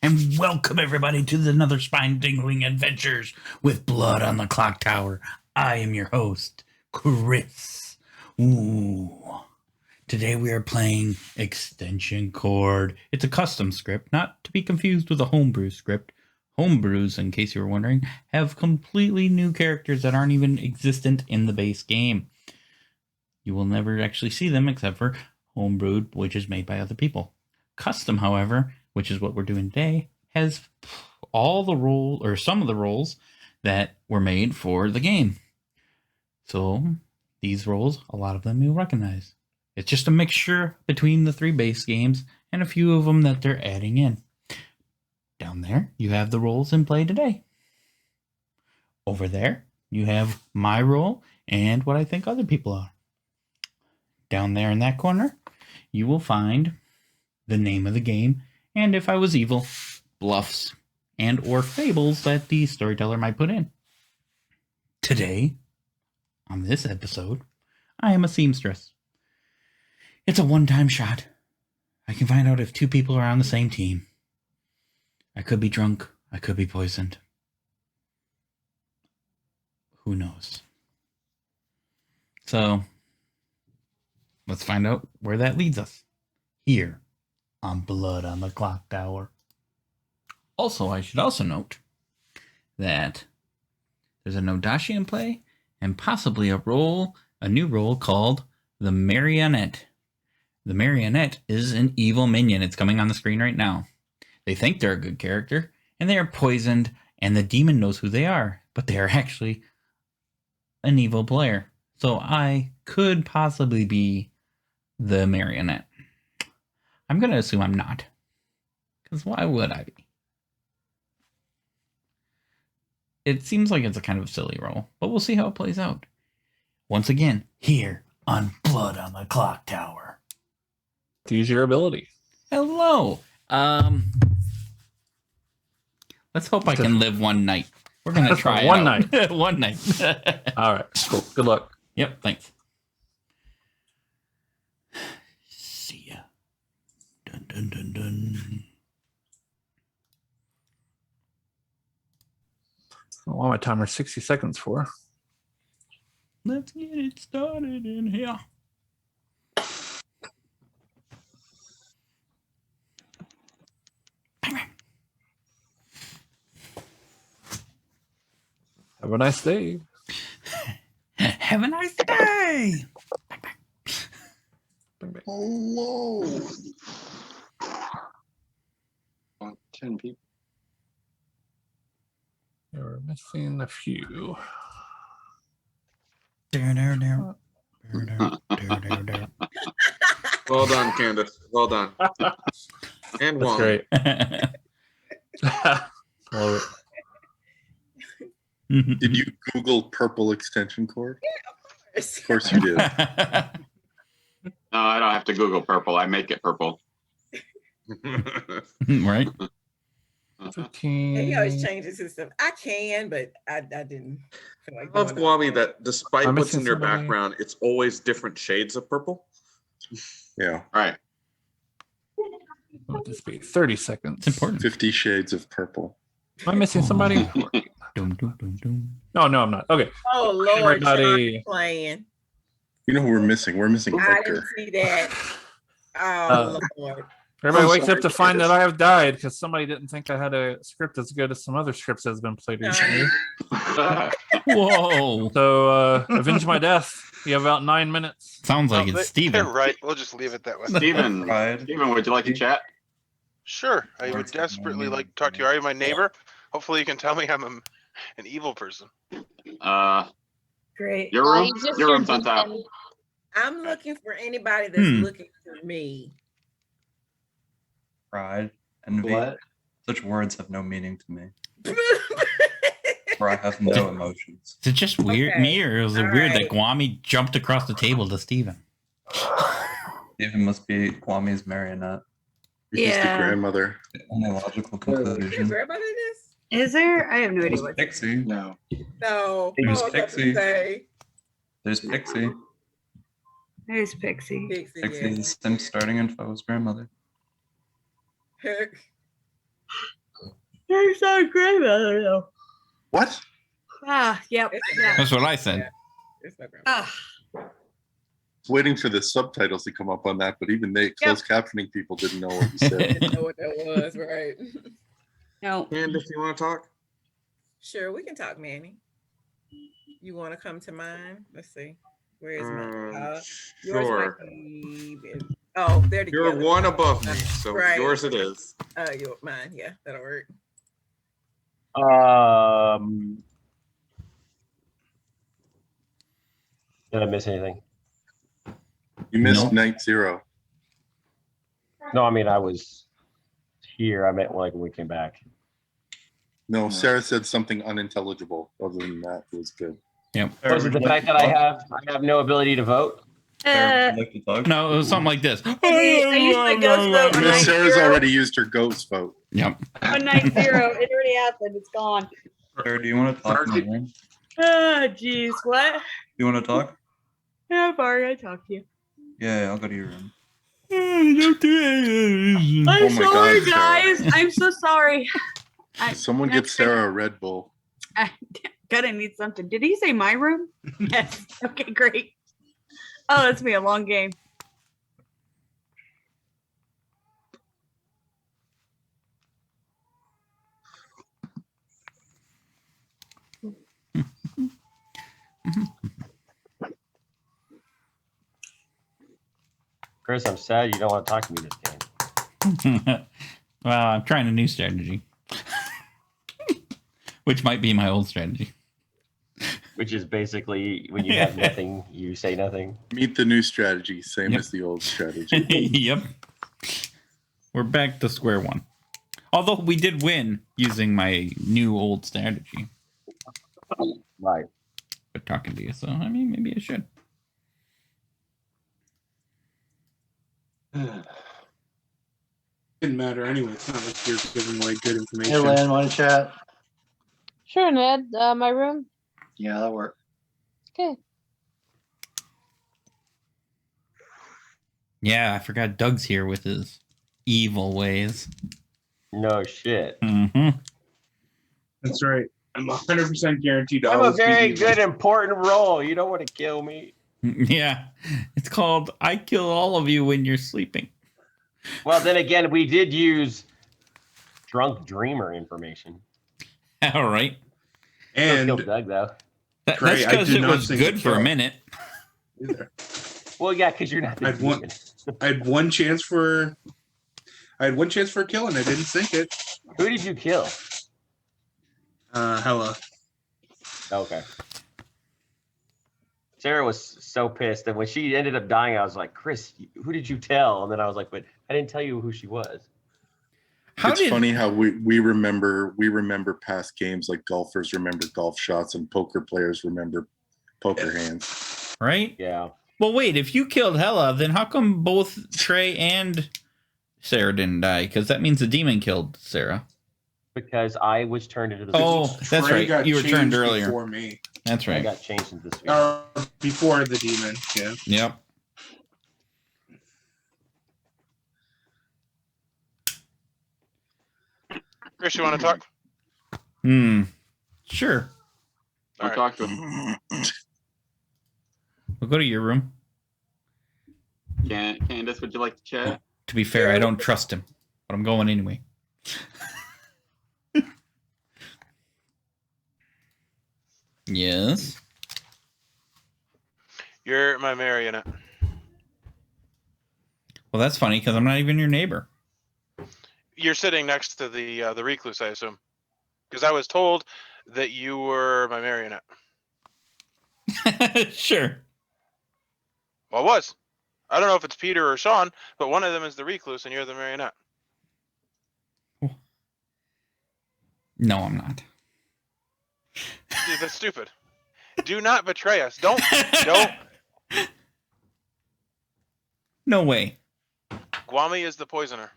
and welcome everybody to another spine-tingling adventures with Blood on the Clocktower. I am your host, Chris. Today we are playing Extension Cord. It's a custom script, not to be confused with a homebrew script. Homebrews, in case you were wondering, have completely new characters that aren't even existent in the base game. You will never actually see them except for homebrewed, which is made by other people. Custom, however, which is what we're doing today, has all the roles, or some of the roles, that were made for the game. So these roles, a lot of them you'll recognize. It's just a mixture between the three base games and a few of them that they're adding in. Down there, you have the roles in play today. Over there, you have my role and what I think other people are. Down there in that corner, you will find the name of the game, and if I was evil, bluffs and or fables that the storyteller might put in. Today, on this episode, I am a seamstress. It's a one-time shot. I can find out if two people are on the same team. I could be drunk, I could be poisoned. Who knows? So, let's find out where that leads us. Here on Blood on the Clocktower. Also, I should also note that there's a Nodashi in play and possibly a new role called the Marionette. The Marionette is an evil minion. It's coming on the screen right now. They think they're a good character and they are poisoned and the demon knows who they are, but they are actually an evil player. So I could possibly be the Marionette. I'm going to assume I'm not. Because why would I be? It seems like it's a kind of silly role, but we'll see how it plays out. Once again, here on Blood on the Clocktower. To use your ability. Hello. Let's hope I can live one night. We're going to try one night. One night. All right, cool. Good luck. Yep, thanks. See ya. Dun, dun, dun, dun. I want my timer 60 seconds for. Let's get it started in here. Have a nice day. Have a nice day. Hello. 10 people. You're missing a few. Well Well done, Candace. Well done. And That's one. great. Love it. Did you Google purple extension cord? Yeah, Of course you did. No, I don't have to Google purple. I make it purple. Right? 15. He always changes his stuff. I can, but I didn't feel like I love going up. Guami that despite I'm what's in missing their somebody. background, it's always different shades of purple. Yeah. All right. What would this be? 30 seconds. It's important. 50 shades of purple. Am I missing somebody? Dum, dum, dum, dum. No, I'm not. Okay. Oh Lord, Everybody- Sean's playing. You know who we're missing? We're missing I Edgar. didn't see that. Oh Lord. Everybody I'm wakes sorry, up to find Candace. that I have died because somebody didn't think I had a script as good as some other scripts that has been played recently. Whoa. So avenge my death. You have about 9 minutes. Sounds like it's Steven. Right. We'll just leave it that way. Mm-hmm. Steven, would you like to chat? Sure. I would desperately like to talk to you. Are you my neighbor? Hopefully you can tell me I'm an evil person. Great. Your room's on top. I'm looking for anybody that's looking for me. Pride, envy. What? Such words have no meaning to me. Where I have no emotions. Is it just weird Okay. me, or is it All weird right. that Guami jumped across the table to Steven? Steven must be Kwami's marionette. He's the Yeah. grandmother. The only logical Is there conclusion. everybody in this? Is there? I have no idea There's what. Pixie. No. No. There's I was about to Pixie. say There's Pixie. There's Pixie. Pixie. Pixie is the Sim starting info's grandmother. Heck. It's not great. I don't know. What? Yep. It's Yeah. That's what I said. It's no grammar. Ah, Waiting for the subtitles to come up on that, but even they, closed captioning people, didn't know what you said. Didn't know what that was, right? no. Candace, you want to talk? Sure, we can talk, Manny. You want to come to mine? Let's see. Where is mine? Yours Sure. might be. Oh, they're together. You're one above me, so Right. yours it is. Mine. Yeah, that'll work. Did I miss anything? You missed Nope. night 0. No, I mean I was here. I meant like when we came back. No, Sarah said something unintelligible. Other than that, it was good. Yep. Was it the fact that I have no ability to vote? Sarah, would you like to talk? No, it was something like this. I used my ghost vote on Miss night Sarah's 0. already used her ghost vote. Yep. On night 0. It already happened. It's gone. Sarah, do you want to talk? Sarah, in my room? Jeez. What? You want to talk? Yeah, Barry, I talked to you. Yeah, I'll go to your room. I'm Oh my sorry, God, Sarah. guys. I'm so sorry. Someone get Sarah a Red Bull. I gotta need something. Did he say my room? Yes. Okay, great. Oh, that's be a long game. Chris, I'm sad you don't want to talk to me this game. Well, I'm trying a new strategy, which might be my old strategy. Which is basically when you have nothing, you say nothing. Meet the new strategy, same Yep. as the old strategy. Yep. We're back to square one. Although we did win using my new old strategy. Right. But talking to you, so I mean, maybe I should. Didn't matter anyway. It's not like you're giving away good information. Hey, Lynn, want to chat? Sure, Ned. My room. Yeah, that'll work. Okay. Yeah, I forgot Doug's here with his evil ways. No shit. Mm-hmm. That's right. I'm 100% guaranteed to I'm a always be very evil. good, important role. You don't want to kill me. Yeah, it's called I Kill All of You When You're Sleeping. Well, then again, we did use drunk dreamer information. All right. Still And killed Doug, though. Trey, That's I because did it not was think good to for a kill. minute. either. Well, yeah, because you're not the I'd want- demon. I had one chance for a kill and I didn't sink it. Who did you kill? Hella. Okay. Sarah was so pissed that when she ended up dying, I was like, Chris, who did you tell? And then I was like, but I didn't tell you who she was. It's funny how we remember past games, like golfers remember golf shots and poker players remember poker hands. Right? Yeah. Well, wait, if you killed Hella, then how come both Trey and Sarah didn't die? Because that means the demon killed Sarah. Because I was turned into the Oh, that's Trey right. got You were turned changed earlier. before me. That's I right. got changed into this week. Before the demon. Yeah. Yep. Chris, you want to talk? Sure. I'll talk to him. We'll go to your room. Candace, would you like to chat? To be fair, I don't trust him, but I'm going anyway. Yes. You're my marionette. Well, that's funny because I'm not even your neighbor. You're sitting next to the recluse, I assume, because I was told that you were my marionette. Sure. Well, I was. I don't know if it's Peter or Sean, but one of them is the recluse and you're the marionette. No, I'm not. Dude, that's stupid. Do not betray us. Don't. No way. Guami is the poisoner.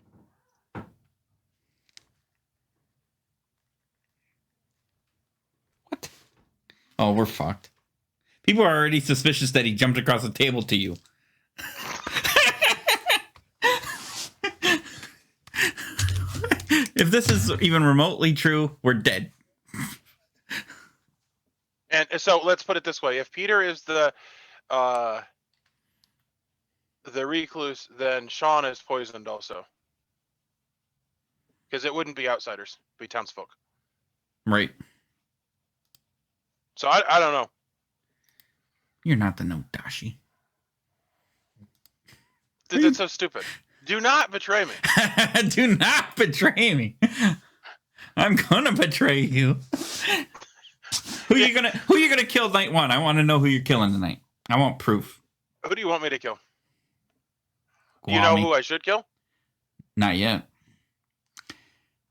Oh, we're fucked. People are already suspicious that he jumped across the table to you. If this is even remotely true, we're dead. And so let's put it this way: if Peter is the recluse, then Sean is poisoned also, because it wouldn't be outsiders, it'd be townsfolk. Right. So I don't know. You're not the Nodashi. That's so stupid. Do not betray me. Do not betray me. I'm gonna betray you. Who you gonna kill night one? I want to know who you're killing tonight. I want proof. Who do you want me to kill? Do you know Guami. who I should kill? Not yet.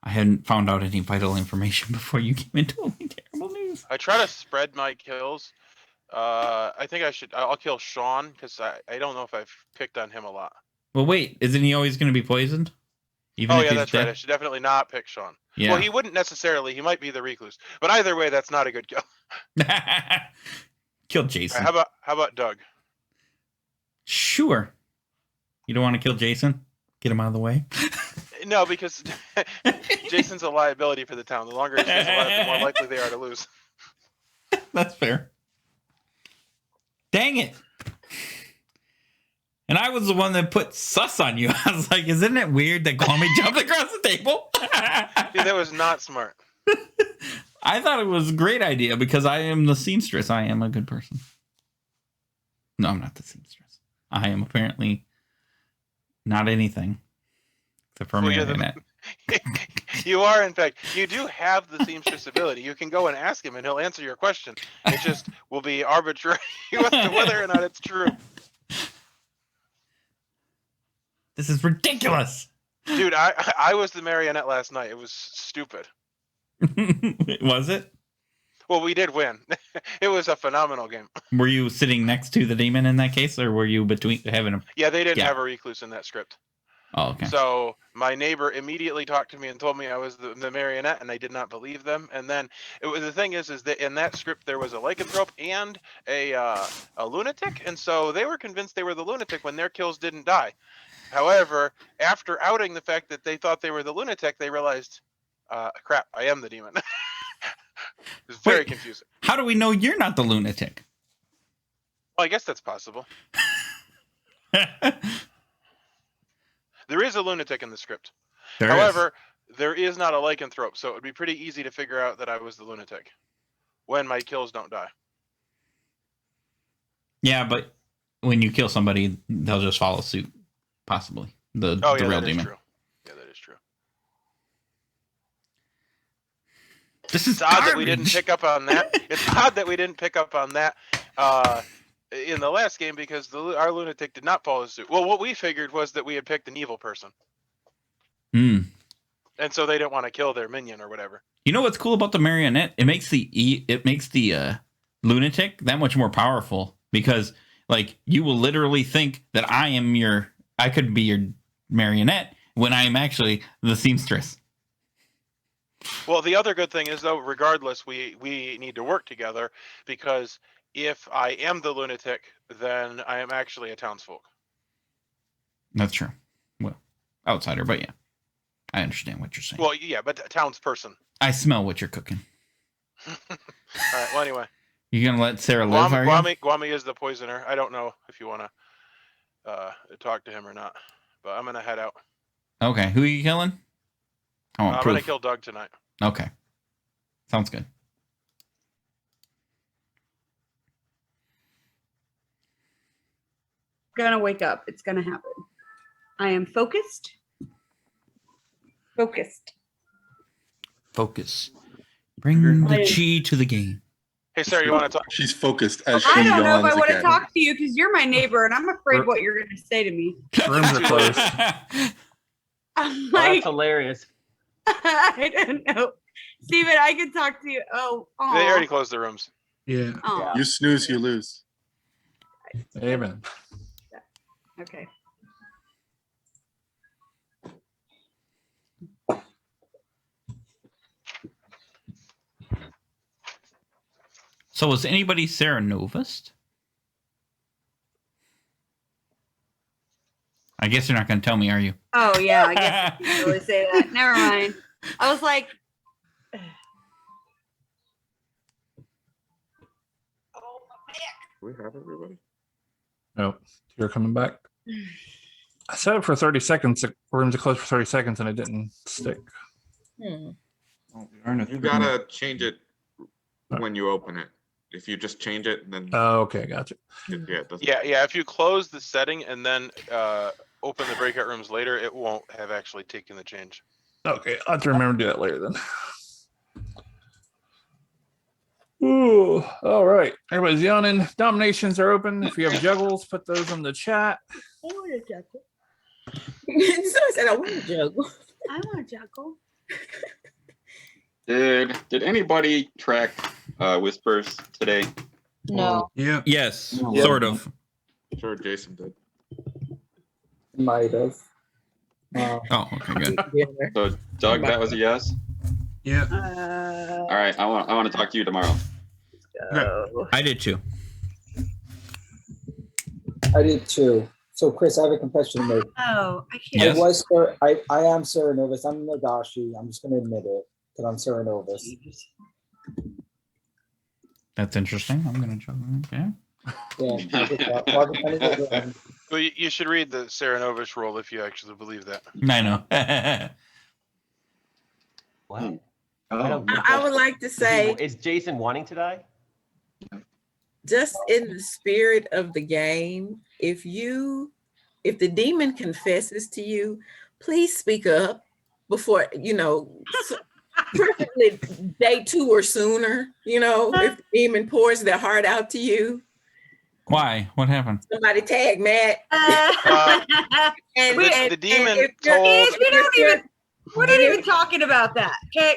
I hadn't found out any vital information before you came and told me terrible news. I try to spread my kills. I think I'll kill Sean, because I don't know if I've picked on him a lot. Well, wait, isn't he always going to be poisoned? Even Oh if yeah, he's that's dead? right. I should definitely not pick Sean. Yeah. Well, he wouldn't necessarily. He might be the recluse. But either way, that's not a good kill. Kill All Jason. right, how about Doug? Sure. You don't want to kill Jason? Get him out of the way? No, because Jason's a liability for the town. The longer he stays alive, the more likely they are to lose. That's fair. Dang it. And I was the one that put sus on you. I was like, isn't it weird that Kwame jumped across the table? See, that was not smart. I thought it was a great idea because I am the seamstress. I am a good person. No, I'm not the seamstress. I am apparently not anything except for Well, you're the- marionette. You are, in fact, you do have the seamstress ability. You can go and ask him and he'll answer your question. It just will be arbitrary as to whether or not it's true. This is ridiculous. Dude, I was the marionette last night. It was stupid. Was it? Well, we did win. It was a phenomenal game. Were you sitting next to the demon in that case, or were you between having him? Yeah, they didn't have a recluse in that script. Oh, okay. So my neighbor immediately talked to me and told me I was the marionette, and I did not believe them. And then the thing is that in that script there was a lycanthrope and a lunatic, and so they were convinced they were the lunatic when their kills didn't die. However, after outing the fact that they thought they were the lunatic, they realized, crap, I am the demon. It was very confusing. How do we know you're not the lunatic? Well, I guess that's possible. There is a lunatic in the script. However, there is not a lycanthrope, so it would be pretty easy to figure out that I was the lunatic when my kills don't die. Yeah, but when you kill somebody, they'll just follow suit, possibly. The real that is demon. true. Yeah, that is true. This is It's odd that we garbage. didn't pick up on that. It's odd that we didn't pick up on that in the last game, because our lunatic did not follow suit. Well, what we figured was that we had picked an evil person, and so they didn't want to kill their minion or whatever. You know what's cool about the marionette? It makes the lunatic that much more powerful, because like you will literally think that I could be your marionette when I am actually the seamstress. Well, the other good thing is, though, regardless, we need to work together, because if I am the lunatic, then I am actually a townsfolk. That's true. Well, outsider, but yeah, I understand what you're saying. Well, yeah, but a townsperson. I smell what you're cooking. All right. Well, anyway, You gonna let Sarah live? Are you? Guami is the poisoner. I don't know if you want to talk to him or not, but I'm gonna head out. Okay, who are you killing? I want I'm proof. gonna kill Doug tonight. Okay, sounds good. Gonna wake up. It's gonna happen. I am focused. Focused. Focus. Bring the I- chi to the game. Hey, Sarah, you want to talk? She's focused as she I don't know if I yawns want to again. talk to you because you're my neighbor and I'm afraid what you're gonna say to me. Rooms are closed. I'm Oh, like, that's hilarious. I don't know. Steven, I can talk to you. Oh, They already closed the rooms. Yeah. aw. You snooze, you lose. Amen. Okay. So was anybody Sarah Novist? I guess you're not going to tell me, are you? Oh yeah, I guess you can really say that. Never mind. I was like, Do we have everybody? Nope. You're coming back. I set it for 30 seconds. Room to close for 30 seconds and it didn't stick. You gotta change it when you open it. If you just change it, then Oh, okay, gotcha. it doesn't. Yeah. If you close the setting and then open the breakout rooms later, it won't have actually taken the change. Okay, I'll have to remember to do that later then. Ooh, all right. Everybody's yawning. Dominations are open. If you have juggles, put those in the chat. I want a juggle. Someone said, I want to juggle. I want a juggle. Did anybody track whispers today? No. Yeah. Yes, sort of. Sure, Jason did. Might have. Oh, okay, good. So Doug, that was a yes. Yeah. All right, I want to talk to you tomorrow. I did too. I did too. So, Chris, I have a confession to make. Oh, I can't. Yes. I am Sarah Novus. I'm Nagashi. I'm just going to admit it that I'm Sarah Novus. That's interesting. I'm gonna try. Okay. Yeah. Well, you should read the Saranovich rule if you actually believe that. I know. What? I would like to say, Is Jason wanting to die? just in the spirit of the game, if the demon confesses to you, please speak up before, preferably day 2 or sooner, if the demon pours their heart out to you. Why? What happened? Somebody tag Matt. The demon if you're- told. We're not even talking about that. Okay,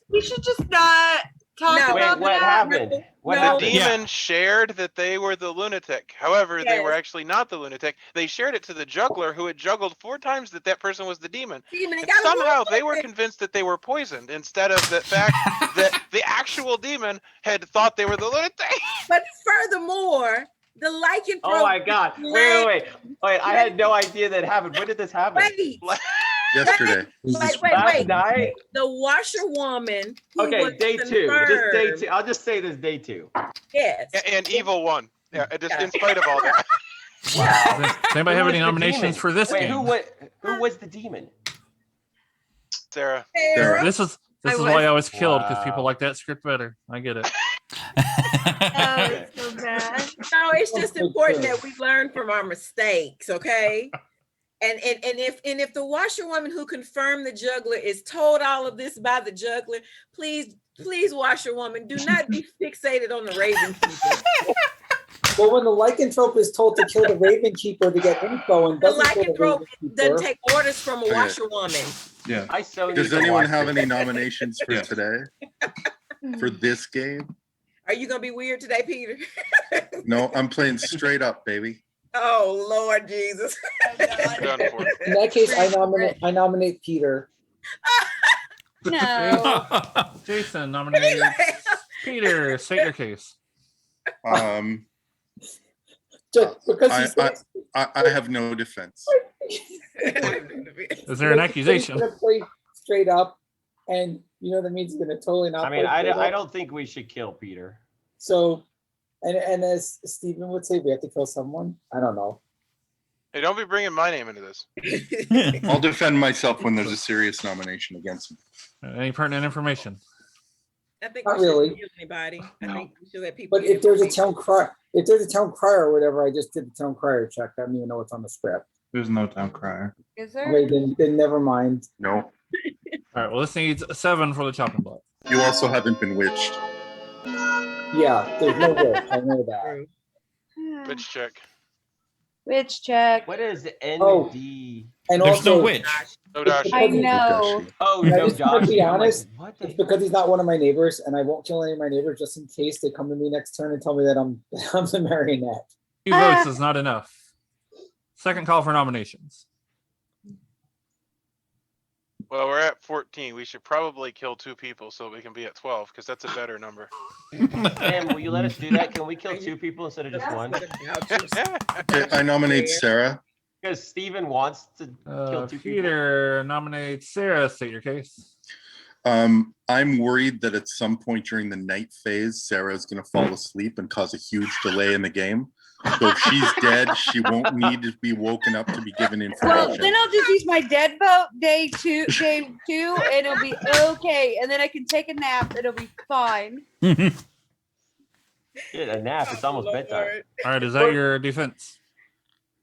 we should just not talk No. about Wait, what that. happened? What The happened? demon shared that they were the lunatic. However, they were Yes. actually not the lunatic. They shared it to the juggler, who had juggled 4 times that person was the demon. Demon And got a somehow they woman. were convinced that they were poisoned, instead of the fact that the actual demon had thought they were the lunatic. But furthermore, the lycanthrope. Oh my God! Wait! I had no idea that happened. When did this happen? Wait. Yesterday. Last night? The washerwoman. who Okay, was day 2. Just day confirmed- 2. I'll just say this day 2. Yes. And evil one. Yeah, just in spite of all that. Does anybody have Who any was the nominations demon? for this Wait, game? who was the demon? Sarah. Sarah. This is why I was killed, because people like that script better. I get it. Oh, it's so bad. No, it's just important that we learn from our mistakes, okay? And if the washerwoman who confirmed the juggler is told all of this by the juggler, please, washerwoman, do not be fixated on the Raven Keeper. Well, when the lycanthrope is told to kill the Raven Keeper to get info and The doesn't kill the lycanthrope Raven Keeper, doesn't take orders from a washerwoman. Yeah. I so need Does to anyone watch have this. any nominations for today? For this game? Are you gonna be weird today, Peter? No, I'm playing straight up, baby. Oh Lord Jesus! Done for. in that case, I nominate Peter. No. Jason nominated Peter. State your case. Just because I have no defense. Is there an accusation? He's gonna play straight up, and that means he's gonna totally not. I mean, play straight I up. don't think we should kill Peter. So, and as Stephen would say, we have to kill someone. I don't know. Hey, don't be bringing my name into this. I'll defend myself when there's a serious nomination against me. Any pertinent information? I think Not we shouldn't really. kill anybody. I think we should let people. But get if there's a information. town crier or whatever, I just did the town crier check. I don't even know what's on the script. There's no town crier. Is there? Wait, then never mind. No. All right. Well, this needs a 7 for the chopping block. You also haven't been witched. Yeah, there's no witch. I know that. True. Bitch check. Witch check. What is Oh. ND? And There's also, no witch. No dash. I know. Oh, I no, just want to Josh. be I'm like, honest. what It's the? because he's not one of my neighbors, and I won't kill any of my neighbors just in case they come to me next turn and tell me that I'm the marionette. 2 votes is not enough. Second call for nominations. Well, we're at 14. We should probably kill 2 people so we can be at 12, because that's a better number. Sam, will you let us do that? Can we kill 2 people instead of just one? Okay, I nominate Sarah. Because Steven wants to kill 2 people. Peter nominates Sarah. State your case. I'm worried that at some point during the night phase, Sarah is going to fall asleep and cause a huge delay in the game. So if she's dead, she won't need to be woken up to be given Well, information. then I'll just use my dead vote day two, and it'll be okay. And then I can take a nap. It'll be fine. Get a nap. It's almost bedtime. All right, is that your defense?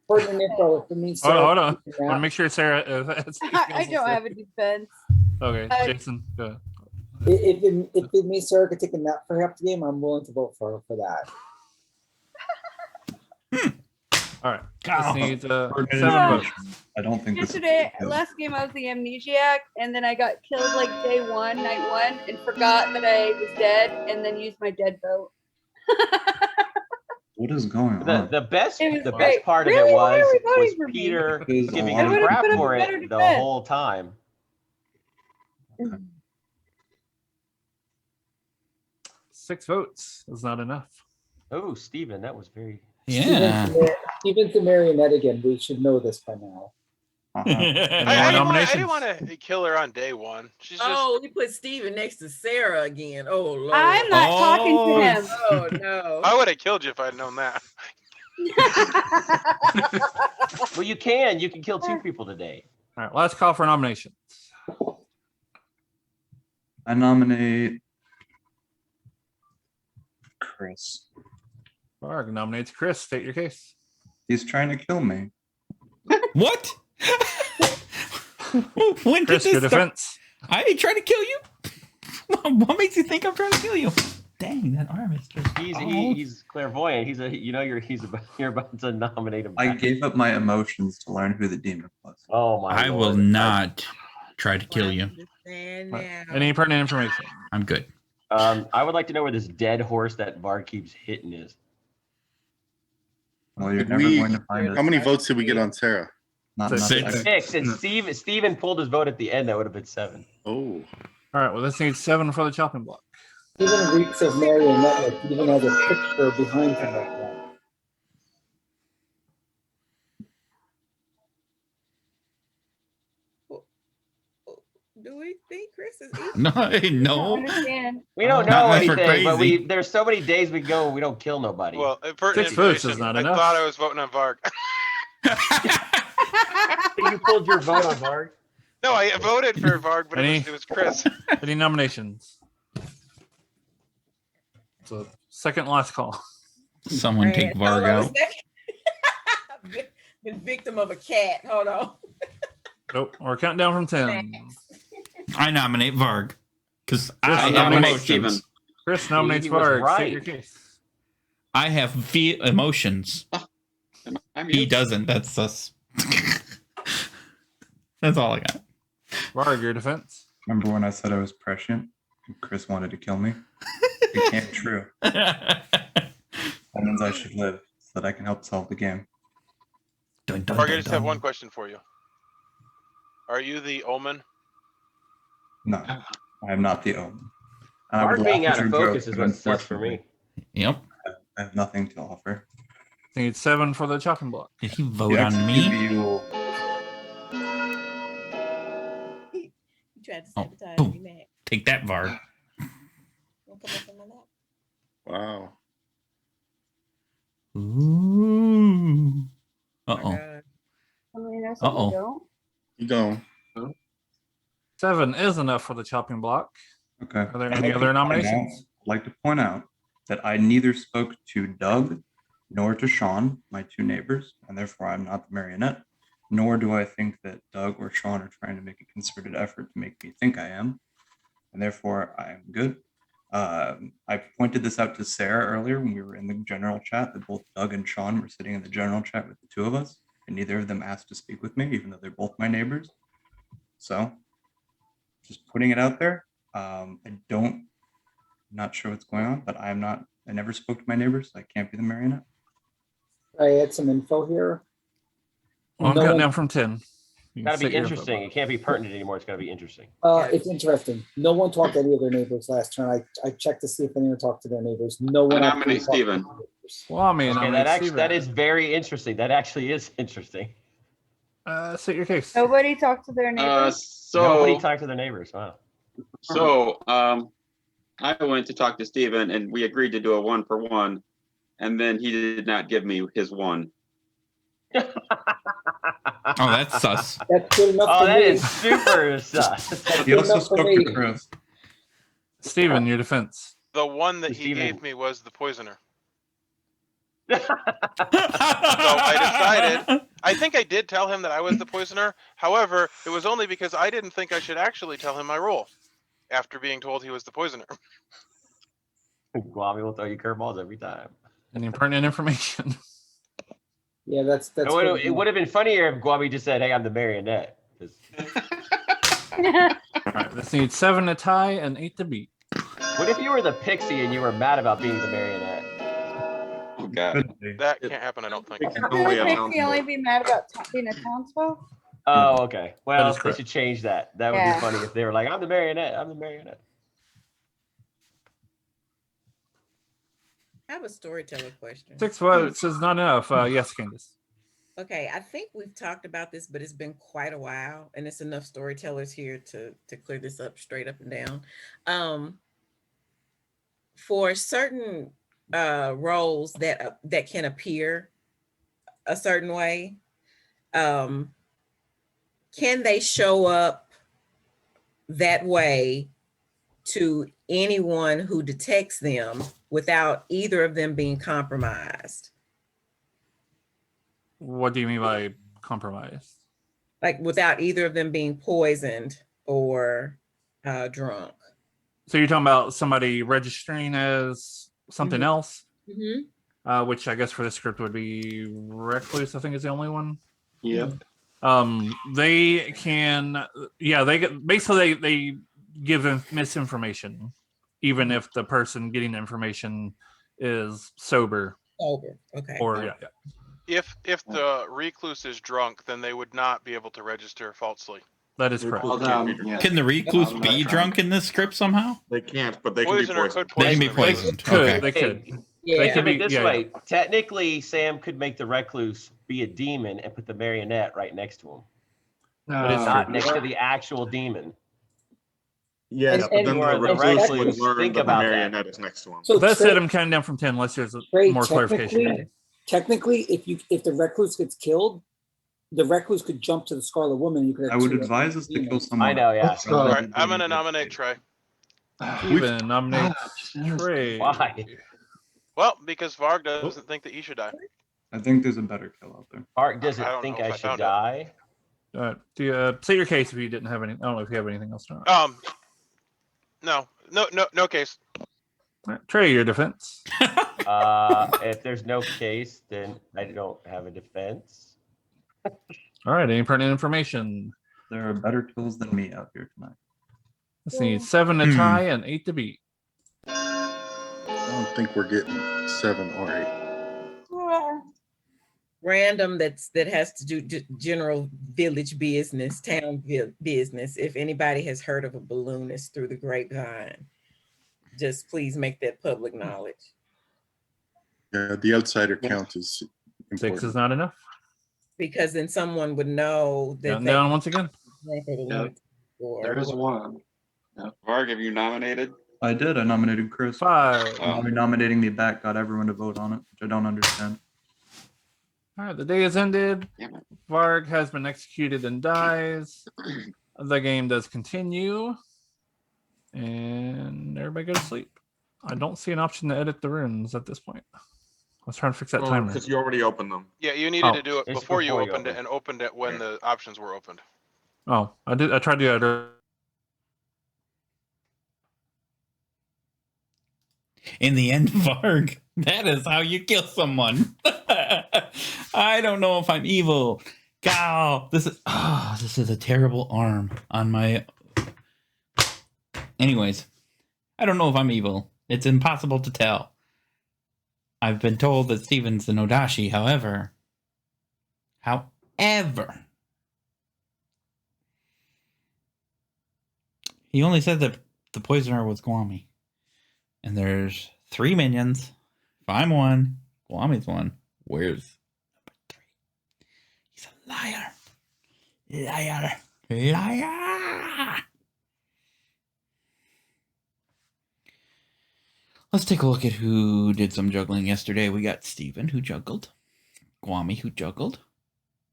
Pertinent info. If it means Hold Sarah on. I can want to nap. make sure Sarah. I don't have a defense. Okay, Jason. Go ahead. If it means Sarah could take a nap for half the game, I'm willing to vote for that. All right. This needs 7 Yeah. votes. I don't think this is Yesterday, good. last game, I was the amnesiac, and then I got killed like day one, night one, and forgot that I was dead, and then used my dead vote. What is going on? The best It was the great. best part of Really? it Why are we voting was for me? Peter Is giving on. him I would've crap put up for a better it the defense. whole time. 6 votes is not enough. Oh, Steven, that was very. Yeah. Steven's the marionette again. We should know this by now. Any I more didn't nominations? want to kill her on day one. She's just. Oh, you put Steven next to Sarah again. Oh Lord. I'm not talking to him. Oh no. I would have killed you if I'd known that. Well, you can kill 2 people today. All right, last call for nominations. I nominate Chris. Barg nominates Chris. State your case. He's trying to kill me. What? When did Chris, this your start? defense. I ain't trying to kill you. What makes you think I'm trying to kill you? Dang, that arm is just. He's clairvoyant. You're about to nominate him. I back. gave up my emotions to learn who the demon was. Oh my! I will Lord. not try to kill you. Understand Right. now. Any pertinent information? I'm good. I would like to know where this dead horse that Bard keeps hitting is. Well, you're Did never we- going to find How it. many votes did we get on Sarah? Not Six. enough. 6. And Steven pulled his vote at the end. That would have been 7. Oh, All right, well, this needs 7 for the chopping block. Steven reeks of marionette. Like, he even has a picture behind him like that. Do we think Chris is evil? No, I don't no. understand. We don't Not know unless we're anything, but crazy. there's so many days we go and we don't kill nobody. Well, pertinent 6 votes is information. not I enough. thought I was voting on Varg. You pulled your vote on Bard. No, I voted for Varg, but it was Chris. Any nominations? So second last call. Someone take Varg out. Been victim of a cat. Hold on. Nope. We're counting down from 10. I nominate Varg because I Chris have nominate emotions. Steven. Chris nominates He was Varg. right. State your case. I have emotions. I'm He doesn't. That's us. That's all I got. Varg, your defense. Remember when I said I was prescient? And Chris wanted to kill me? It can't be true. That means I should live so that I can help solve the game. Dun, dun, Varg, I dun, just have dun. one question for you. Are you the omen? No, I am not the omen. And I would Bard being laugh out at of your focus joke, is but what sucks for me. Yep. I have nothing to offer. Need 7 for the chopping block. Did he vote The on me? XQB You tried to Oh, sabotage boom. me, Mac. Take that, Varg. Don't come up on my lap. wow. Ooh. Uh Oh oh. my God. I mean, I said Uh-oh. we don't. You go. 7 is enough for the chopping block. Okay. Are there I'd any like to other point nominations? out- I'd like to point out that I neither spoke to Doug nor to Sean, my 2 neighbors, and therefore I'm not the marionette, nor do I think that Doug or Sean are trying to make a concerted effort to make me think I am, and therefore I am good. I pointed this out to Sarah earlier when we were in the general chat that both Doug and Sean were sitting in the general chat with the 2 of us, and neither of them asked to speak with me, even though they're both my neighbors. So, just putting it out there. Not sure what's going on, but I never spoke to my neighbors, so I can't be the marionette. I had some info here. Well, I'm No counting one- down from 10. You can Gotta set be your interesting. It can't be pertinent anymore. It's gotta be interesting. It's interesting. No one talked to any of their neighbors last turn. I checked to see if anyone talked to their neighbors. No one. I actually nominate talked to Steven. their neighbors. Well, I mean, Okay, that is very interesting. That actually is interesting. Set your case. Nobody talked to their neighbors. So Nobody talked to their neighbors. Wow. So I went to talk to Steven and we agreed to do a 1-for-1, and then he did not give me his 1. Oh, that's sus. That's good enough Oh, for that me. is super sus. That's He good also enough for spoke me. to Chris. Steven, your defense. The one that he Steven. gave me was the poisoner. So I decided, I think I did tell him that I was the poisoner. However, it was only because I didn't think I should actually tell him my role after being told he was the poisoner. Guami will throw you curveballs every time. Any pertinent information? Yeah, that's It would have been funnier if Guami just said, "Hey, I'm the marionette." 'Cause- All right, this needs 7 to tie and 8 to beat. What if you were the pixie and you were mad about being the marionette? Oh God. Could be. That can't happen, I don't think. It's Couldn't only a Pixie only townsfolk. be mad about being a townsfolk? Oh, okay. Well, is they correct. should change that. That would Yeah. be funny if they were like, "I'm the marionette. I'm the marionette." I have a storyteller question. 6 votes is not enough. Yes, Candace. Okay, I think we've talked about this, but it's been quite a while, and it's enough storytellers here to clear this up straight up and down. For certain roles that can appear a certain way, can they show up that way to anyone who detects them without either of them being compromised? What do you mean by compromise? Like without either of them being poisoned or drunk. So you're talking about somebody registering as something Mhm. else, Mm-hmm. which I guess for the script would be recluse. I think is the only one. Yep. They can, yeah, they get basically they give misinformation, even if the person getting the information is sober. Sober. Okay. Or yeah. If the recluse is drunk, then they would not be able to register falsely. That is correct. Can the recluse be drunk in this script somehow? They can't, but they can be Poisoner poisoned. could They can be poison him. poisoned. Could Okay. they could? Yeah. They Think could of be. it this Yeah, way. Technically, Sam could make the recluse be a demon and put the marionette right next to him, That is not true. next to the actual demon. Yes, And- but and- then you the are the recluse would recluse. learn Think that the about that. marionette is next to him. So That Trey- said, I'm counting down from 10 unless there's Trey, more clarification. technically, if the recluse gets killed, the recluse could jump to the Scarlet Woman. You could have I would two advise us to kill demons. someone. I know, yeah. else All rather right, than I'm doing gonna it. nominate Trey. Steven nominates Trey. Why? Well, because Varg doesn't think that he should die. I think there's a better kill out there. Art doesn't I don't think know if I I should found it. die. Do you, say your case if you didn't have any. I don't know if you have anything else or not. No case. All right, Trey, your defense. If there's no case, then I don't have a defense. All right, any pertinent information? There are better kills than me out here tonight. Let's need 7 to tie and 8 to beat. I don't think we're getting 7 or 8. Random that has to do general village business, town business. If anybody has heard of a balloonist through the grapevine, just please make that public knowledge. Yeah, the outsider count is 6 important. is not enough. Because then someone would know that Counting down once again. There is one. Varg, have you nominated? I did. I nominated Chris. 5. Now nominating me back got everyone to vote on it, which I don't understand. All right, the day has ended. Damn it. Varg has been executed and dies. The game does continue. And everybody go to sleep. I don't see an option to edit the runes at this point. I was trying to fix that timer. Because you already opened them. Yeah, you needed Oh. to do it It's before you before you opened it opened. and opened it when the options were opened. Oh, I did. I tried to do that earlier. In the end, Varg, that is how you kill someone. I don't know if I'm evil. Gal, this is a terrible arm on my. Anyways, I don't know if I'm evil. It's impossible to tell. I've been told that Steven's the Nodashi, however, he only said that the poisoner was Guami. And there's 3 minions. If I'm one, Guami's one. Where's number 3? He's a liar. Liar. Liar. Let's take a look at who did some juggling yesterday. We got Steven, who juggled. Kwame, who juggled.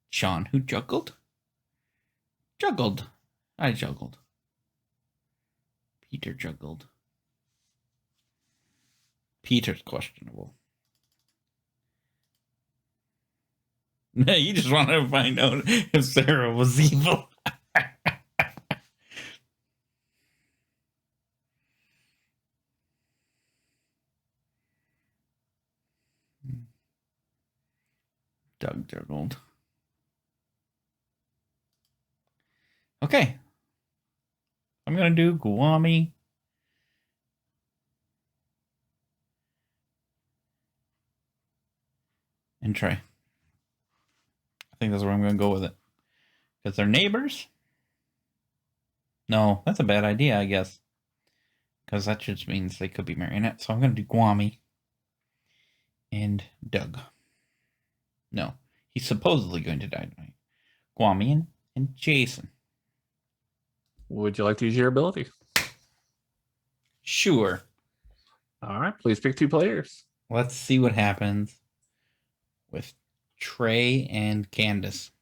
Sean, who juggled. I juggled. Peter juggled. Peter's questionable. You just wanted to find out if Sarah was evil. Doug juggled. Okay. I'm going to do Guami. And Trey. I think that's where I'm going to go with it. Because they're neighbors? No, that's a bad idea, I guess. Because that just means they could be marionettes. So I'm going to do Guami and Doug. No, he's supposedly going to die tonight. Guami and Jason. Would you like to use your ability? Sure. All right, please pick 2 players. Let's see what happens with Trey and Candace.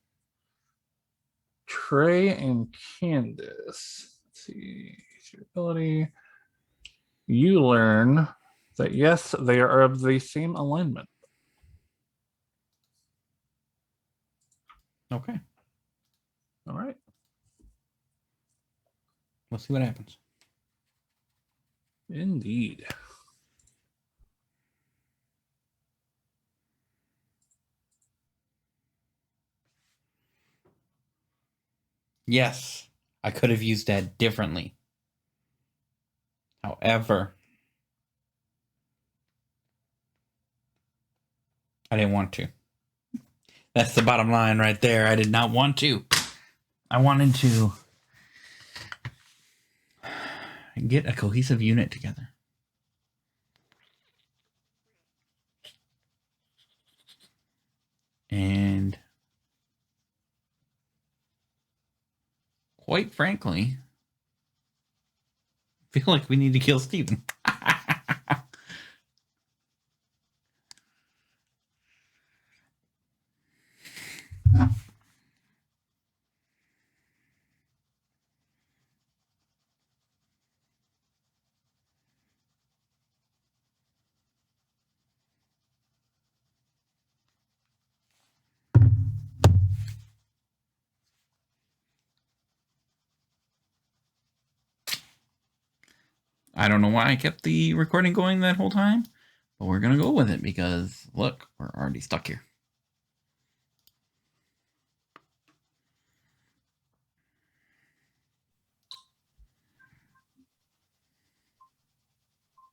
Trey and Candace. Let's see. Use your ability. You learn that, yes, they are of the same alignment. Okay. All right. Let's see what happens. Indeed. Yes, I could have used that differently. However, I didn't want to. That's the bottom line right there. I did not want to. I wanted to get a cohesive unit together. And quite frankly, I feel like we need to kill Steven. I don't know why I kept the recording going that whole time, but we're going to go with it because, look, we're already stuck here.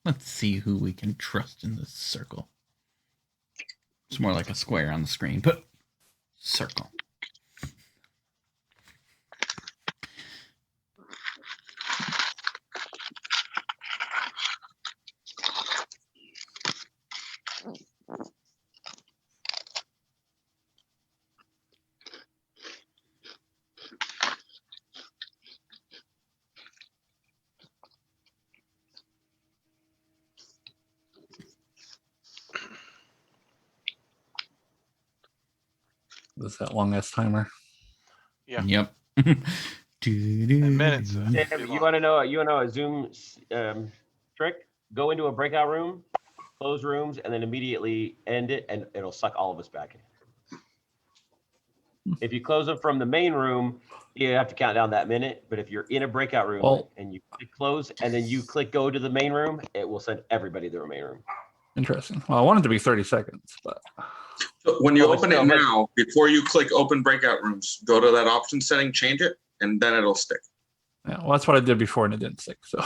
Let's see who we can trust in this circle. It's more like a square on the screen, but circle. What's that long ass timer? Yeah. Yep. 10 minutes. Sam, you want to know a Zoom trick? Go into a breakout room, close rooms, and then immediately end it, and it'll suck all of us back in. If you close it from the main room, you have to count down that minute. But if you're in a breakout room and you click close and then you click go to the main room, it will send everybody to the main room. Interesting. Well, I want it to be 30 seconds, but So when you open it now, before you click open breakout rooms, go to that option setting, change it, and then it'll stick. yeah, well, that's what I did before and it didn't stick. So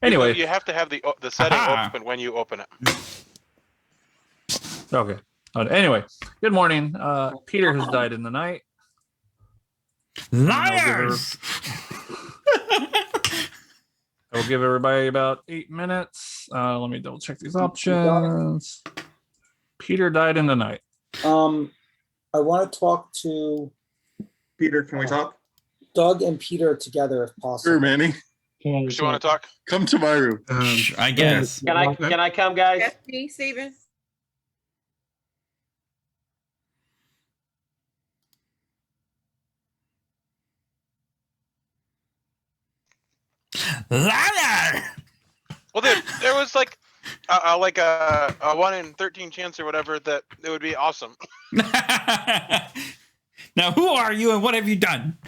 anyway, You have to have the setting open when you open it. okay. Anyway, good morning. Peter has died in the night. Liars! I will give everybody about 8 minutes. Let me double check these options. Peter died in the night. I want to talk to Peter. Can we talk? Doug and Peter together if possible. Sure, Manny. Okay. You want to talk? Come to my room. I guess. Can I come, guys? Yes, me, Steven. Liar! Well, dude, there was like a 1 in 13 chance or whatever that it would be awesome. Now, who are you and what have you done?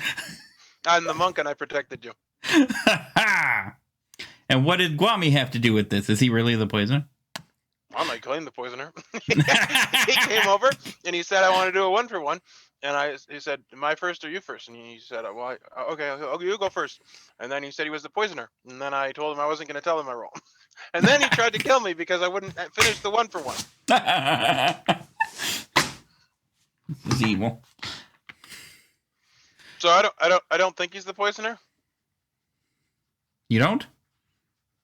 I'm the monk and I protected you. And what did Guami have to do with this? Is he really the poisoner? I'm not claim the poisoner. He came over and he said, I want to do a 1-for-1. And he said, am I first or you first? And he said, well, okay, you go first. And then he said he was the poisoner. And then I told him I wasn't going to tell him my role. And then he tried to kill me because I wouldn't finish the 1-for-1. This is evil. So I don't think he's the poisoner. You don't?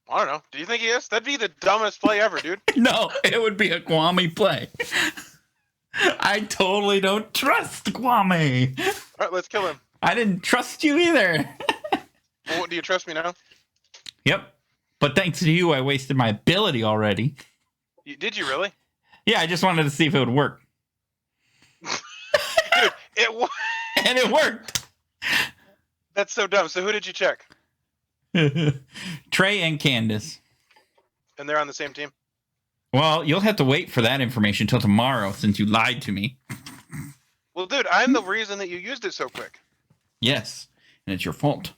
I don't know. Do you think he is? That'd be the dumbest play ever, dude. No, it would be a Guami play. I totally don't trust Guami. All right, let's kill him. I didn't trust you either. Well, do you trust me now? Yep. But thanks to you, I wasted my ability already. Did you really? Yeah, I just wanted to see if it would work. Dude, and it worked. That's so dumb. So who did you check? Trey and Candace. And they're on the same team? Well, you'll have to wait for that information till tomorrow since you lied to me. Well, dude, I'm the reason that you used it so quick. Yes, and it's your fault.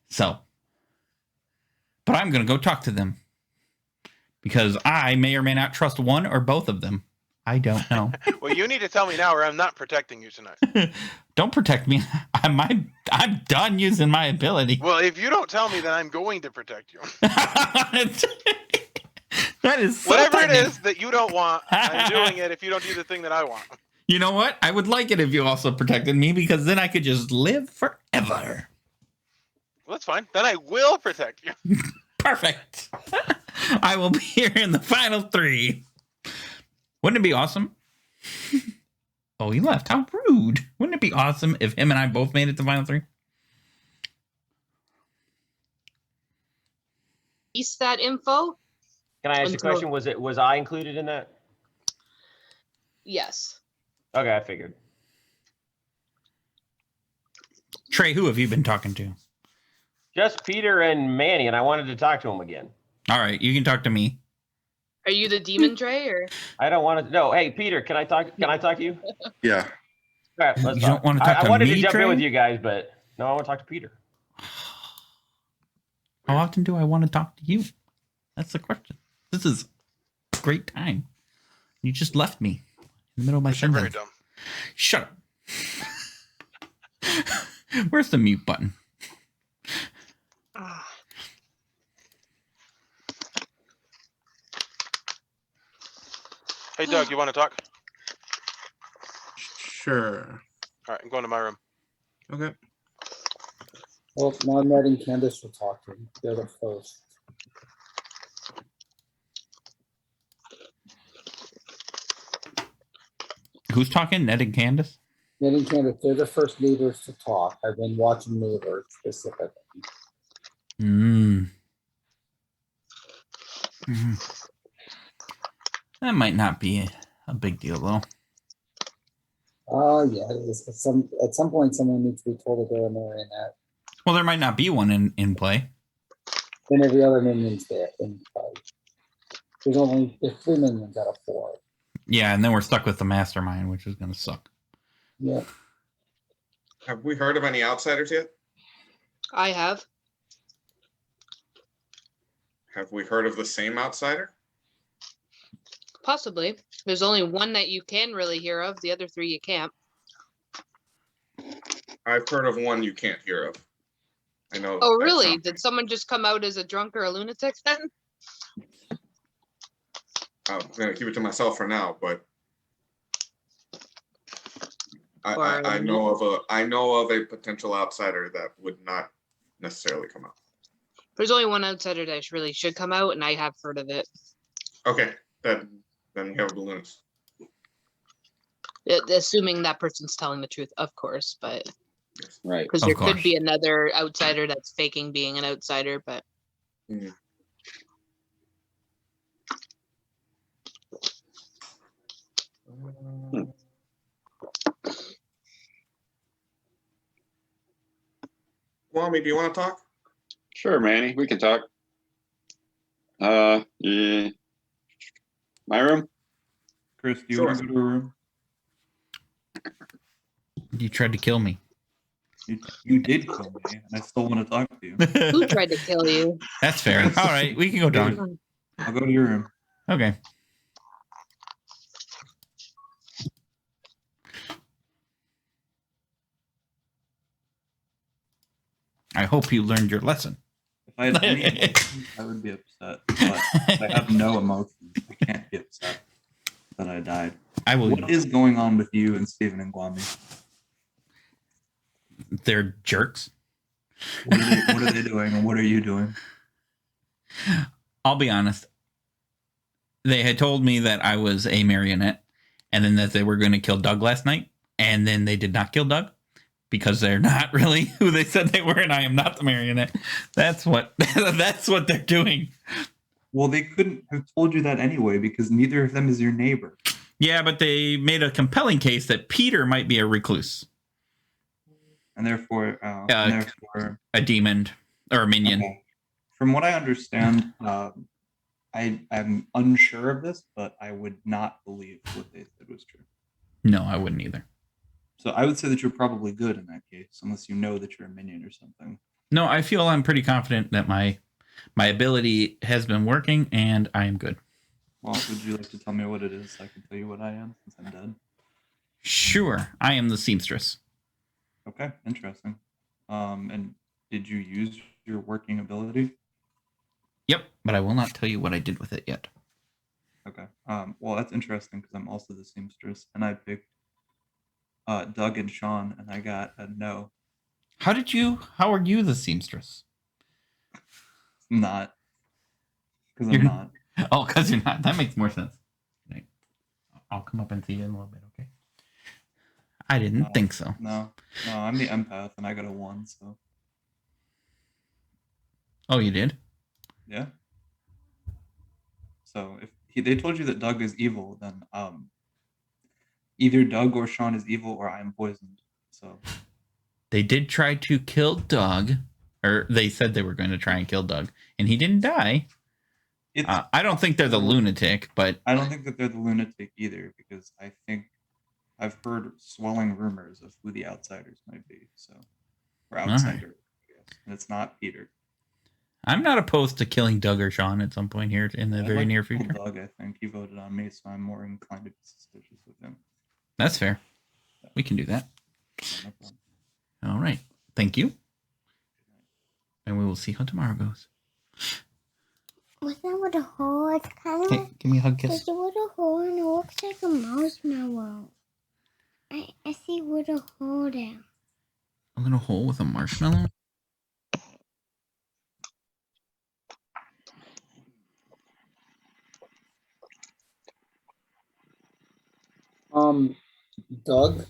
So, but I'm going to go talk to them because I may or may not trust one or both of them. I don't know. Well, you need to tell me now or I'm not protecting you tonight. Don't protect me. I'm done using my ability. Well, if you don't tell me, then I'm going to protect you. That is so whatever threatening. it is that you don't want, I'm doing it if you don't do the thing that I want. You know what? I would like it if you also protected me because then I could just live forever. Well, that's fine. Then I will protect you. Perfect. I will be here in the final 3. Wouldn't it be awesome? Oh, he left. How rude. Wouldn't it be awesome if him and I both made it to final 3? Piece that info? Can I ask you a question? Was I included in that? Yes. Okay, I figured. Trey, who have you been talking to? Just Peter and Manny, and I wanted to talk to him again. All right, you can talk to me. Are you the demon Trey or? I don't want to. No, hey Peter, can I talk to you? Yeah. All right, let's You talk. don't want to talk I to wanted me, to jump Trey? in with you guys, but no, I want to talk to Peter. How often do I want to talk to you? That's the question. This is a great time. You just left me in the middle of my You're very sentence. dumb. Shut up. Where's the mute button? Hey, Doug, you want to talk? Sure. All right, I'm going to my room. Okay. Well, now Ned and Candace will talk to him. They're the first. Who's talking? Ned and Candace? Ned and Candace, they're the first neighbors to talk. I've been watching neighbors specifically. Mm. That might not be a big deal, though. Yeah, it is. At some point, someone needs to be told that they're a marionette. Well, there might not be one in play. Then every other minion's there in play. There's 3 minions out of 4. Yeah, and then we're stuck with the mastermind, which is going to suck. Yeah. Have we heard of any outsiders yet? I have. Have we heard of the same outsider? Possibly. There's only one that you can really hear of. The other 3 you can't. I've heard of one you can't hear of. I know. Oh, that really? sounds- Did someone just come out as a drunk or a lunatic then? I'm gonna keep it to myself for now, but I know of a potential outsider that would not necessarily come out. There's only one outsider that really should come out, and I have heard of it. Okay, then we have balloons. Assuming that person's telling the truth, of course, but Right. Because Of there course. could be another outsider that's faking being an outsider, but Kwame, do you want to talk? Sure, Manny, we can talk. Yeah. My room? Chris, do you Sure. want to go to a room? You tried to kill me. You did kill me, and I still want to talk to you. who tried to kill you? That's fair. All right, we can go down. I'll go to your room. Okay. I hope you learned your lesson. If I had any emotions, I would be upset. But I have no emotions. I can't be upset that I died. I will. What is going on with you and Stephen and Kwame? They're jerks. What are they doing, and what are you doing? I'll be honest. They had told me that I was a marionette, and then that they were going to kill Doug last night, and then they did not kill Doug because they're not really who they said they were, and I am not the marionette. That's what they're doing. Well, they couldn't have told you that anyway because neither of them is your neighbor. Yeah, but they made a compelling case that Peter might be a recluse. And therefore a demon or a minion. Okay. From what I understand, I'm unsure of this, but I would not believe what they said was true. No, I wouldn't either. So I would say that you're probably good in that case, unless you know that you're a minion or something. No, I feel I'm pretty confident that my ability has been working, and I am good. Well, would you like to tell me what it is so I can tell you what I am, since I'm dead? Sure, I am the seamstress. Okay, interesting. And did you use your working ability? Yep, but I will not tell you what I did with it yet. Okay. Well, that's interesting because I'm also the seamstress, and I picked Doug and Sean, and I got a no. How are you the seamstress? I'm not. Because I'm not. Oh, because you're not. That makes more sense. Right. I'll come up and see you in a little bit, okay? I didn't think so. No, I'm the empath, and I got a 1, so. Oh, you did? Yeah. So if they told you that Doug is evil, then either Doug or Sean is evil, or I'm poisoned. So they did try to kill Doug, or they said they were going to try and kill Doug, and he didn't die. I don't think they're the lunatic, but I don't think that they're the lunatic either, because I think I've heard swelling rumors of who the outsiders might be. So, or outsider, and it's not Peter. I'm not opposed to killing Doug or Sean at some point here in the very near future. Doug, I think he voted on me, so I'm more inclined to be suspicious of him. That's fair. We can do that. All right. Thank you. And we will see how tomorrow goes. What's that with a hole? It's kind of Hey, give me a hug kiss. It's with a hole and it looks like a marshmallow. I see with a hole there. A little hole with a marshmallow? Doug,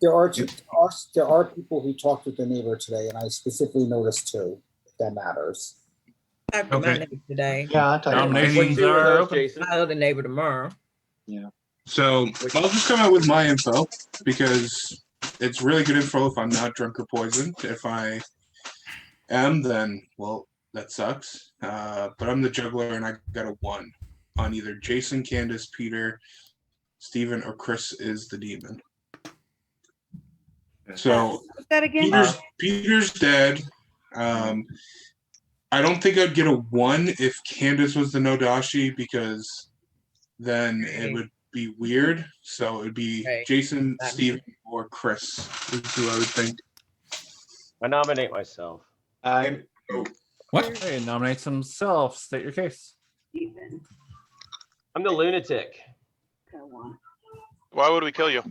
there are people who talked with the neighbor today, and I specifically noticed 2, if that matters. Talked to my neighbor today. Yeah, I'll tell you. Nominations are open. My other neighbor tomorrow. Yeah. So I'll just come out with my info because it's really good info if I'm not drunk or poisoned. If I am, then, well, that sucks. But I'm the juggler and I got a 1 on either Jason, Candace, Peter, Stephen, or Chris is the demon. So that again? Peter's dead. I don't think I'd get a 1 if Candace was the Nodashi because then it would be weird. So it would be Jason, Stephen, or Chris is who I would think. I nominate myself. What? Hey, nominates himself. State your case. I'm the lunatic. Why would we kill you?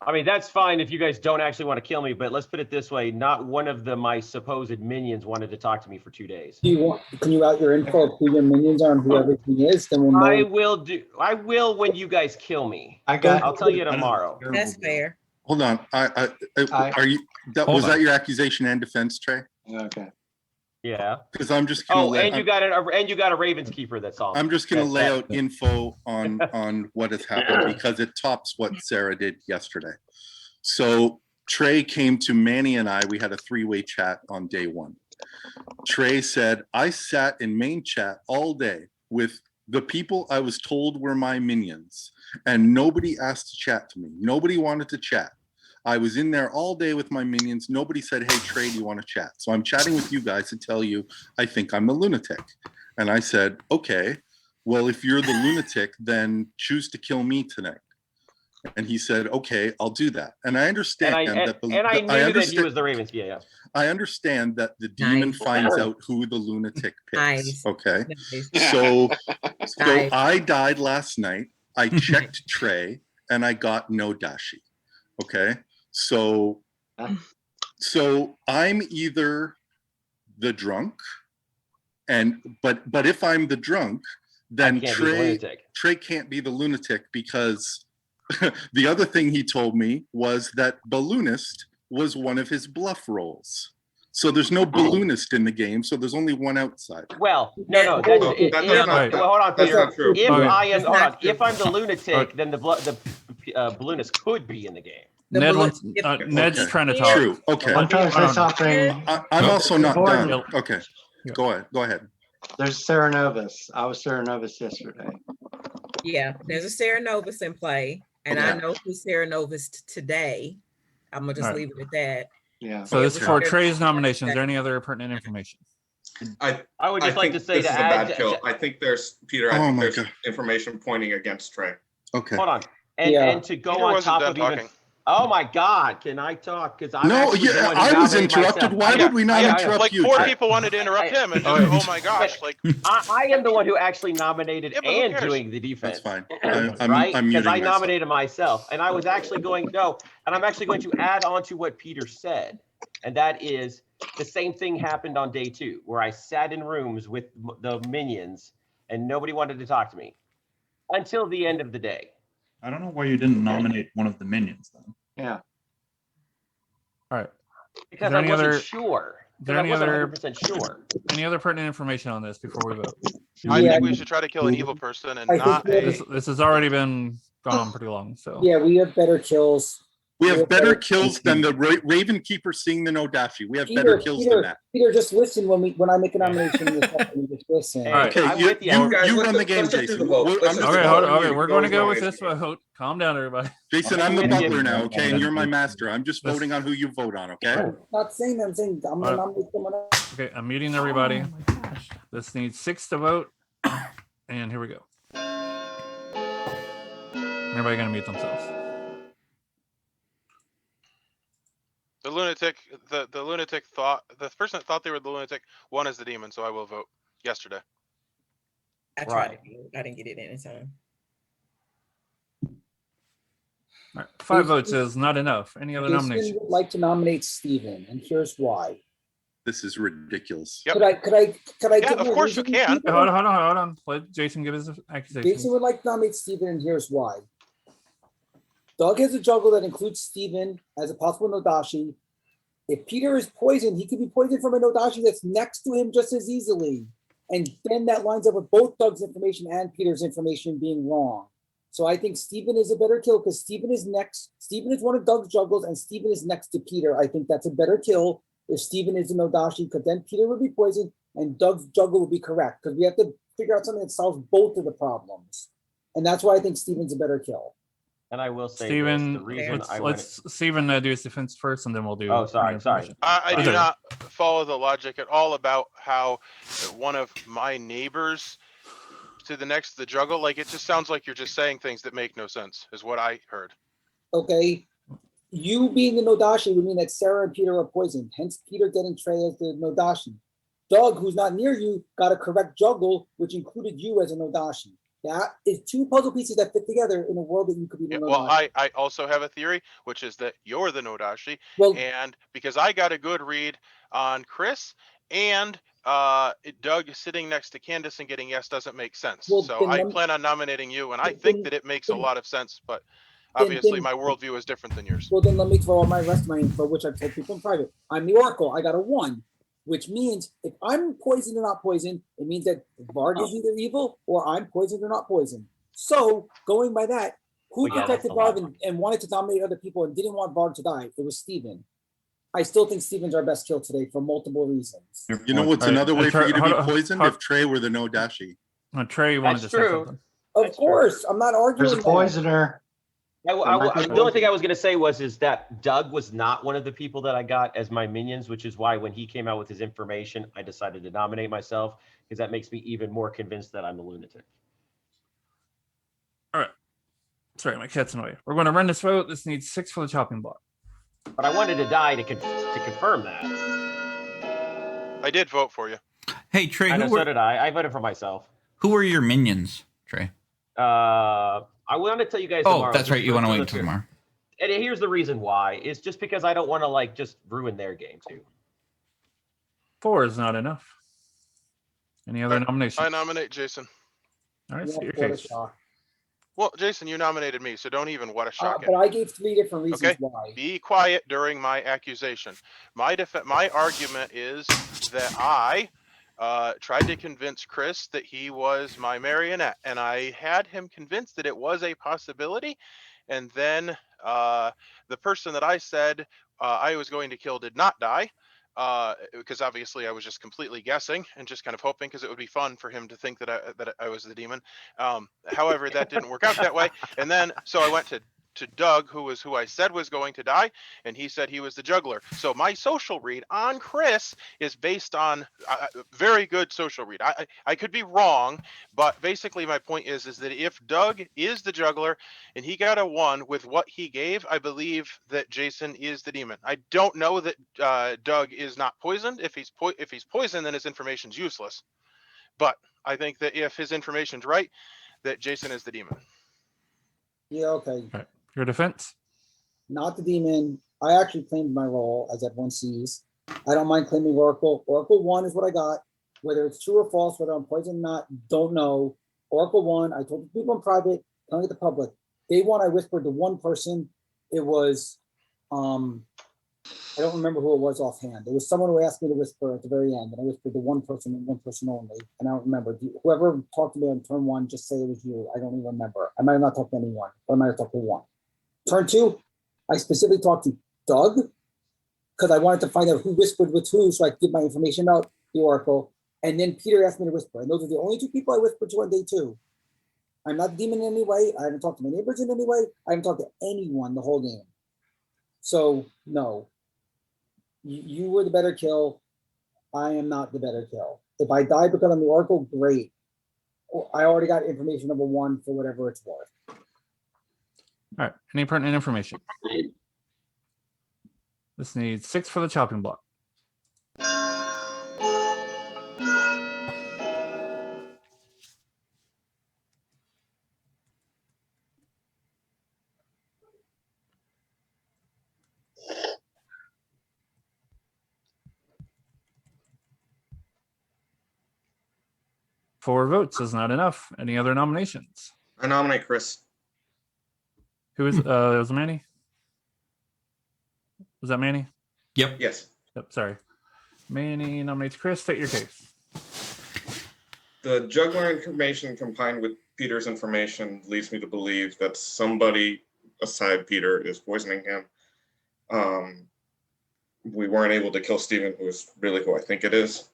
I mean, that's fine if you guys don't actually want to kill me, but let's put it this way. Not one of my supposed minions wanted to talk to me for 2 days. Can you out your info of who your minions are and who everything is? Then we'll know. I will when you guys kill me. I'll tell you tomorrow. That's fair. Hold on. Are you? Was that your accusation and defense, Trey? Okay. Yeah. Because I'm just gonna. And you got a Ravens keeper that's on. I'm just gonna lay out info on what has happened because it tops what Sarah did yesterday. So Trey came to Manny and I. We had a 3-way chat on day 1. Trey said, I sat in main chat all day with the people I was told were my minions, and nobody asked to chat to me. Nobody wanted to chat. I was in there all day with my minions. Nobody said, hey, Trey, do you want to chat? So I'm chatting with you guys to tell you I think I'm the lunatic. And I said, okay, well, if you're the lunatic, then choose to kill me tonight. And he said, okay, I'll do that. And I understand I knew that he was the Ravens. Yeah. I understand that the demon finds out who the lunatic picks. Nice. Okay. Nice. So Nice. I died last night. I checked Trey and I got no dashi. Okay. So I'm either the drunk but if I'm the drunk, then Trey can't be the lunatic because the other thing he told me was that balloonist was one of his bluff roles. So there's no balloonist in the game, so there's only one outside. Well, no, that's hold on, Peter. Not true. If I'm the lunatic, then the balloonist could be in the game. Ned's trying to talk. True. Okay. I'm trying to say something. I'm also not Gordon. done. Okay. Go ahead. There's Sarah Novus. I was Sarah Novus yesterday. Yeah, there's a Sarah Novus in play, and I know who's Sarah Novus today. I'm gonna just leave it at that. Yeah. So this is for Trey's nomination. Is there any other pertinent information? I would just like to say this to is a add. bad kill. I think there's Peter. I think there's information pointing against Trey. Okay. Hold on, and to go Peter on wasn't top done of even. talking. Oh my God! Can I talk? Because I was interrupted. Myself. Why would we not interrupt like you? Like 4 people wanted to interrupt him, and just, oh my gosh! Like I am the one who actually nominated who doing the defense. That's fine. Right? I'm Because muting I myself. nominated myself, and I was actually going and I'm actually going to add on to what Peter said, and that is the same thing happened on day 2, where I sat in rooms with the minions, and nobody wanted to talk to me until the end of the day. I don't know why you didn't nominate one of the minions then. Yeah. All right. Because I wasn't sure. There I wasn't other 100% sure. Any other pertinent information on this before we vote? I think we should try to kill an evil person and not This has already been gone on pretty long. So yeah, we have better kills. We have better kills than the Raven Keeper seeing the Nodashi. We have better kills than that. Peter, just listen when I make a nomination. Just listen. All right. Okay, you run the game, Jason. Okay, we're going to go with this vote. Calm down, everybody. Jason, I'm the butler now, okay? And you're my master. I'm just voting on who you vote on, okay? I'm not saying that. I'm saying I'm going to nominate someone else. Okay, I'm muting everybody. This needs 6 to vote. And here we go. Everybody going to mute themselves. the lunatic. The lunatic thought the person that thought they were the lunatic won as the demon. So I will vote yesterday. I didn't get it in time. All right, 5 votes is not enough. Any other nominations? Would like to nominate Stephen, and here's why. This is ridiculous. Yep. Could I? Yeah, of course you can. Hold on. Let Jason give his accusation. Jason would like to nominate Stephen, and here's why. Doug has a juggle that includes Stephen as a possible Nodashi. If Peter is poisoned, he could be poisoned from a Nodashi that's next to him just as easily. And then that lines up with both Doug's information and Peter's information being wrong. So I think Stephen is a better kill because Stephen is next. Stephen is one of Doug's juggles, and Stephen is next to Peter. I think that's a better kill if Stephen is a Nodashi, because then Peter would be poisoned and Doug's juggle would be correct. Because we have to figure out something that solves both of the problems. And that's why I think Stephen's a better kill. And I will say, Stephen, this, the reason let's Stephen do his defense first, and then we'll do. Oh, sorry. I do not follow the logic at all about how one of my neighbors to the next the juggle. Like it just sounds like you're just saying things that make no sense. Is what I heard. Okay, you being the Nodashi would mean that Sarah and Peter are poisoned. Hence, Peter getting Trey as the Nodashi. Doug, who's not near you, got a correct juggle, which included you as a Nodashi. That is 2 puzzle pieces that fit together in a world that you could be the Nodashi. Well, I also have a theory, which is that you're the Nodashi, and because I got a good read on Chris and Doug sitting next to Candace and getting yes doesn't make sense. So I plan on nominating you, and I think that it makes a lot of sense, but Obviously, my worldview is different than yours. Well, then let me throw out my rest of my info, which I've told people in private. I'm the Oracle. I got a 1, which means if I'm poisoned or not poisoned, it means that Varg is either evil or I'm poisoned or not poisoned. So going by that, who protected Varg and wanted to dominate other people and didn't want Varg to die? It was Steven. I still think Steven's our best kill today for multiple reasons. You know what's another way for you to be poisoned? If Trey were the no dashi. Trey wanted to say something. Of course, I'm not arguing. There's a poisoner. The only thing I was going to say is that Doug was not one of the people that I got as my minions, which is why when he came out with his information, I decided to nominate myself, because that makes me even more convinced that I'm a lunatic. All right. Sorry, my cat's in the way. We're going to run this vote. This needs 6 for the chopping block. But I wanted to die to confirm that. I did vote for you. Hey, Trey, so did I. I voted for myself. Who were your minions, Trey? I want to tell you guys tomorrow. Oh, that's right. You want to wait until tomorrow. And here's the reason why. It's just because I don't want to just ruin their game too. 4 is not enough. Any other nominations? I nominate Jason. All right, state your case. Well, Jason, you nominated me, so don't even what a shock. But I gave 3 different reasons why. Be quiet during my accusation. My argument is that I tried to convince Chris that he was my marionette, and I had him convinced that it was a possibility. And then the person that I said I was going to kill did not die, because obviously I was just completely guessing and just kind of hoping, because it would be fun for him to think that I was the demon. However, that didn't work out that way. And then so I went to Doug, who I said was going to die, and he said he was the juggler. So my social read on Chris is based on very good social read. I could be wrong, but basically my point is that if Doug is the juggler and he got a 1 with what he gave, I believe that Jason is the demon. I don't know that Doug is not poisoned. If he's poisoned, then his information's useless. But I think that if his information's right, that Jason is the demon. Yeah, okay. Right. Your defense? Not the demon. I actually claimed my role, as everyone sees. I don't mind claiming Oracle. Oracle 1 is what I got. Whether it's true or false, whether I'm poisoned or not, don't know. Oracle 1, I told the people in private, telling the public. Day 1, I whispered to one person. It was, I don't remember who it was offhand. There was someone who asked me to whisper at the very end, and I whispered to one person and one person only. And I don't remember. Whoever talked to me on turn 1, just say it was you. I don't even remember. I might have not talked to anyone, but I might have talked to one. Turn 2, I specifically talked to Doug, because I wanted to find out who whispered with who, so I could give my information about the Oracle. And then Peter asked me to whisper. And those are the only 2 people I whispered to on day 2. I'm not the demon in any way. I haven't talked to my neighbors in any way. I haven't talked to anyone the whole game. So, no. You were the better kill. I am not the better kill. If I die because I'm the Oracle, great. I already got information number 1 for whatever it's worth. All right. Any pertinent information? This needs 6 for the chopping block. Four votes is not enough. Any other nominations? I nominate Chris. Who is was it Manny? Was that Manny? Yep. Yes. Yep, sorry. Manny nominates Chris. State your case. The juggler information combined with Peter's information leads me to believe that somebody aside Peter is poisoning him. We weren't able to kill Steven, who is really who I think it is.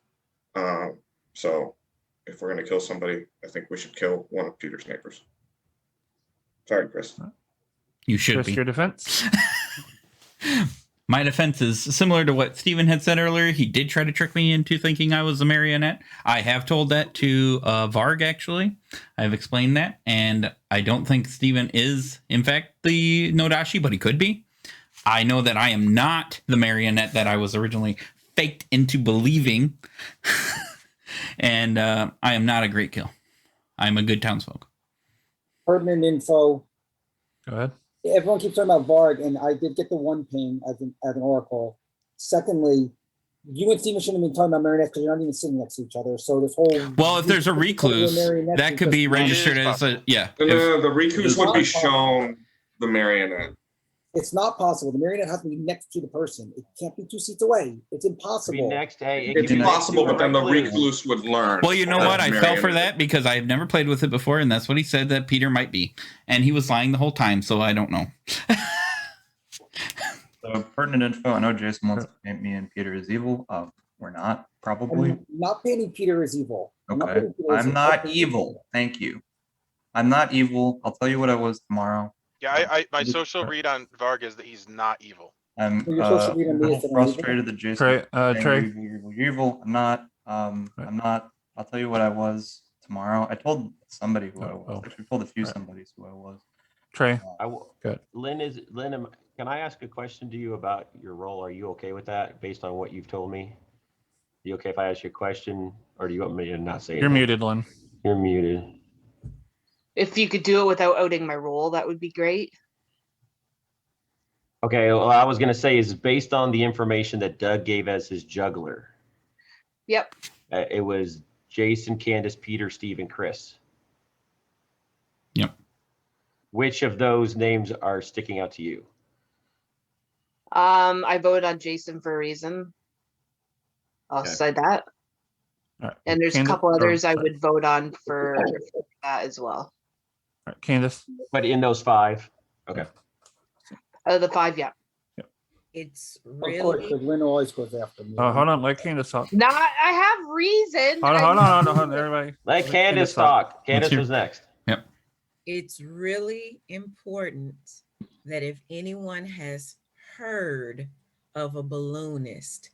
So if we're going to kill somebody, I think we should kill one of Peter's neighbors. Sorry, Chris. You should Chris, be. your defense? My defense is similar to what Steven had said earlier. He did try to trick me into thinking I was a marionette. I have told that to Varg, actually. I've explained that. And I don't think Steven is, in fact, the Nodashi, but he could be. I know that I am not the marionette that I was originally faked into believing. And I am not a great kill. I'm a good townsfolk. Pertinent info. Go ahead. Everyone keeps talking about Varg, and I did get the 1 ping as an oracle. Secondly, you and Steven shouldn't have been talking about marionettes because you're not even sitting next to each other. So this whole if there's a recluse, that could be registered as a The recluse would be shown the marionette. It's not possible. The marionette has to be next to the person. It can't be 2 seats away. It's Be impossible. next. Hey, it It's could be next possible, to but then the right clue. recluse would learn. Well, you know that what? I fell for marionette- that because I have never played with it before, and that's what he said that Peter might be. And he was lying the whole time, so I don't know. So pertinent info. I know Jason wants to paint me and Peter as evil. We're not, probably. I'm not painting Peter as evil. Okay. I'm not evil. Thank you. I'm not evil. I'll tell you what I was tomorrow. Yeah, my social read on Varg is that he's not evil. I'm Your social read a on me is little that I'm evil? frustrated that Jason Trey, is saying Trey. you're evil. I'm not. I'm not. I'll tell you what I was tomorrow. I told somebody who I was. Actually, told a few somebodies who I was. Trey. Good. Lynn, can I ask a question to you about your role? Are you okay with that based on what you've told me? You okay if I ask you a question, or do you want me to not say You're anything? muted, Lynn. You're muted. If you could do it without outing my role, that would be great. Okay, well, I was going to say is based on the information that Doug gave as his juggler. Yep. It was Jason, Candace, Peter, Steve, and Chris. Yep. Which of those names are sticking out to you? I voted on Jason for a reason. I'll Okay. say that. All right. And there's a Candace- couple others I sorry. would vote on for that as well. All right, Candace. But in those 5. Okay. The 5, yeah. It's Of course, really because Lynn always goes after me. Hold on, let Candace talk. Not, I have reason. Hold on, everybody. Let Candace talk. Candace was next. Yep. it's really important that if anyone has heard of a balloonist,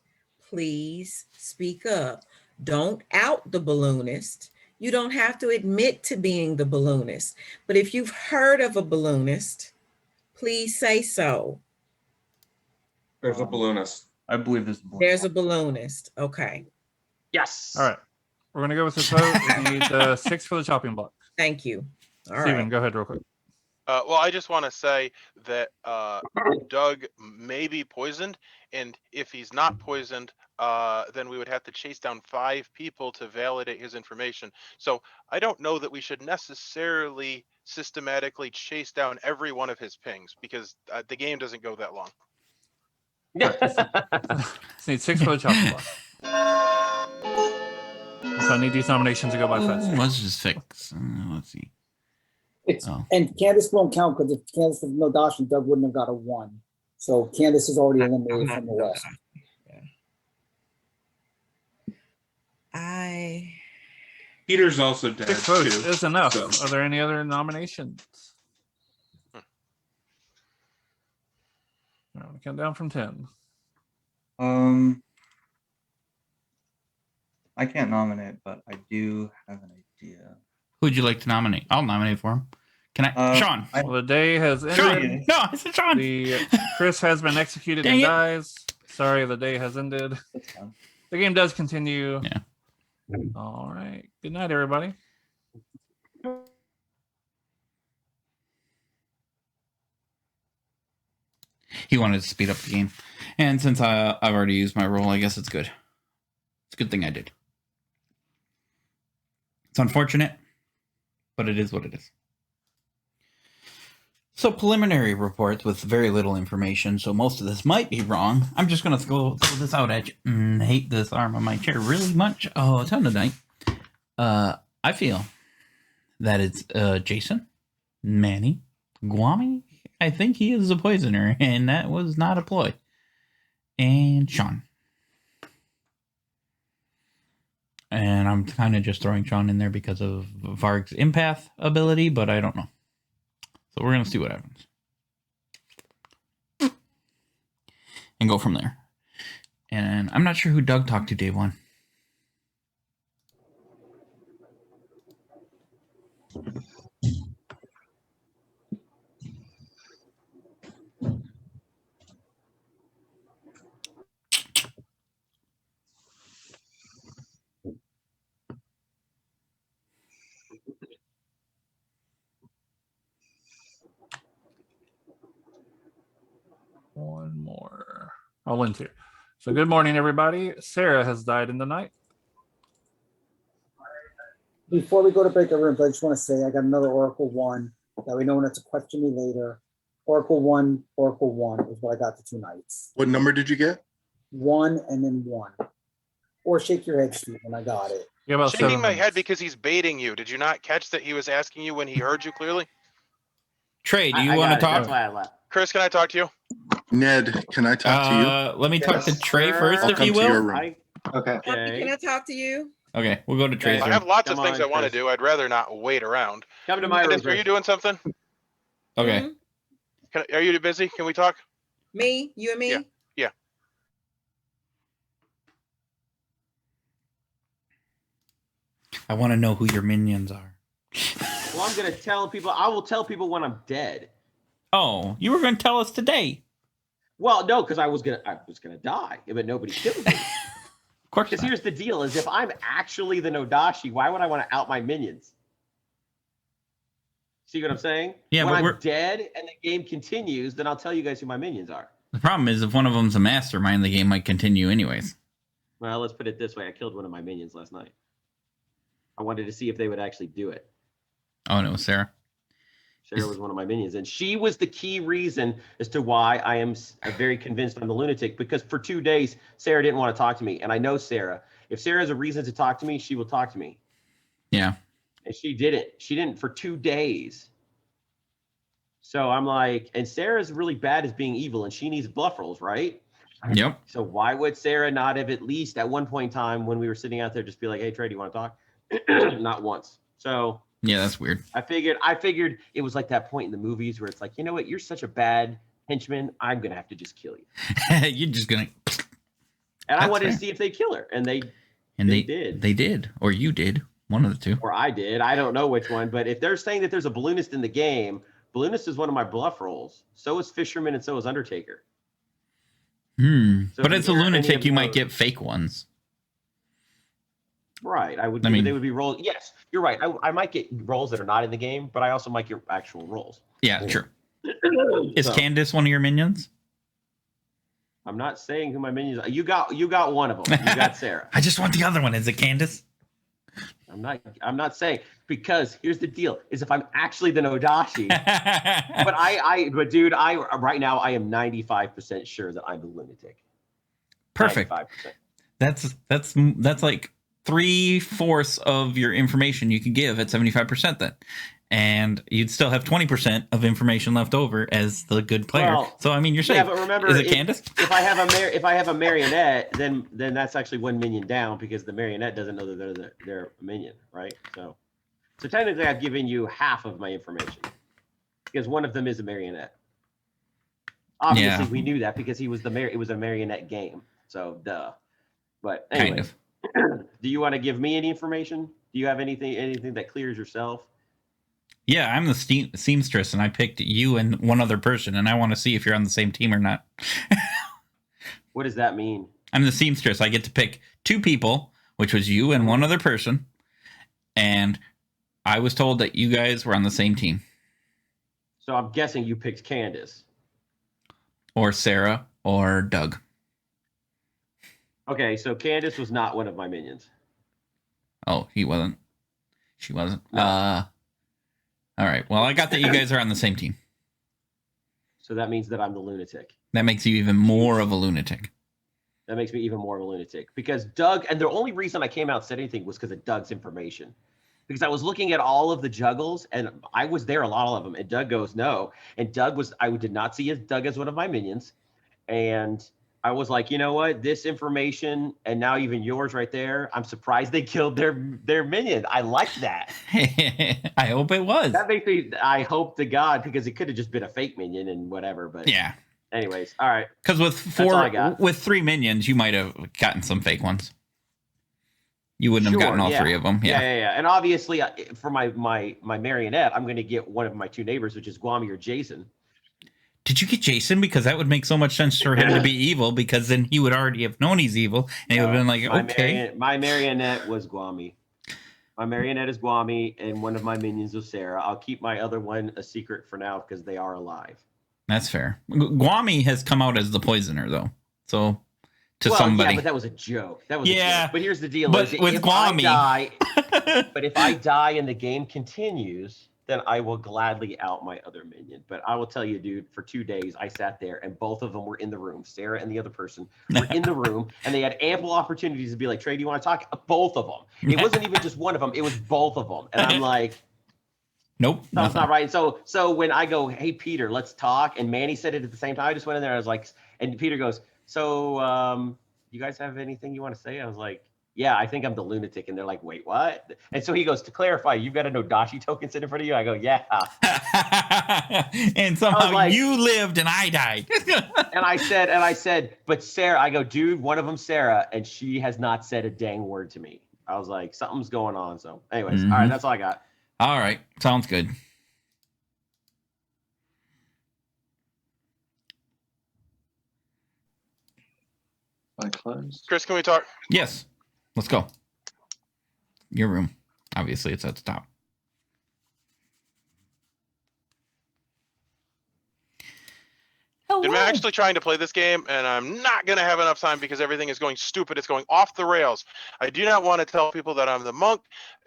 please speak up. Don't out the balloonist. You don't have to admit to being the balloonist. But if you've heard of a balloonist, please say so. There's a balloonist. I believe there's a balloonist. There's a balloonist. Okay. Yes. All right. We're going to go with this vote. We need 6 for the chopping block. Thank you. All Steven, right. go ahead real quick. Well, I just want to say that Doug may be poisoned, and if he's not poisoned, then we would have to chase down 5 people to validate his information. So I don't know that we should necessarily systematically chase down every one of his pings, because the game doesn't go that long. Just need 6 for the chopping block. So I need these nominations to go by fast. Let's just fix. Let's see. And Candace won't count because if Candace had no dash, Doug wouldn't have got a 1. So Candace is already eliminated from the list. Peter's also dead 6 votes too. is enough. so. Are there any other nominations? I'm going to count down from 10. I can't nominate, but I do have an idea. Who'd you like to nominate? I'll nominate for him. Can I? Sean. Well, the day has ended. Sean. No, I said Sean. Chris has been executed Dang and it. dies. Sorry, the day has ended. The game does continue. Yeah. All right. Good night, everybody. He wanted to speed up the game. And since I've already used my role, I guess it's good. It's a good thing I did. It's unfortunate, but it is what it is. So preliminary reports with very little information, so most of this might be wrong. I'm just going to throw this out at you. I hate this arm on my chair really much. Oh, it's on tonight. I feel that it's Jason, Manny, Guami. I think he is a poisoner, and that was not a ploy. And Sean. And I'm kind of just throwing Sean in there because of Varg's empath ability, but I don't know. So we're going to see what happens. And go from there. And I'm not sure who Doug talked to day 1. One more. Oh, Lynn's here. So good morning, everybody. Sarah has died in the night. Before we go to breakout rooms, I just want to say I got another Oracle 1 that we know when it's to question me later. Oracle 1 is what I got the 2 knights. What number did you get? 1 and then 1. Or shake your head, Stephen. I got it. Yeah, about Shaking 7 my minutes. head because he's baiting you. Did you not catch that he was asking you when he heard you clearly? Trey, do I you want to got it. That's talk? why I left. Chris, can I talk to you? Ned, can I talk to you? Let me talk to Trey first, I'll if come you to your will. room. Okay. Can I talk to you? Okay, we'll go to Trey's I room. have lots Come of things on, I want to Chris. do. I'd rather not wait around. Come to my room. Candace, are you doing something? Okay. Are you busy? Can we talk? Me? You and me? Yeah. Yeah. I want to know who your minions are. Well, I'm gonna tell people. I will tell people when I'm dead. Oh, you were going to tell us today. Well, no, because I was gonna die, but nobody killed me. Of course. Because here's the deal: is if I'm actually the Nodashi, why would I want to out my minions? See what I'm saying? Yeah, when but I'm we're- dead and the game continues, then I'll tell you guys who my minions are. The problem is if one of them's a mastermind, the game might continue anyways. Well, let's put it this way: I killed one of my minions last night. I wanted to see if they would actually do it. Oh, no, Sarah. Sarah was one of my minions, and she was the key reason as to why I am very convinced I'm the lunatic, because for 2 days, Sarah didn't want to talk to me. And I know Sarah. If Sarah has a reason to talk to me, she will talk to me. Yeah. And she didn't. She didn't for 2 days. So I'm like, and Sarah's really bad at being evil, and she needs bluff rolls, right? Yep. So why would Sarah not have at least at one point in time when we were sitting out there just be like, hey, Trey, do you want to talk? Not once. So Yeah, that's weird. I figured it was like that point in the movies where it's like, you know what, you're such a bad henchman, I'm gonna have to just kill you. You're just going to... And I That's wanted fair. to see if they kill her, and they did. They did. Or you did. One of the two. Or I did. I don't know which one, but if they're saying that there's a balloonist in the game, balloonist is one of my bluff rolls. So is Fisherman, and so is Undertaker. So But if it's a you hear any lunatic, of you might those- get fake ones. Right. I mean- they would be rolls. Yes, you're right. I might get rolls that are not in the game, but I also might get actual rolls. Yeah, true. Is So, Candace one of your minions? I'm not saying who my minions are. You got one of them. You got Sarah. I just want the other one. Is it Candace? I'm not saying, because here's the deal: is if I'm actually the Nodashi, but dude, right now I am 95% sure that I'm the lunatic. Perfect. 95%. That's like 3/4 of your information you could give at 75% then. And you'd still have 20% of information left over as the good player. Well, so I mean, you're safe. Yeah, but remember, is it if, Candace? if I have a marionette, then that's actually one minion down, because the marionette doesn't know that they're a minion, right? So technically, I've given you half of my information, because one of them is a marionette. Obviously, Yeah. we knew that because it was a marionette game. So duh. But anyway, do you want to give me any information? Do you have anything that clears yourself? Yeah, I'm the seamstress, and I picked you and one other person, and I want to see if you're on the same team or not. What does that mean? I'm the seamstress. I get to pick 2 people, which was you and one other person, and I was told that you guys were on the same team. So I'm guessing you picked Candace. Or Sarah or Doug. Okay, so Candace was not one of my minions. Oh, he wasn't. She wasn't. All right. Well, I got that you guys are on the same team. So that means that I'm the lunatic. That makes you even more of a lunatic. That makes me even more of a lunatic, because Doug, and the only reason I came out and said anything was because of Doug's information. Because I was looking at all of the juggles, and I was there a lot of them, and Doug goes, no. And I did not see Doug as one of my minions. And I was like, you know what? This information, and now even yours right there, I'm surprised they killed their minion. I like that. I hope it was. That makes me, I hope to God, because it could have just been a fake minion and whatever. But yeah. Anyways, all right. Because That's all I got. with 3 minions, you might have gotten some fake ones. You wouldn't have gotten all 3 of them. Yeah. Yeah. And obviously, for my marionette, I'm going to get one of my 2 neighbors, which is Guami or Jason. Did you get Jason? Because that would make so much sense for him to be evil, because then he would already have known he's evil, and he would have been like, okay. My marionette was Guami. My marionette is Guami, and one of my minions was Sarah. I'll keep my other one a secret for now, because they are alive. That's fair. Guami has come out as the poisoner, though. So, somebody. Yeah, but that was a joke. That was a Yeah, joke. But here's the deal. but with Guami. But if I die and the game continues, then I will gladly out my other minion. But I will tell you, dude, for 2 days, I sat there and both of them were in the room. Sarah and the other person were in the room, and they had ample opportunities to be like, Trey, do you want to talk? Both of them. It wasn't even just one of them. It was both of them. And I'm like, nope. Something's not right. So when I go, hey, Peter, let's talk. And Manny said it at the same time. I just went in there. I was like, and Peter goes, so you guys have anything you want to say? I was like, yeah, I think I'm the lunatic. And they're like, wait, what? And so he goes, to clarify, you've got a Nodashi token sitting in front of you? I go, yeah. And somehow like, you lived and I died. and I said, but Sarah, I go, dude, one of them, Sarah, and she has not said a dang word to me. I was like, something's going on. So anyways, all right, that's all I got. All right. Sounds good. Chris, can we talk? Yes. Let's go. Your room. Obviously, it's at the top. I'm actually trying to play this game, and I'm not going to have enough time because everything is going stupid. It's going off the rails. I do not want to tell people that I'm the monk.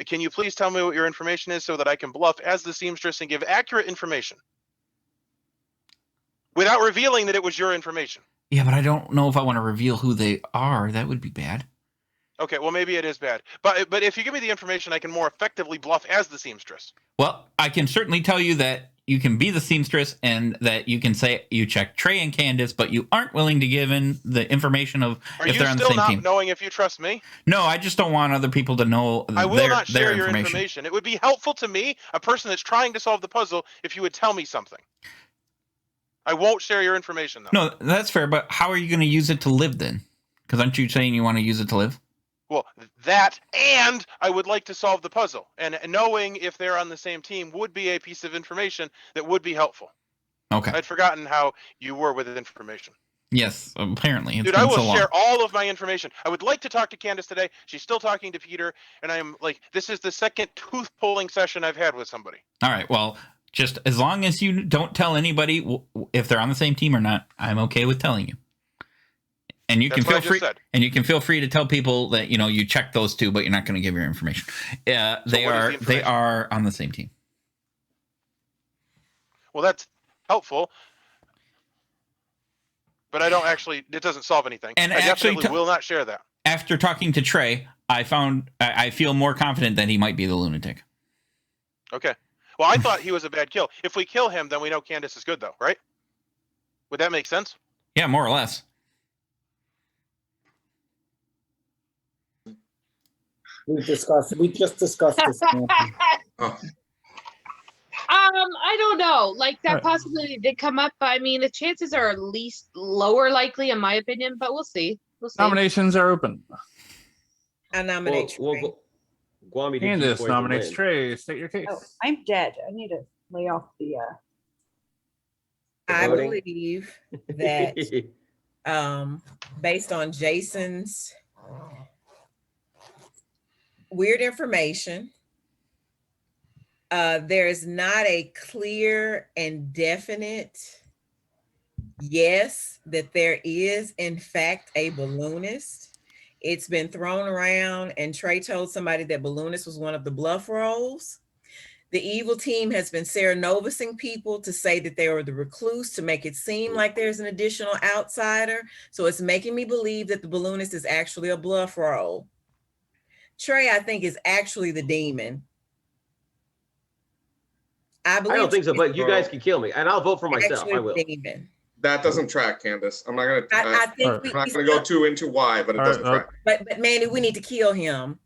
Can you please tell me what your information is so that I can bluff as the seamstress and give accurate information without revealing that it was your information? Yeah, but I don't know if I want to reveal who they are. That would be bad. Okay, well, maybe it is bad. But if you give me the information, I can more effectively bluff as the seamstress. Well, I can certainly tell you that you can be the seamstress and that you can say you check Trey and Candace, but you aren't willing to give in the information of if they're on the same team. Are you still not knowing if you trust me? No, I just don't want other people to know I will not share your information. It would be helpful to me, a person that's trying to solve the puzzle, if you would tell me something. I won't share your information, though. No, that's fair, but how are you going to use it to live then? Because aren't you saying you want to use it to live? Well, that, and I would like to solve the puzzle. And knowing if they're on the same team would be a piece of information that would be helpful. Okay. I'd forgotten how you were with information. Yes, apparently. Dude, I will share all of my information. I would like to talk to Candace today. She's still talking to Peter, and I'm like, this is the second tooth-pulling session I've had with somebody. All right, well, just as long as you don't tell anybody if they're on the same team or not, I'm okay with telling you. And you can feel free. And you can feel free to tell people that you check those two, but you're not going to give your information. They are on the same team. Well, that's helpful, but I don't actually. It doesn't solve anything. And I actually definitely will not share that. After talking to Trey, I feel more confident that he might be the lunatic. Okay. Well, I thought he was a bad kill. If we kill him, then we know Candace is good, though, right? Would that make sense? Yeah, more or less. We just discussed this. I don't know. Like that possibility did come up. I mean, the chances are at least lower likely, in my opinion, but we'll see. We'll see. Nominations are open. I nominate Trey. Candace nominates Trey. State your case. Oh, I'm dead. I need to lay off the. I believe that based on Jason's weird information, there is not a clear and definite yes that there is in fact a balloonist. It's been thrown around, and Trey told somebody that balloonist was one of the bluff roles. The evil team has been Sarah Novusing people to say that they were the recluse to make it seem like there's an additional outsider. So it's making me believe that the balloonist is actually a bluff role. Trey, I think, is actually the demon. I don't think so, but you guys can kill me, and I'll vote for myself. I will. Demon. That doesn't track, Candace. I'm not gonna. I think I'm not gonna go too into why, but it doesn't track. But Manny, we need to kill him.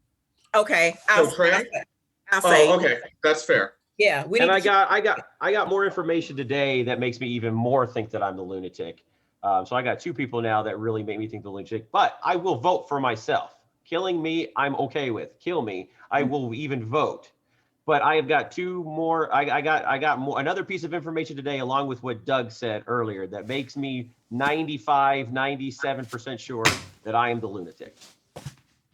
Okay, I'll say. Okay, that's fair. Yeah, and I got more information today that makes me even more think that I'm the lunatic. So I got two people now that really make me think the lunatic. But I will vote for myself. Killing me, I'm okay with. Kill me, I will even vote. But I have got two more. I got more, another piece of information today, along with what Doug said earlier, that makes me 97% sure that I am the lunatic.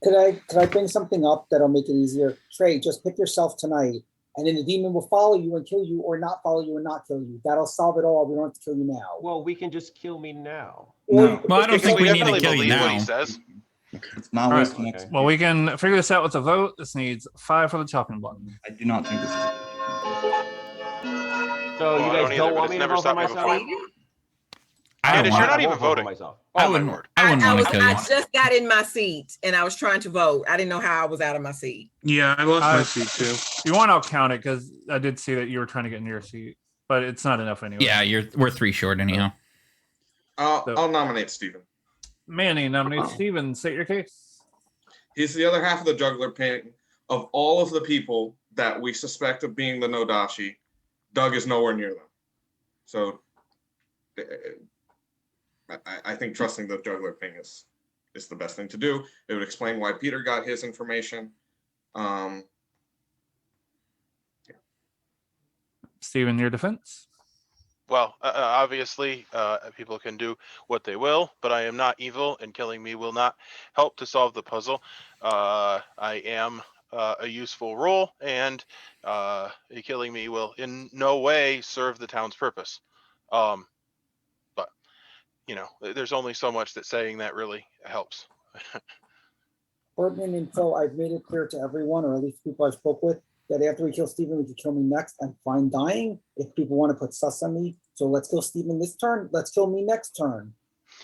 Could I bring something up that'll make it easier? Trey, just pick yourself tonight, and then the demon will follow you and kill you, or not follow you and not kill you. That'll solve it all. We don't have to kill you now. Well, we can just kill me now. No. Well, I don't think we need to kill you now. What he says. It's not wasting Okay. Well, we can figure this out with a vote. This needs 5 for the chopping block. I do not think this is. So Well, you I guys don't either, don't but want it's me to never vote for stopped me myself? before. I Candace, don't you're want. not I even won't vote for voting. myself. I Oh my wouldn't. lord. I wouldn't I want was to kill you. I just got in my seat and I was trying to vote. I didn't know how I was out of my seat. Yeah, I lost my Uh, seat too. If you want, I'll count it because I did see that you were trying to get into your seat, but it's not enough anyway. Yeah, we're 3 short anyhow. I'll nominate Steven. Manny nominates Steven. State your case. He's the other half of the juggler painting. Of all of the people that we suspect of being the Nodashi, Doug is nowhere near them. So I think trusting the juggler thing is the best thing to do. It would explain why Peter got his information. Steven, your defense. Well, obviously, people can do what they will, but I am not evil, and killing me will not help to solve the puzzle. I am a useful role, and killing me will in no way serve the town's purpose. But, you know, there's only so much that saying that really helps. Pertinent info, I've made it clear to everyone, or at least people I spoke with, that after we kill Steven, we can kill me next. I'm fine dying if people want to put sus on me. So let's kill Steven this turn. Let's kill me next turn.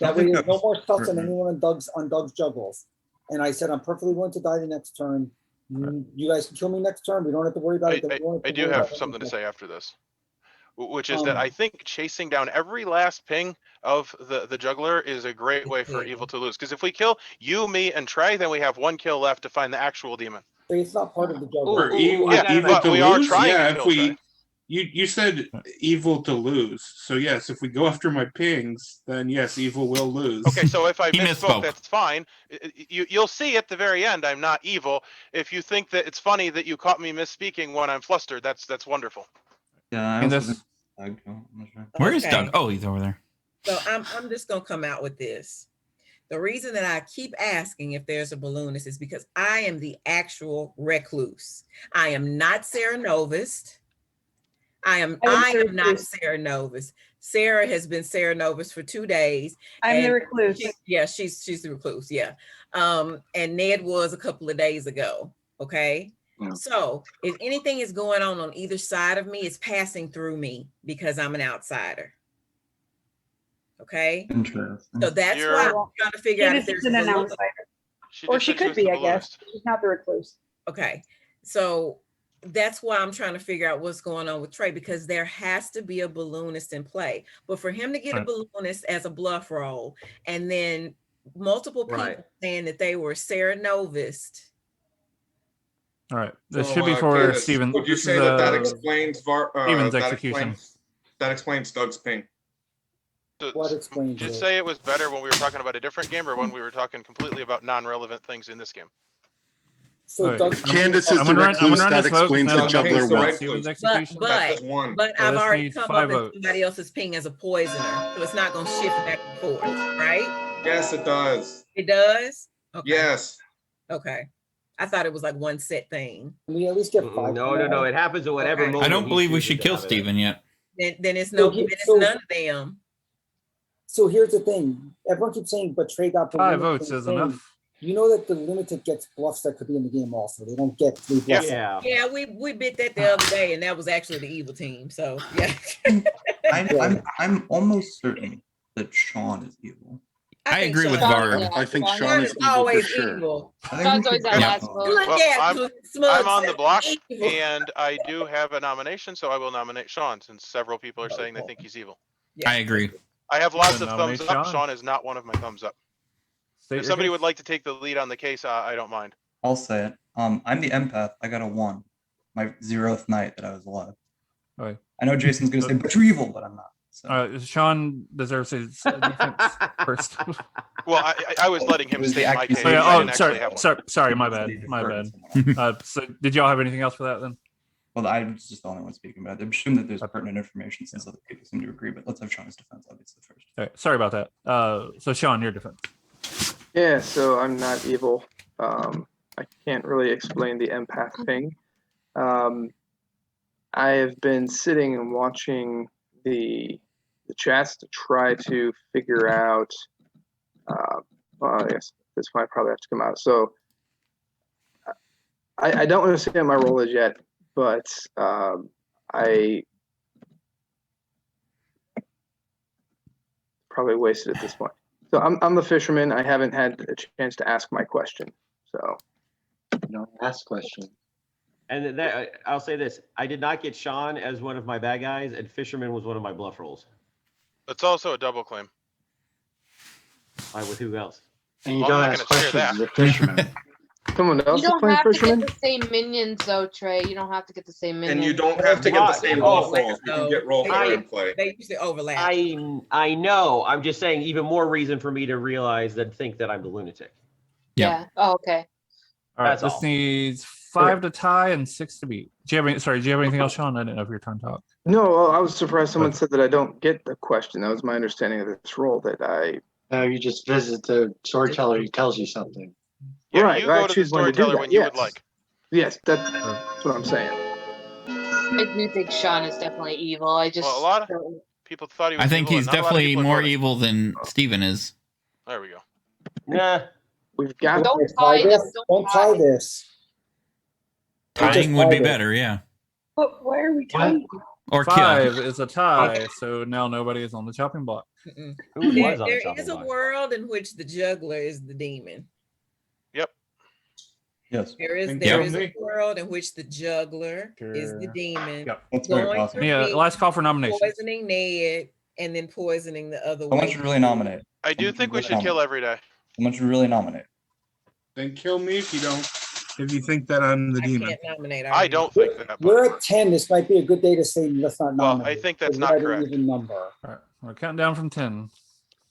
That way there's no more sus on anyone on Doug's juggles. And I said I'm perfectly willing to die the next turn. You guys can kill me next turn. We don't have to worry about it. I do have something to say after this, which is that I think chasing down every last ping of the juggler is a great way for evil to lose. Because if we kill you, me, and Trey, then we have 1 kill left to find the actual demon. It's not part of the juggler. For evil but to we are lose? trying Yeah, to if kill we Trey. you said evil to lose. So yes, if we go after my pings, then yes, evil will lose. Okay, so if I He misspoke, misspoke. that's fine. You'll see at the very end I'm not evil. If you think that it's funny that you caught me misspeaking when I'm flustered, that's wonderful. Yeah, I And also this- think Doug. I'm not sure. Where is Okay. Doug? Oh, he's over there. So I'm just gonna come out with this. The reason that I keep asking if there's a balloonist is because I am the actual recluse. I am not Sarah Novus. I am not Sarah Novus. Sarah has been Sarah Novus for 2 days. I'm the and recluse. she's the recluse. Yeah. And Ned was a couple of days ago. Okay. So if anything is going on either side of me, it's passing through me because I'm an outsider. Okay. Interesting. So that's why I'm trying to figure out if there's an a balloon- outsider. Or she could be, I guess. She's not the recluse. Okay. So that's why I'm trying to figure out what's going on with Trey, because there has to be a balloonist in play. But for him to get a balloonist as a bluff roll, and then multiple people saying that they were Sarah Novus. All right. This So, should be for Candace, Steven. Would you This say is, that explains Steven's that execution. that explains Doug's ping? What explains Did it? say it was better when we were talking about a different game or when we were talking completely about non-relevant things in this game? So Doug, Candace is the recluse. That explains the juggler one. But I've already come up with somebody else's ping as a poisoner, so it's not going to shift back and forth, right? Yes, it does. It does? Okay. Yes. Okay. I thought it was like one set thing. We at least get 5. No. It happens at whatever moment. I don't he believe we chooses should to kill have it. Steven yet. Then it's So none of them. So here's the thing. Everyone keeps saying, but Trey got 5 balloonist votes and is thing. enough. You know that the lunatic gets bluffs that could be in the game also. They don't get 3 bluffs. Yeah, we bit that the other day, and that was actually the evil team. So yeah. I'm almost certain that Sean is evil. I agree with Var. I think Sean is evil for always sure. evil. Sean's always that last vote. Look Well, at Smug I'm on the said block, evil. and I do have a nomination, so I will nominate Sean, since several people are saying they think he's evil. I agree. I have lots Then of thumbs nominate up. Sean. Sean is not one of my thumbs up. State If your somebody case. would like to take the lead on the case, I don't mind. I'll say it. I'm the empath. I got a 1. My 0th night that I was alive. Okay. I know Jason's gonna say, but you're evil, but I'm not. So. Sean deserves his defense first. Well, I was letting him It was state the my case. accusation. I Oh, didn't actually sorry, have one. sorry, my bad. So did y'all have anything else for that then? Well, I was just the only one speaking, but I assume that there's pertinent information since other people seem to agree. But let's have Sean's defense obviously first. All right, sorry about that. So Sean, your defense. Yeah, so I'm not evil. I can't really explain the empath thing. I have been sitting and watching the chats to try to figure out. Well, I guess this might probably have to come out. So I don't understand my role as yet, but I probably wasted at this point. So I'm the fisherman. I haven't had a chance to ask my question. So No, ask question. And then I'll say this: I did not get Sean as one of my bad guys, and Fisherman was one of my bluff rolls. It's also a double claim. With who else? And you Well, I'm don't not ask gonna share questions that. as a fisherman. someone You else is don't playing have to fisherman. get the same minions though, Trey. You don't have to get the same minions. And you don't have to get the same Oh, roll calls. You can get roll call in play. They usually overlap. I know. I'm just saying, even more reason for me to realize that think that I'm the lunatic. Yeah. Oh, okay. All right. That's This all. needs 5 to tie and 6 to beat. Do you have any? Sorry. Do you have anything else, Sean? I didn't know if you were trying to talk. No, well, I was surprised someone said that I don't get the question. That was my understanding of this role. That I No, you just visit the storyteller. He tells you something. Yeah, right. you I go to the choose when to do storyteller that. when you would Yes. like. Yes, that's what I'm saying. I do think Sean is definitely evil. I just Well, a lot of don't- people thought he was I think evil, he's and not a lot of definitely people are more voting. evil than Steven is. There we go. Nah. We've got Don't Okay, tie this. them. Don't tie this. Tying would be better, yeah. But why are we tying? Or kill. 5 is a tie, so now nobody is on the chopping block. Mm-mm. Who There, was on the there chopping is a block? world in which the juggler is the demon. Yep. Yes. There is Think there so? is a world in which the juggler is the Sure. demon. Yep. That's very Going possible. through Yeah. me, Last call for nominations. poisoning Ned, and then poisoning the other Someone way. should really nominate. I do think we should kill every day. Someone should really nominate. Then kill me if you don't. If you think that I'm the I demon. can't nominate. I already. don't think that. But, We're at 10. This might be a good day to say let's not well, nominate. I think that's We're not at an correct. even number. All right. We're counting down from 10.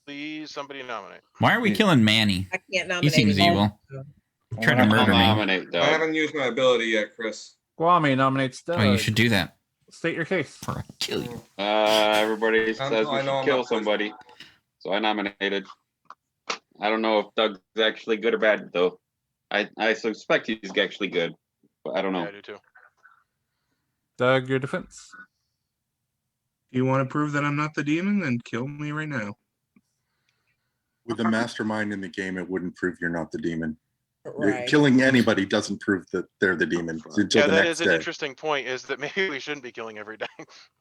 Please, somebody nominate. Why are we killing Manny? I can't He nominate. seems anyone. evil. He tried to murder me. Nominate I Doug. haven't used my ability yet, Chris. Guami nominates Doug. Oh, you should do that. State your case. Or I'll kill you. Everybody I says know we I'm should not kill poisoned. somebody, so I nominated. I don't know if Doug's actually good or bad, though. I suspect he's actually good, but I don't Yeah, know. I do too. Doug, your defense. If you want to prove that I'm not the demon, then kill me right now. With the mastermind in the game, it wouldn't prove you're not the demon. Right. Killing anybody doesn't prove that they're the demon until Yeah, the that next is an day. interesting point. Is that maybe we shouldn't be killing every day?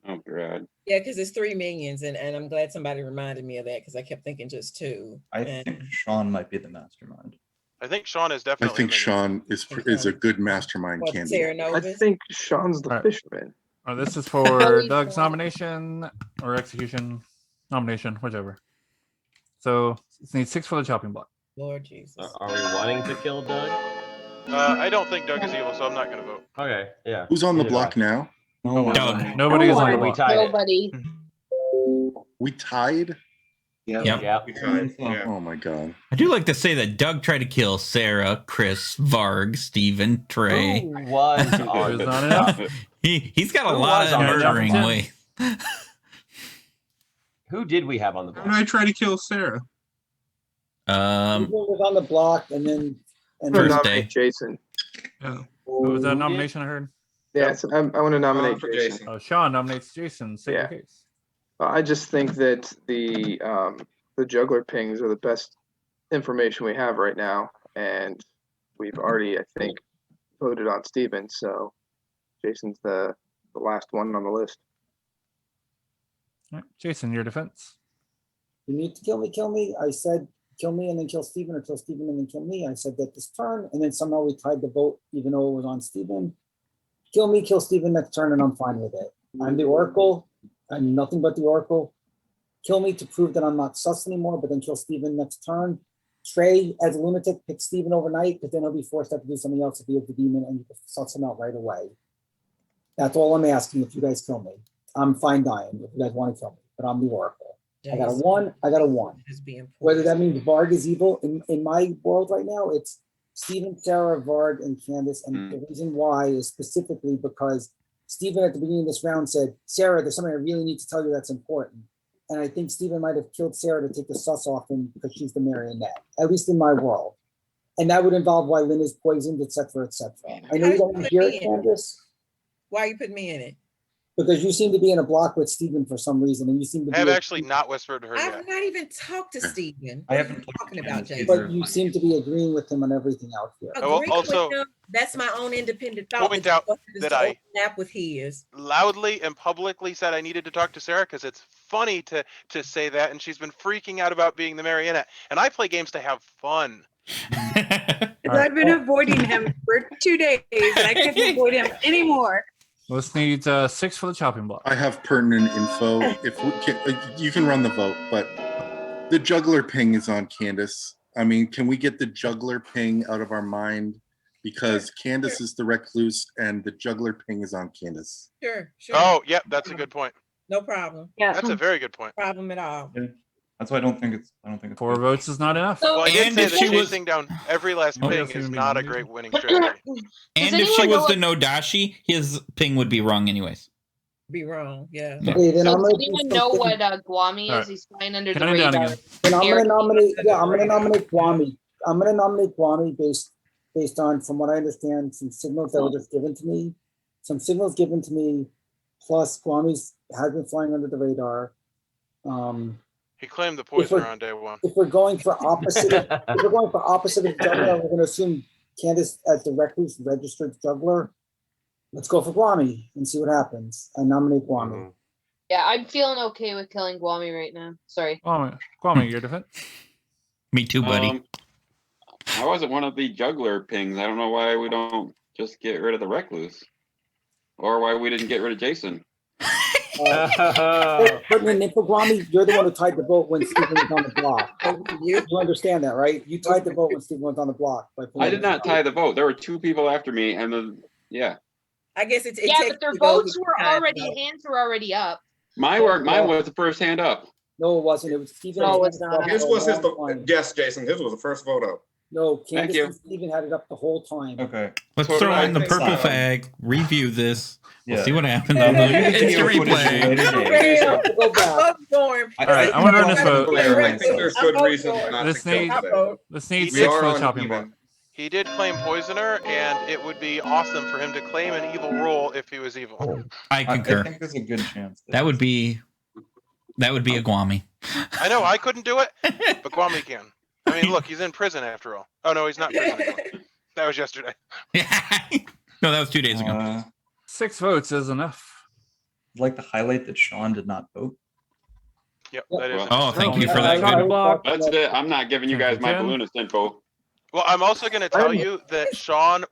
Oh god. Yeah, because it's 3 minions, and I'm glad somebody reminded me of that because I kept thinking just 2. I And think Sean might be the mastermind. I think Sean is I definitely. think the minion. Sean is a good mastermind what, candidate. Sarah I Novus? think Sean's the All right. fisherman. Oh, this is for Doug's nomination or execution. Nomination, whichever. So it needs 6 for the chopping block. Lord Jesus. Are we wanting to kill Doug? I don't think Doug is evil, so I'm not going to vote. Okay, yeah. Who's on the Neither do I. block now? No one. Doug. Nobody is on the We block. tied it. Nobody. We tied? Yeah. Yep. Yeah. We tried. Yeah. Oh my god. I do like to say that Doug tried to kill Sarah, Chris, Varg, Steven, Trey. Who was It on was the not enough. He's got a Who lot was of on the murdering block? way. Who did we have on the How block? did I try to kill Sarah? Steven was on the block, and then I'm gonna First nominate day. Jason. Oh. What was that Who did? nomination I heard? Yes, I want to nominate for Jason. Jason. Oh, Sean nominates Jason. State your Yeah. case. I just think that the juggler pings are the best information we have right now, and we've already, I think, voted on Steven, so Jason's the last one on the list. All right. Jason, your defense. you need to kill me, kill me. I said kill me and then kill Steven, or kill Steven and then kill me. I said that this turn, and then somehow we tied the vote, even though it was on Steven. Kill me, kill Steven next turn, and I'm fine with it. I'm the Oracle. I'm nothing but the Oracle. Kill me to prove that I'm not sus anymore, but then kill Steven next turn. Trey, as a lunatic, pick Steven overnight, but then he'll be forced to have to do something else if he is the demon, and you can suss him out right away. That's all I'm asking. If you guys kill me, I'm fine dying if you guys want to kill me, but I'm the Oracle. I got a 1. I got a 1. Is being Whether that means Varg is evil, in my world right now, it's Steven, Sarah, Varg, and Candace. And the reason why is specifically because Steven at the beginning of this round said, Sarah, there's something I really need to tell you that's important. And I think Steven might have killed Sarah to take the sus off him because she's the marionette, at least in my world. And that would involve why Lynn is poisoned, et cetera, et cetera. I know you don't want to hear it, Candace. Why you put me in it? Because you seem to be in a block with Stephen for some reason, and you seem to I have be. actually not whispered to her yet. I've not even talked to Stephen. I What are haven't you talked to talking about, Candace Jason? But you seem to be agreeing with him on everything out here. I will Agreeing also with him, that's my own independent thought. point but out you wanted us that to I overlap with his. loudly and publicly said I needed to talk to Sarah because it's funny to say that, and she's been freaking out about being the marionette. And I play games to have fun. I've been avoiding him for 2 days, and I couldn't avoid him anymore. Let's need 6 for the chopping block. I have pertinent info. If we can, you can run the vote, but the juggler ping is on Candace. I mean, can we get the juggler ping out of our mind? Because Candace is the recluse and the juggler ping is on Candace. Sure, sure. Oh, yeah, that's a good point. No problem. Yeah. That's a very good point. Problem at all. Yeah. That's why I don't think it's 4 votes is not enough. Well, I did And say if that she was- chasing down every last Oh, ping yes, is even not a me. great winning strategy. And if she was the Nodashi, his ping would be wrong anyways. Be wrong. Yeah. Okay, then So I'm does gonna do anyone know something. what Guami is? Alright. He's flying under the Count it down radar. again. And I'm gonna Eric, nominate. Yeah, I'm gonna nominate Kwame. I'm gonna nominate Kwame based on, from what I understand, some signals that were just given to me. Some signals given to me, plus Kwame's has been flying under the radar. He claimed the If poisoner we're- on day one. If we're going for opposite, if we're going for opposite of juggler, we're gonna assume Candace as the recluse registered juggler. Let's go for Kwame and see what happens. I nominate Kwame. Yeah, I'm feeling okay with killing Guami right now. Sorry. Kwame, your defense. Me too, buddy. I wasn't one of the juggler pings. I don't know why we don't just get rid of the recluse, or why we didn't get rid of Jason. Pertinent info, Kwame, you're the one who tied the vote when Stephen was on the block. You understand that, right? You tied the vote when Stephen was on the block. I did not tie the vote. There were 2 people after me, and then yeah, I guess it Yeah, takes but their to go votes with were time, already, though. hands were already up. mine was the first hand up. No, it wasn't. It was Stephen. No, it's not. His was yes, Jason. His was the first vote up. No, Thank Candace you. and Stephen had it up the whole time. Okay. Let's So throw I in the think purple so. fag, review this. We'll Yeah. see what happens on the instant replay. Go back. All right, I want to run this vote. I think there's good reason not Let's to kill need today. let's need We 6 are for the on chopping even. block. He did claim poisoner, and it would be awesome for him to claim an evil role if he was evil. I I concur. think there's a good chance. That would be a Guami. I know I couldn't do it, but Kwame can. I mean, look, he's in prison after all. Oh no, he's not in prison anymore. That was yesterday. No, that was 2 days ago. 6 votes is enough. I'd like to highlight that Sean did not vote. Yep, that is. Oh, thank you for that. Chopping Good. block. That's it. I'm not giving you guys my balloonist info. Well, I'm also going to tell you that Sean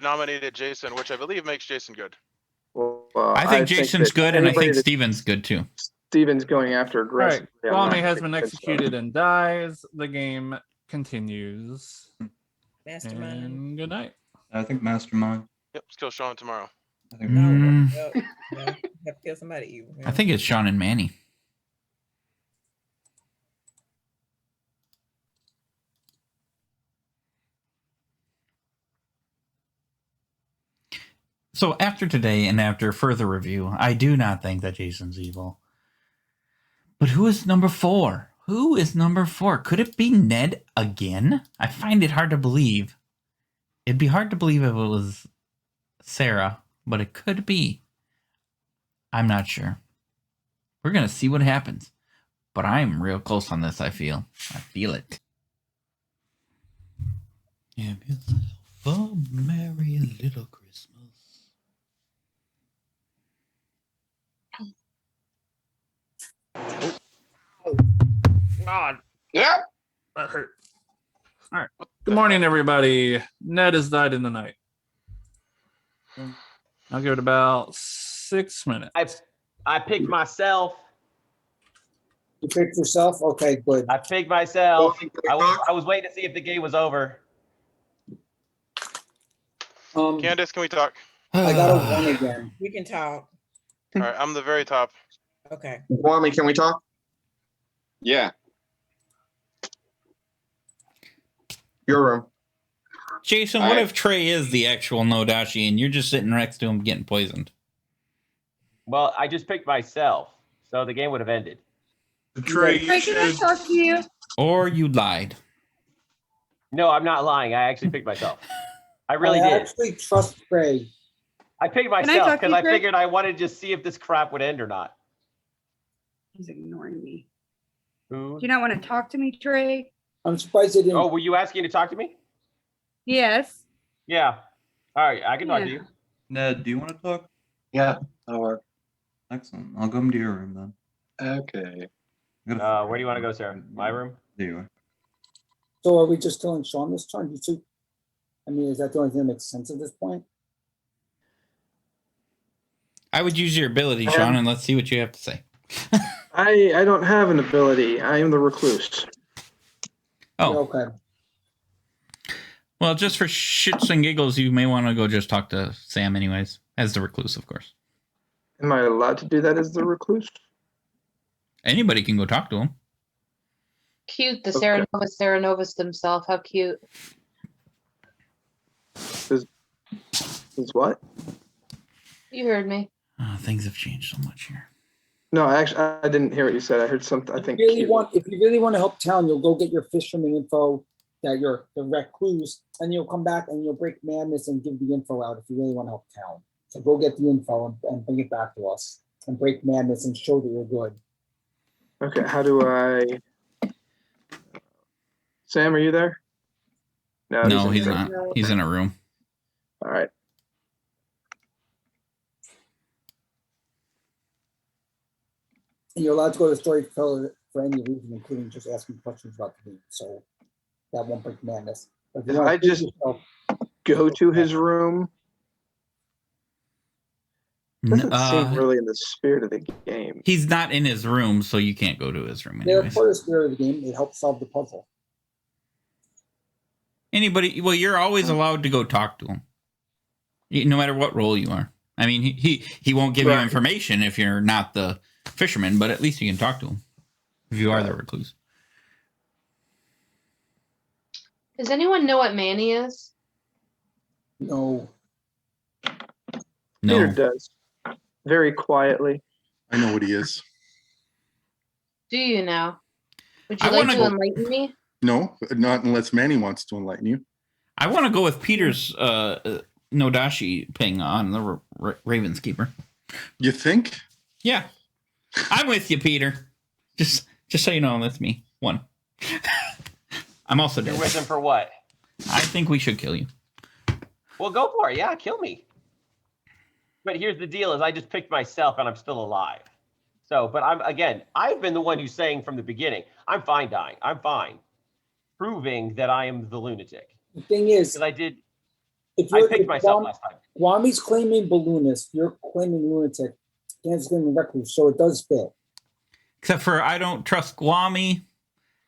nominated Jason, which I believe makes Jason good. Well, I think Jason's that good, and I anybody think that Steven's good too. Steven's going after All right, aggressive. Yeah, I'm Kwame not has been convinced of it. executed and dies. The game continues. Mastermind. And good night. I think Mastermind. Yep, let's kill Sean tomorrow. I think Mm, Yep. Yeah. Have to kill somebody evil. I think it's Sean and Manny. So after today and after further review, I do not think that Jason's evil. But who is number 4? Who is number 4? Could it be Ned again? I find it hard to believe. It'd be hard to believe if it was Sarah, but it could be. I'm not sure. We're going to see what happens. But I'm real close on this, I feel. I feel it. Have yourself a merry little Christmas. God. Yeah. That hurt. All right. Good morning, everybody. Ned has died in the night. I'll give it about 6 minutes. I picked myself. You picked yourself? Okay, good. I picked myself. I was waiting to see if the game was over. Candace, can we talk? I got a 1 again. We can talk. All right, I'm the very top. Okay. Kwame, can we talk? Yeah. Your room. Jason, what if Trey is the actual Nodashi and you're just sitting next to him getting poisoned? Well, I just picked myself, so the game would have ended. Trey, Trey, can I talk to you? Or you lied. No, I'm not lying. I actually picked myself. I really I did. actually trust Trey. I picked I myself talk to because you, I Trey? figured I wanted to just see if this crap would end or not. He's ignoring me. Who? Do you not want to talk to me, Trey? I'm surprised they didn't. Oh, were you asking to talk to me? Yes. Yeah. All right, I can talk to Yeah. you. Ned, do you want to talk? Yeah, that'll work. Excellent. I'll come to your room then. Okay. Where do you want to go, Sarah? My room? There you are. So are we just killing Sean this time? I mean, is that the only thing that makes sense at this point? I would use your ability, Sean, and let's see what you have to say. I don't have an ability. I am the recluse. Oh, okay. Well, just for shits and giggles, you may want to go just talk to Sam anyways, as the recluse, of course. Am I allowed to do that as the recluse? Anybody can go talk to him. Cute, the Okay. Serenovus himself. How cute. Is what? You heard me. Oh, things have changed so much here. No, actually, I didn't hear what you said. I heard something. I think. If you really want to help town, you'll go get your fisherman info that you're the recluse, and you'll come back and you'll break madness and give the info out if you really want to help town. So go get the info and bring it back to us and break madness and show that you're good. Okay, how do I? Sam, are you there? No, he's not. He's in a room. All right. And you're allowed to go to Storyteller for any reason, including just asking questions about the game. So that won't break madness. But If I just go to his room, doesn't seem really in the spirit of the game. He's not in his room, so you can't go to his room they're anyways. part of the spirit of the game. It helps solve the puzzle. Anybody, well, you're always allowed to go talk to him, no matter what role you are. I mean, he won't give you information if you're not the fisherman, but at least you can talk to him if you are the recluse. Does anyone know what Manny is? No. Peter does. Very quietly. I know what he is. Do you now? Would you I like wanna to go- enlighten me? No, not unless Manny wants to enlighten you. I want to go with Peter's Nodashi ping on the Raven's Keeper. You think? Yeah, I'm with you, Peter. Just so you know, that's me. One. I'm also dead. You're with him for what? I think we should kill you. Well, go for it. Yeah, kill me. But here's the deal: is I just picked myself, and I'm still alive. So, but I've been the one who's saying from the beginning, I'm fine dying. I'm fine, proving that I am the lunatic. The thing is, because I if picked myself last time. Guami's claiming balloonist, you're claiming lunatic, Kansas claiming recluse, so it does fit. Except for I don't trust Guami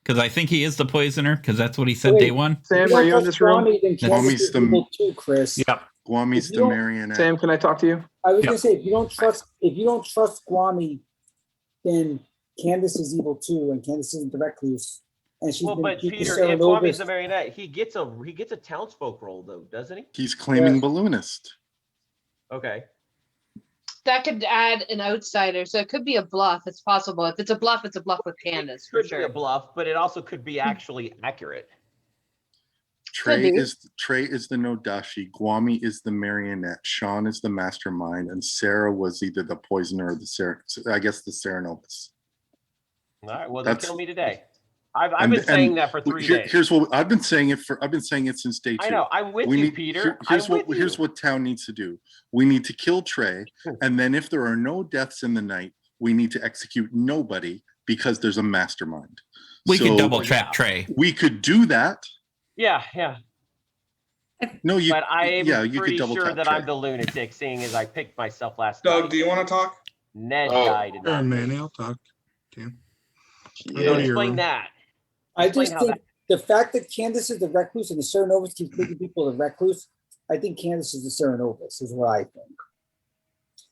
because I think he is the poisoner because that's what he said day one. Sam, are you in this room? Guami's the Chris. Yep. Guami's If you the don't- marionette. Sam, can I talk to you? I was gonna say if you don't trust Guami, then Candace is evil too, and Candace isn't the recluse, and she's Well, been but keeping Peter, Sarah if Novus. Kwami's the marionette, he gets a townsfolk role though, doesn't he? He's claiming balloonist. Okay. That could add an outsider, so it could be a bluff. It's possible. If it's a bluff, it's a bluff with Candace for Could be sure. a bluff, but it also could be actually accurate. Trey be. is the Nodashi. Guami is the marionette. Sean is the mastermind, and Sarah was either the poisoner or the Serenovus. All right. Well, then That's- kill me today. I've been saying that for 3 days. Here's what I've been saying it since day 2. I know. I'm with you, Peter. Here's I'm with here's you. what town needs to do. We need to kill Trey, and then if there are no deaths in the night, we need to execute nobody because there's a mastermind. We could So double trap Trey. We could do that. Yeah. No, you. But I'm yeah, you could pretty double sure tap that Trey. I'm the lunatic, seeing as I picked myself last Doug, night. do you want to talk? Ned Oh. died. In that. Manny, I'll talk. Damn. Explain that. I Explain just how think the fact that Candace is the recluse and the Serenovus keeps picking people the recluse, I think Candace is the Serenovus, is what I think.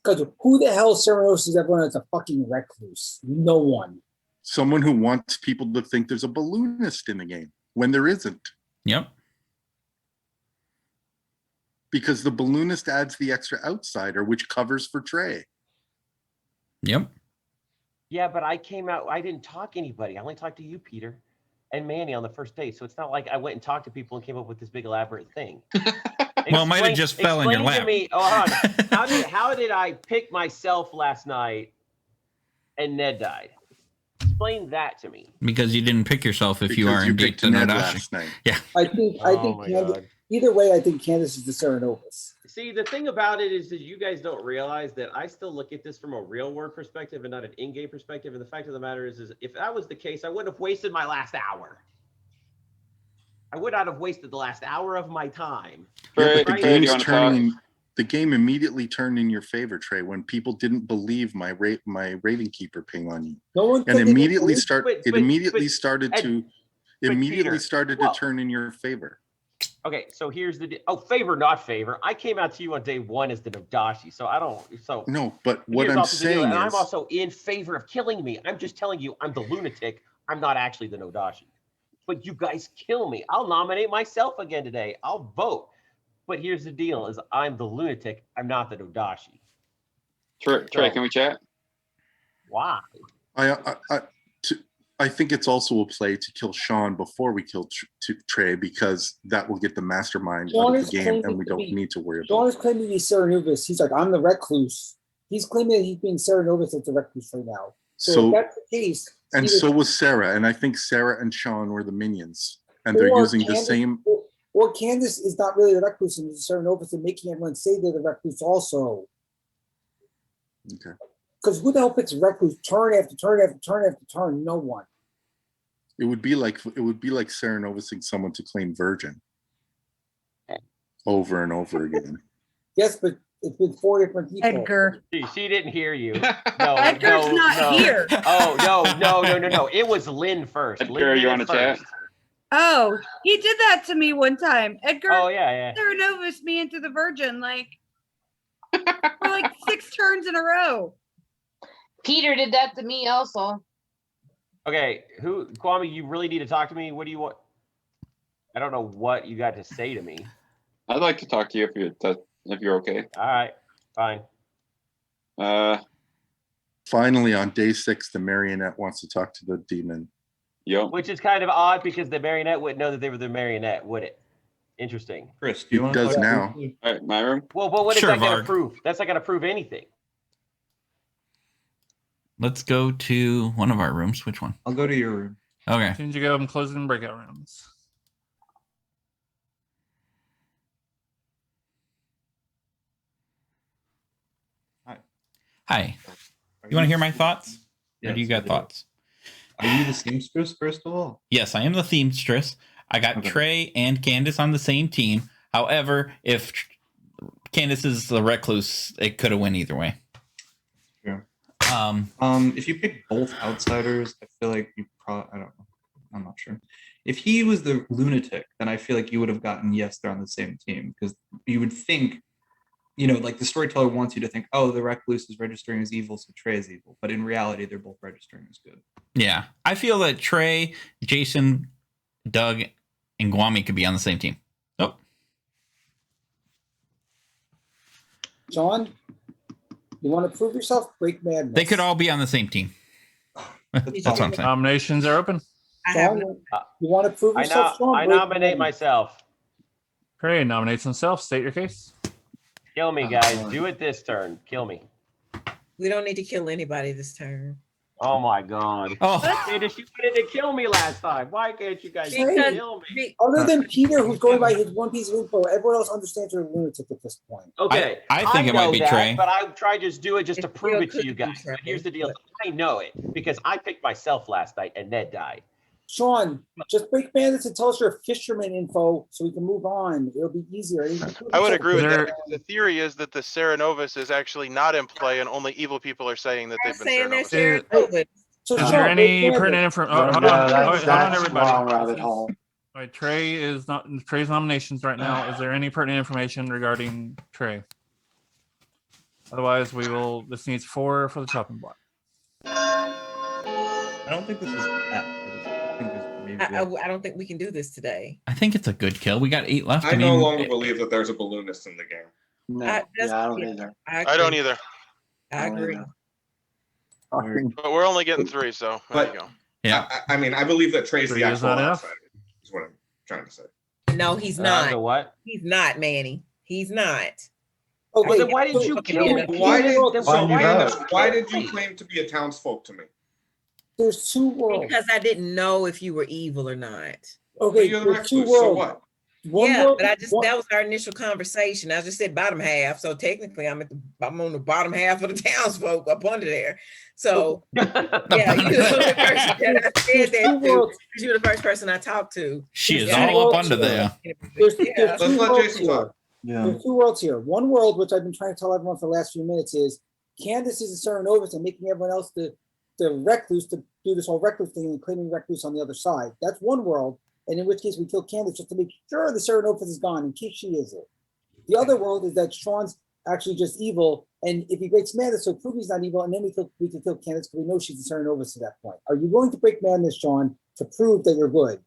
Because who the hell Serenovus is everyone that's a fucking recluse? No one. Someone who wants people to think there's a balloonist in the game when there isn't. Yep. Because the balloonist adds the extra outsider, which covers for Trey. Yep. Yeah, but I came out. I didn't talk to anybody. I only talked to you, Peter, and Manny on the first day. So it's not like I went and talked to people and came up with this big elaborate thing. Well, it might have just fell in your Explain lap. to me, hold on. How did I pick myself last night and Ned died? Explain that to me. Because you didn't pick yourself if you Because are you indeed picked the Ned Nodashi. last night. Yeah. I think Oh my Candace, God. either way, I think Candace is the Serenovus. See, the thing about it is that you guys don't realize that I still look at this from a real world perspective and not an in-game perspective. And the fact of the matter is if that was the case, I wouldn't have wasted my last hour. I would not have wasted the last hour of my time. Yeah, but the Trey, do you game's wanna turning. talk? The game immediately turned in your favor, Trey, when people didn't believe my Raven Keeper ping on you, No one and clicked immediately it. started Peter, to turn in your favor. Okay, so here's the favor, not favor. I came out to you on day one as the Nodashi, so I don't. So No, but what here's I'm also the deal, saying and I'm is, also in favor of killing me. I'm just telling you, I'm the lunatic. I'm not actually the Nodashi. But you guys kill me. I'll nominate myself again today. I'll vote. But here's the deal: is I'm the lunatic. I'm not the Nodashi. Trey, So- can we chat? Why? I think it's also a play to kill Sean before we kill Trey, because that will get the mastermind Sean out of is the game, claiming and we to don't be- need to worry Sean about is claiming to be Serenovus. He's like, I'm the recluse. He's claiming that he's being Serenovus as the recluse right now. So So- if that's the case, And either- so was Sarah, and I think Sarah and Sean were the minions, and they're or using the Candace- same. Or Candace is not really the recluse and is Serenovus and making everyone say they're the recluse also. Okay. Because who the hell picks recluse turn after turn after turn after turn? No one. It would be like Serenovusing someone to claim Virgin over and over again. Yes, but it's been 4 different people. Edgar. She didn't hear you. No, Edgar's no, not no. here. Oh no! It was Lynn first. Edgar, Lynn did you it wanna chat? first. Oh, he did that to me one time. Edgar Oh yeah. Serenovus me into the Virgin for like 6 turns in a row. Peter did that to me also. Okay, Kwame, you really need to talk to me. What do you want? I don't know what you got to say to me. I'd like to talk to you if you're okay. All right, fine. Finally, on day 6, the marionette wants to talk to the demon. Yep. Which is kind of odd because the marionette wouldn't know that they were the marionette, would it? Interesting. Chris, do you It want to does talk now. briefly? All right, my room. Well, but what is Sure, that going to Varg. prove? That's not going to prove anything. Let's go to one of our rooms. Which one? I'll go to your room. Okay. As soon as you go, I'm closing breakout rooms. Hi. You want to hear my thoughts? Or Yes, do you I got do. thoughts? Are you the seamstress, first of all? Yes, I am the seamstress. I got Okay. Trey and Candace on the same team. However, if Candace is the recluse, it could have went either way. Sure. Um, If you pick both outsiders, I feel like you probably, I don't know. I'm not sure. If he was the lunatic, then I feel like you would have gotten yes, they're on the same team, because you would think, like the storyteller wants you to think, oh, the recluse is registering as evil, so Trey is evil. But in reality, they're both registering as good. yeah, I feel that Trey, Jason, Doug, and Guami could be on the same team. Oh, Sean, you want to prove yourself? Break madness. they could all be on the same team. That's what I'm saying. Nominations are open. Sean, you want to prove yourself? Sean? I Break nominate madness. myself. Trey nominates himself. State your case. Kill me, guys. Do it this turn. Kill me. We don't need to kill anybody this turn. Oh my God. Oh, Candace, you wanted to kill me last time. Why can't you guys Because- kill me? Other than Peter, who's going by his one piece of info, everyone else understands you're a lunatic at this point. Okay, I think it might know be that, Trey. but I try to just do it just to prove still it to you could be guys. Trey, But here's the deal: but- I know it because I picked myself last night and Ned died. Sean, just break bandits and tell us your fisherman info so we can move on. It'll be easier. I would agree with There- that. The theory is that the Serenovus is actually not in play, and only evil people are saying that They're they've been saying they're Serenovus. Serenovus. So Is Sean, there any break pertinent bandits. information? No, Hold on, that's everybody. long rabbit This is- hole. All right, Trey's nominations right now. Is there any pertinent information regarding Trey? Otherwise, this needs 4 for the chopping block. I don't think this is bad. I think there's maybe I don't think we can do this today. I think it's a good kill. We got 8 left. I no longer believe that there's a balloonist in the game. No, I don't either. I don't either. I agree. But we're only getting 3, so there you go. Yeah. I mean, I believe that Trey's 3 the is actual not enough. outsider. Is what I'm trying to say. No, he's The not. what? He's not, Manny. He's not. Okay. Well, then why did you Okay, kill then me? Why did Then so why Brandon, did you why kill did you me? claim to be a townsfolk to me? There's two worlds. Because I didn't know if you were evil or not. Okay, you're the there's two recluse, so worlds. what? One Yeah, world, but one- that was our initial conversation. I just said bottom half. So technically I'm on the bottom half of the townsfolk up under there. So yeah, you're the person that I said that to, because you're the first person I talked to. She is Yeah. all up under there. There's Yeah. two let worlds Jason here. talk. Yeah. There's two worlds here. One world, which I've been trying to tell everyone for the last few minutes, is Candace is a Cerenovus and making everyone else the recluse to do this whole recluse thing and claiming recluse on the other side. That's one world. And in which case we kill Candace just to make sure the Cerenovus is gone in case she is it. The other world is that Sean's actually just evil, and if he breaks madness, so prove he's not evil, and then we can kill Candace because we know she's the Cerenovus at that point. Are you willing to break madness, Sean, to prove that you're good?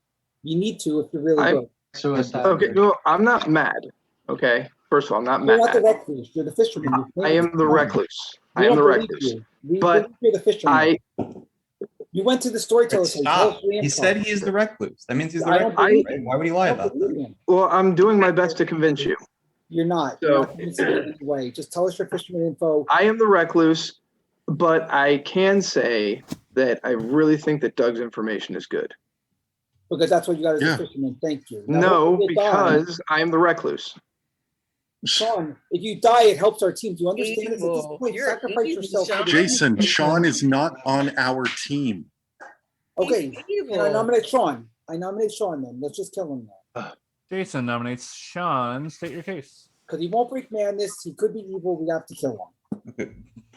You need to if you're really good. Suicide. Okay, no, I'm not mad. Okay, first of all, I'm not You're mad. not the recluse. You're the fisherman. I am the recluse. We I am don't the believe recluse. you. We But believe you're the fisherman. You went to the storyteller. Stop. He said he's the recluse. That means he's the I don't recluse. believe Right? him. Why would he I lie don't about believe that? him. Well, I'm doing my best to convince you. You're not. So- You're not convincing me in any way. Just tell us your fisherman info. I am the recluse, but I can say that I really think that Doug's information is good. Because that's what you got as Yeah. a fisherman. Thank you. Now, No, hopefully you die. because I am the recluse. Sean, if you die, it helps our team. Do you understand this? At this Evil. point, You're sacrifice evil, yourself. for Sean. the Jason, team. Sean is not on our team. Okay, He's and I evil. nominate Sean. I nominate Sean then. Let's just kill him now. Jason nominates Sean. State your case. Because he won't break madness. He could be evil. We have to kill him.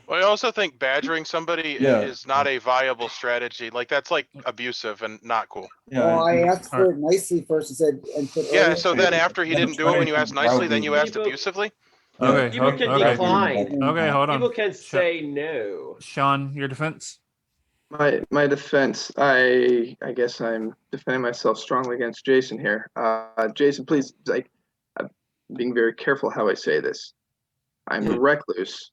Well, I also think badgering somebody Yeah. is not a viable strategy. Like that's like abusive and not cool. Well, I asked for it nicely first and said, Yeah, so then after he didn't do it when you asked nicely, then you asked People- abusively? Okay, People can okay. decline. Okay, hold on. People can say no. Sean, your defense. My defense, I guess I'm defending myself strongly against Jason here. Jason, please, I'm being very careful how I say this. I'm the recluse,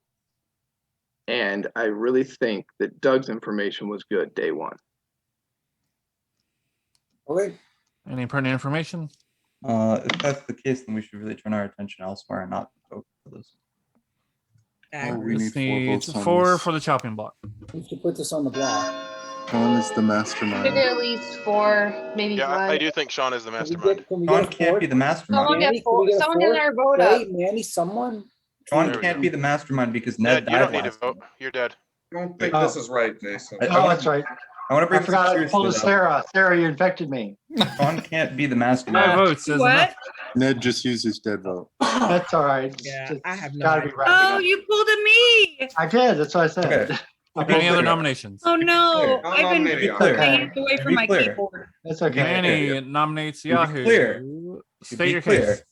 and I really think that Doug's information was good day one. Okay. Any pertinent information? If that's the case, then we should really turn our attention elsewhere and not vote for this. Oh, we This need 4 needs votes on 4 this. for the chopping block. We should put this on the block. Sean is the Maybe mastermind. at least 4, maybe Yeah, 5. I do think Sean is the Can we mastermind. get, can we Sean get a can't fourth? be the mastermind. Someone Manny, get can we get a someone get fourth? our vote Ray, up. Manny, someone? Sean There we can't go. be the mastermind because Ned Ned, you died don't need to last vote. time. You're dead. I don't think Oh. this is right, Jason. I Oh, wanna- that's right. I want to I bring some forgot I seriousness pulled a to that. Sarah. Sarah, you infected me. Sean can't be the 5 mastermind. votes is enough. Ned just used his dead vote. That's all right. Yeah, I have no Gotta be idea. wrapping Oh, up. you pulled a me. I did. That's what I said. Okay. Any other nominations? Oh no, I'll I've been nominate you. clear. staying away To from be my clear. keyboard. That's okay. Manny nominates To be Yahoo. clear. To State be your clear. case.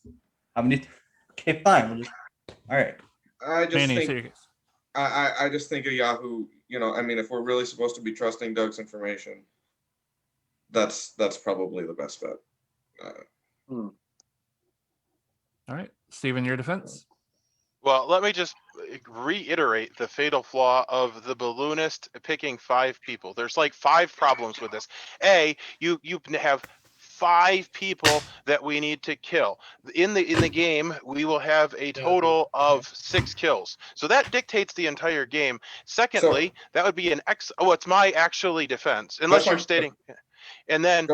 How many? Okay, fine. We'll just. All right. I just Manny, think state your case. I just think of Yahoo, I mean, if we're really supposed to be trusting Doug's information, that's probably the best bet. All right, Stephen, your defense. Well, let me just reiterate the fatal flaw of the balloonist picking 5 people. There's like 5 problems with this. A, you have 5 people that we need to kill. In the game, we will have a total of 6 kills. So that dictates the entire game. Secondly, that would be it's my actually defense, unless you're stating. And then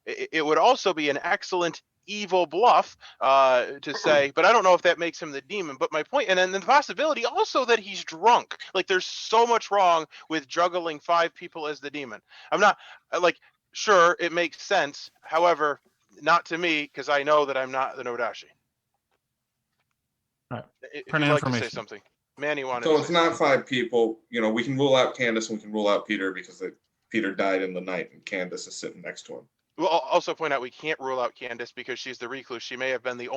it would also be an excellent evil bluff to say, but I don't know if that makes him the demon. But my point, and then the possibility also that he's drunk. Like there's so much wrong with juggling 5 people as the demon. I'm not sure it makes sense. However, not to me because I know that I'm not the Nodashi. All right. If you'd Pertinent like to say information. something, Manny wanted. So to it's say not something. 5 people. We can rule out Candace and we can rule out Peter because Peter died in the night and Candace is sitting next to him. We'll also point out we can't rule out Candace because she's the recluse. She may have been the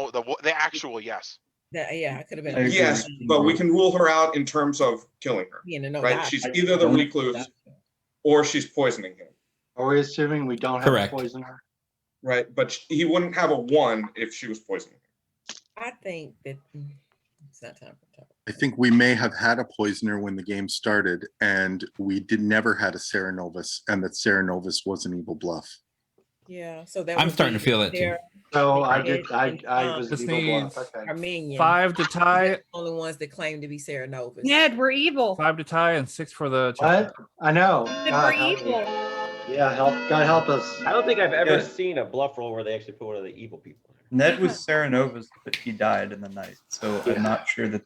actual yes. Yeah, I could have been. I agree. Yes, but we can rule her out in terms of killing her. Being a no Right? doubt. She's either the recluse or she's poisoning him. Are we assuming we don't have Correct. a poisoner? Right, but he wouldn't have a 1 if she was poisoning him. I think that it's not time for talk. I think we may have had a poisoner when the game started, and we never had a Cerenovus, and that Cerenovus was an evil bluff. Yeah, so that I'm would starting to be feel that too. Sarah, So I Ed, did. and I was This evil needs bluff. Okay. our minion. 5 to They're tie. the only ones that claim to be Sarah Novus. Ned, we're evil. 5 to tie and 6 for the chop. What? I know. Ned, God we're help me. evil. Yeah, help. God help us. I don't think I've ever Yeah. seen a bluff roll where they actually put one of the evil people in. Ned was Serenovus, but he died in the night, so Yeah. I'm not sure that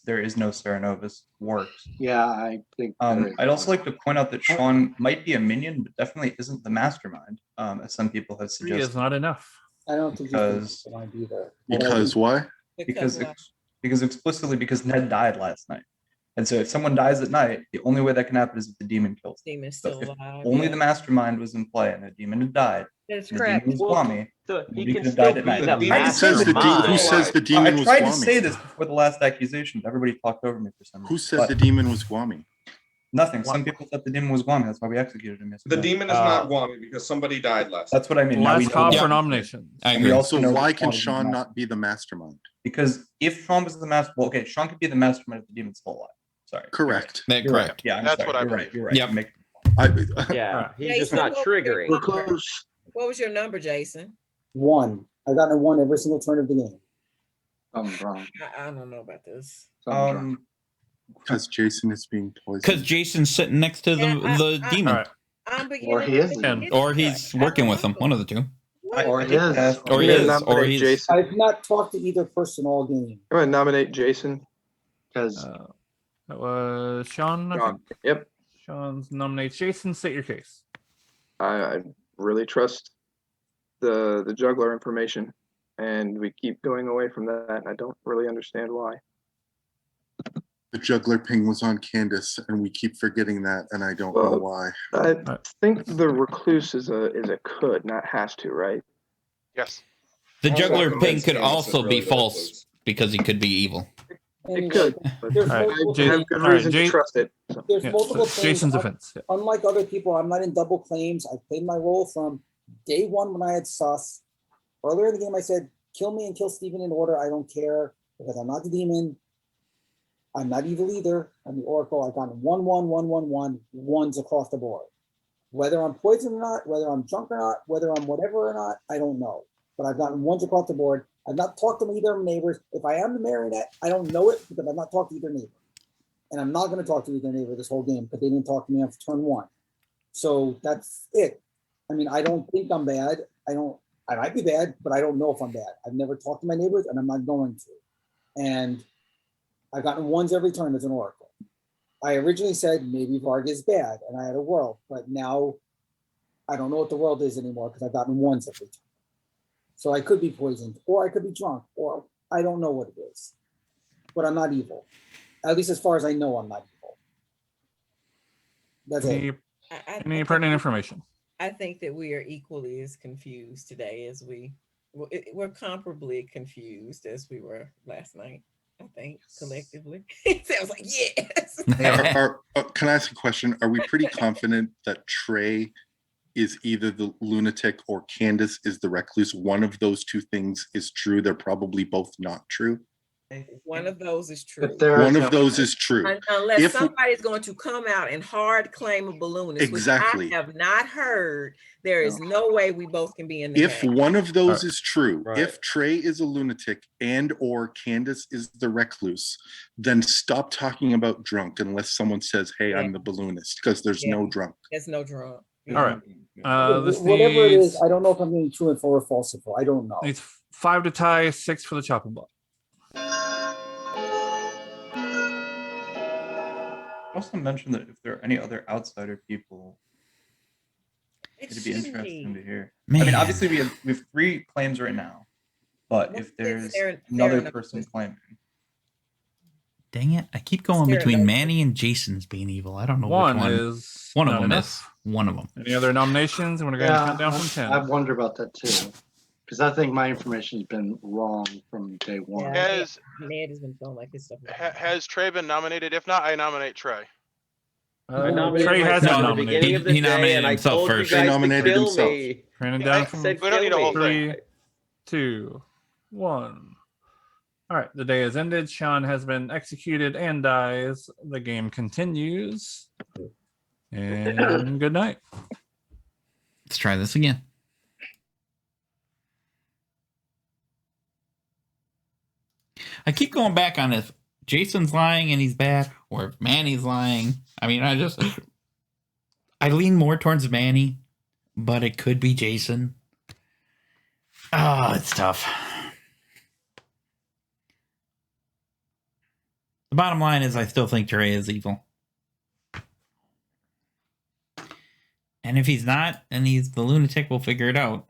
there is no Serenovus works. Yeah, I think. there is I'd also one. like to point out that Sean might be a minion, but definitely isn't the mastermind, as some people have 3 is suggested. not enough. I don't think Because you can either. Because why? because explicitly because Ned died last night, and so if someone dies at night, the only way that can happen is if the demon kills. Demon's So still if alive. only yeah. the mastermind was in play and the demon had died, That's and the correct. demon was Well, Gwami, so he we can could have still died at be night. the I tried to say Who this- mastermind. says the I demon was tried to Gwami? say this before the last accusation, but everybody talked over me for some reason. Who said But the demon was Gwami? nothing. Some people thought the demon was Gwami. That's why we executed him The yesterday. demon is not Gwami because somebody died last. That's what I mean. Now we Last know call that. for nominations. I And we agree. also So know why that can Sean was the Sean mastermind. not be the mastermind? Because if Sean was the master, well, okay, Sean could be the mastermind if the demon's still alive. Sorry. Correct. That You're right. correct. Yeah, I'm That's sorry. what I You're right. believe. You're right. Yep. You make- Yeah, he's just Jason, not what was your triggering. number? What was your number, Jason? 1. I've gotten a 1 every single turn of the game. Something's wrong. I don't know about this. Something's wrong. Because Jason is being Because poisoned. Jason's sitting next to the demon. All right. I'm beginning Or he is. And- Or he's working with him. One of the two. Or he is. Or he I'm gonna is. nominate Or he's. Jason. I've not talked to either person all game. I'm gonna nominate Jason. Because That was Sean. I Sean. think. Yep. Sean's nominates Jason. State your case. I really trust the juggler information, and we keep going away from that, and I don't really understand why. The juggler ping was on Candace, and we keep forgetting that, and I don't know Well, why. I think the recluse is a could, not has to, right? Yes. The Also, juggler convince ping could Candace also is be really false recluse. because he could be evil. It could. But There's All right, multiple, Jay- I have good all right, reason Jay- to trust it. So. there's Yeah, multiple so things. Jason's offense. Yeah. Unlike other people, I'm not in double claims. I played my role from day 1 when I had sus. Earlier in the game, I said, kill me and kill Steven in order. I don't care because I'm not the demon. I'm not evil either. I'm the Oracle. I've gotten 1, 1, 1, 1, 1, 1s across the board. Whether I'm poisoned or not, whether I'm drunk or not, whether I'm whatever or not, I don't know. But I've gotten 1s across the board. I've not talked to either of my neighbors. If I am the marionette, I don't know it because I've not talked to either neighbor. And I'm not going to talk to either neighbor this whole game because they didn't talk to me on turn 1. So that's it. I mean, I don't think I'm bad. I might be bad, but I don't know if I'm bad. I've never talked to my neighbors and I'm not going to. And I've gotten 1s every turn as an Oracle. I originally said maybe Varg is bad and I had a world, but now I don't know what the world is anymore because I've gotten 1s every turn. So I could be poisoned or I could be drunk or I don't know what it is, but I'm not evil. At least as far as I know, I'm not evil. That's it. Any pertinent information? I think that we are equally as confused today as we're comparably confused as we were last night. I think collectively. Sounds like yes. Can I ask a question? Are we pretty confident that Trey is either the lunatic or Candace is the recluse? One of those two things is true. They're probably both not true. One of those is true. One of those is true. Unless If- somebody's going to come out and hard claim a balloonist, Exactly. which I have not heard, there is no way we both can be in the If game. one of those Right. is true, Right. if Trey is a lunatic and or Candace is the recluse, then stop talking about drunk unless someone says, hey, I'm the balloonist, because there's no drunk. There's no drunk. All right. This Whatever it needs, is, I don't know if I'm getting true and or false info. I don't know. needs 5 to tie, 6 for the chopping block. Also mentioned that if there are any other outsider people, It it'd be shouldn't interesting be. to hear. Man. I mean, obviously we have 3 claims right now, but What's if the there's Sarah another Novus? person claiming, Dang it. I keep going Sarah between Novus. Manny and Jason's being evil. I don't know One which one. is One of not them enough. is. One of them. Any other nominations? I'm going to go ahead and count down from 10. I wonder about that too, because I think my information's been wrong from day 1. Yeah, Has Ned has been feeling like his stuff. has Trey been nominated? If not, I nominate Trey. I nominated Trey has myself been at the nominated. beginning of the He day, nominated and I himself told first. you He guys nominated to kill himself. me. Turning Yeah, down I from said we don't need a whole thing. 3, 2, 1. All right, the day has ended. Sean has been executed and dies. The game continues. And good night. Let's try this again. I keep going back on if Jason's lying and he's bad, or if Manny's lying. I mean, I lean more towards Manny, but it could be Jason. Oh, it's tough. The bottom line is I still think Trey is evil. And if he's not, and he's the lunatic, we'll figure it out.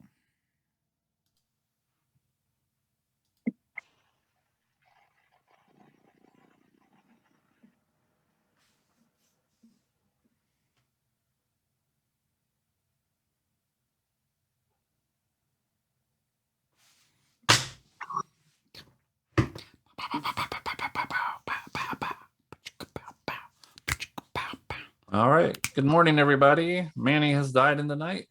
All right. Good morning, everybody. Manny has died in the night.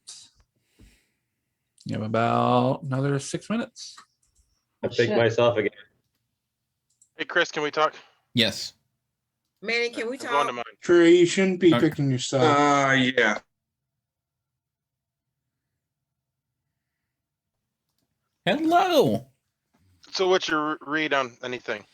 You have about another 6 minutes. I picked myself again. Hey, Chris, can we talk? Yes. Manny, can we I'm going to talk? mine. Trey, you shouldn't be picking yourself. Yeah. Hello. So what's your read on anything?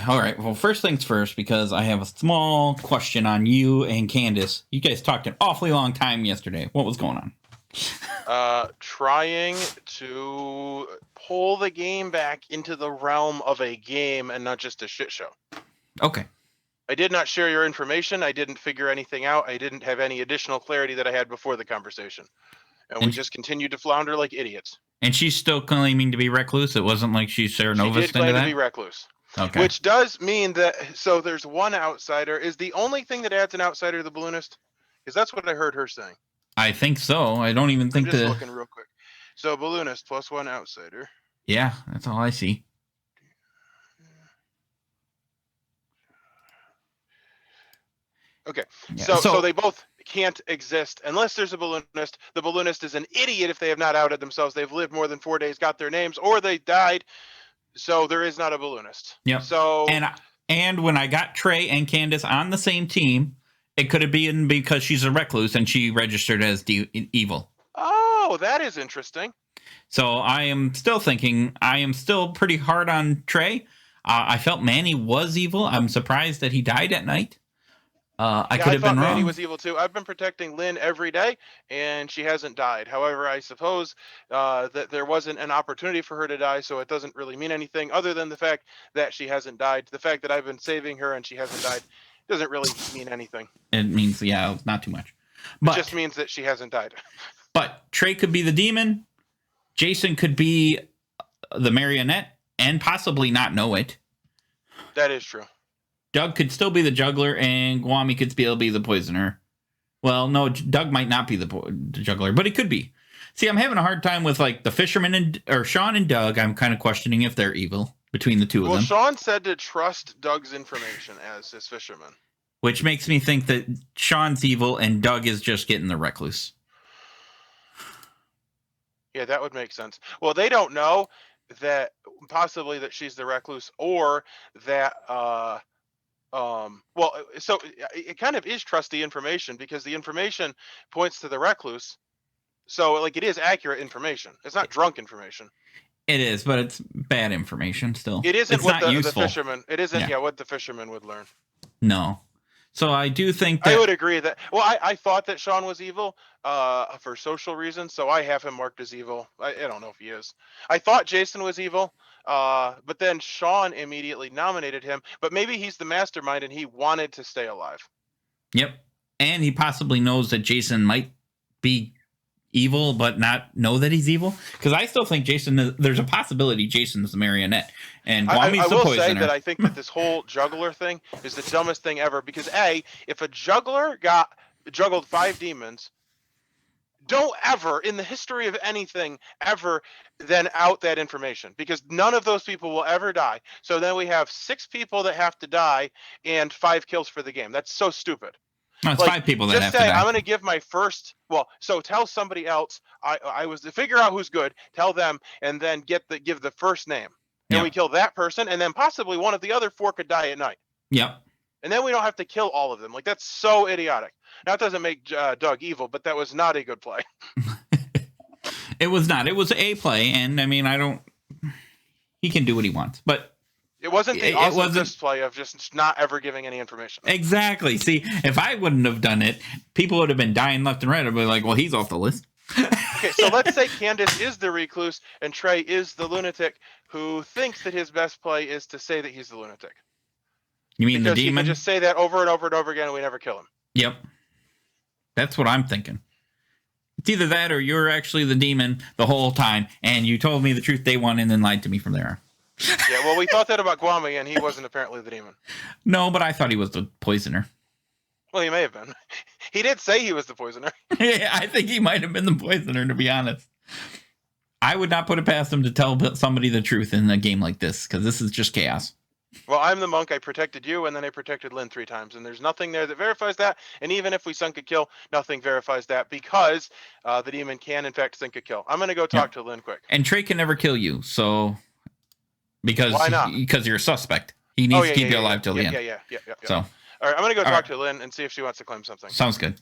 All right. Well, first things first, because I have a small question on you and Candace. You guys talked an awfully long time yesterday. What was going on? Trying to pull the game back into the realm of a game and not just a shit show. Okay. I did not share your information. I didn't figure anything out. I didn't have any additional clarity that I had before the conversation. And we just continued to flounder like idiots. And she's still claiming to be recluse. It wasn't like she's Sarah She Novus did into claim to that? be recluse. Okay. Which does mean that, so there's one outsider. Is the only thing that adds an outsider the balloonist? Because that's what I heard her saying. I think so. I don't even think I'm just looking real quick. So balloonist plus one outsider. Yeah, that's all I see. Okay, Yeah, so they both can't exist unless there's a balloonist. The balloonist is an idiot if they have not outed themselves. They've lived more than 4 days, got their names, or they died. So there is not a balloonist. Yep. So and when I got Trey and Candace on the same team, it could have been because she's a recluse and she registered as evil. Oh, that is interesting. So I am still pretty hard on Trey. I felt Manny was evil. I'm surprised that he died at night. I could have been wrong. Manny was evil too. I've been protecting Lynn every day, and she hasn't died. However, I suppose that there wasn't an opportunity for her to die, so it doesn't really mean anything other than the fact that she hasn't died. The fact that I've been saving her and she hasn't died doesn't really mean anything. It means, not too much. It just means that she hasn't died. But Trey could be the demon. Jason could be the marionette and possibly not know it. That is true. Doug could still be the juggler, and Guami could still be the poisoner. Well, no, Doug might not be the juggler, but he could be. See, I'm having a hard time with like the fisherman or Sean and Doug. I'm kind of questioning if they're evil between the two of them. Well, Sean said to trust Doug's information as his fisherman. Which makes me think that Sean's evil and Doug is just getting the recluse. Yeah, that would make sense. Well, they don't know that possibly that she's the recluse or that so it kind of is trusty information because the information points to the recluse. So like it is accurate information. It's not drunk information. It is, but it's bad information still. It isn't it's what not the useful. fisherman. It isn't what the fisherman would learn. No. So I do think that I would agree that. Well, I thought that Sean was evil for social reasons, so I have him marked as evil. I don't know if he is. I thought Jason was evil, but then Sean immediately nominated him. But maybe he's the mastermind and he wanted to stay alive. Yep. And he possibly knows that Jason might be evil, but not know that he's evil. Because I still think there's a possibility Jason's the marionette. And Guami's the poisoner. I will say that I think that this whole juggler thing is the dumbest thing ever. Because if a juggler juggled 5 demons, don't ever, in the history of anything, ever then out that information. Because none of those people will ever die. So then we have 6 people that have to die and 5 kills for the game. That's so stupid. No, it's 5 people that have to die. I'm going to give my first. Well, so tell somebody else. I was to figure out who's good. Tell them, and then give the first name. And we kill that person, and then possibly one of the other 4 could die at night. Yep. And then we don't have to kill all of them. Like that's so idiotic. Now it doesn't make Doug evil, but that was not a good play. It was not. It was a play, and I mean, he can do what he wants. But It wasn't the It awesome wasn't- display of just not ever giving any information. exactly. See, if I wouldn't have done it, people would have been dying left and right. I'd be like, well, he's off the list. Okay, so let's say Candace is the recluse and Trey is the lunatic who thinks that his best play is to say that he's the lunatic. You mean Because the he demon? can just say that over and over and over again and we never kill him. Yep. That's what I'm thinking. It's either that or you're actually the demon the whole time and you told me the truth day one and then lied to me from there. Yeah, well, we thought that about Guami and he wasn't apparently the demon. No, but I thought he was the poisoner. Well, he may have been. He did say he was the poisoner. Yeah, I think he might have been the poisoner, to be honest. I would not put it past him to tell somebody the truth in a game like this, because this is just chaos. Well, I'm the monk. I protected you, and then I protected Lynn 3 times, and there's nothing there that verifies that. And even if we sunk a kill, nothing verifies that because the demon can, in fact, sink a kill. I'm going to go talk to Lynn quick. And Trey can never kill you, so because Why not? Because you're a suspect. He needs to keep you alive till the end. Yeah. So, all right, I'm going to go All talk right. to Lynn and see if she wants to claim something. sounds good.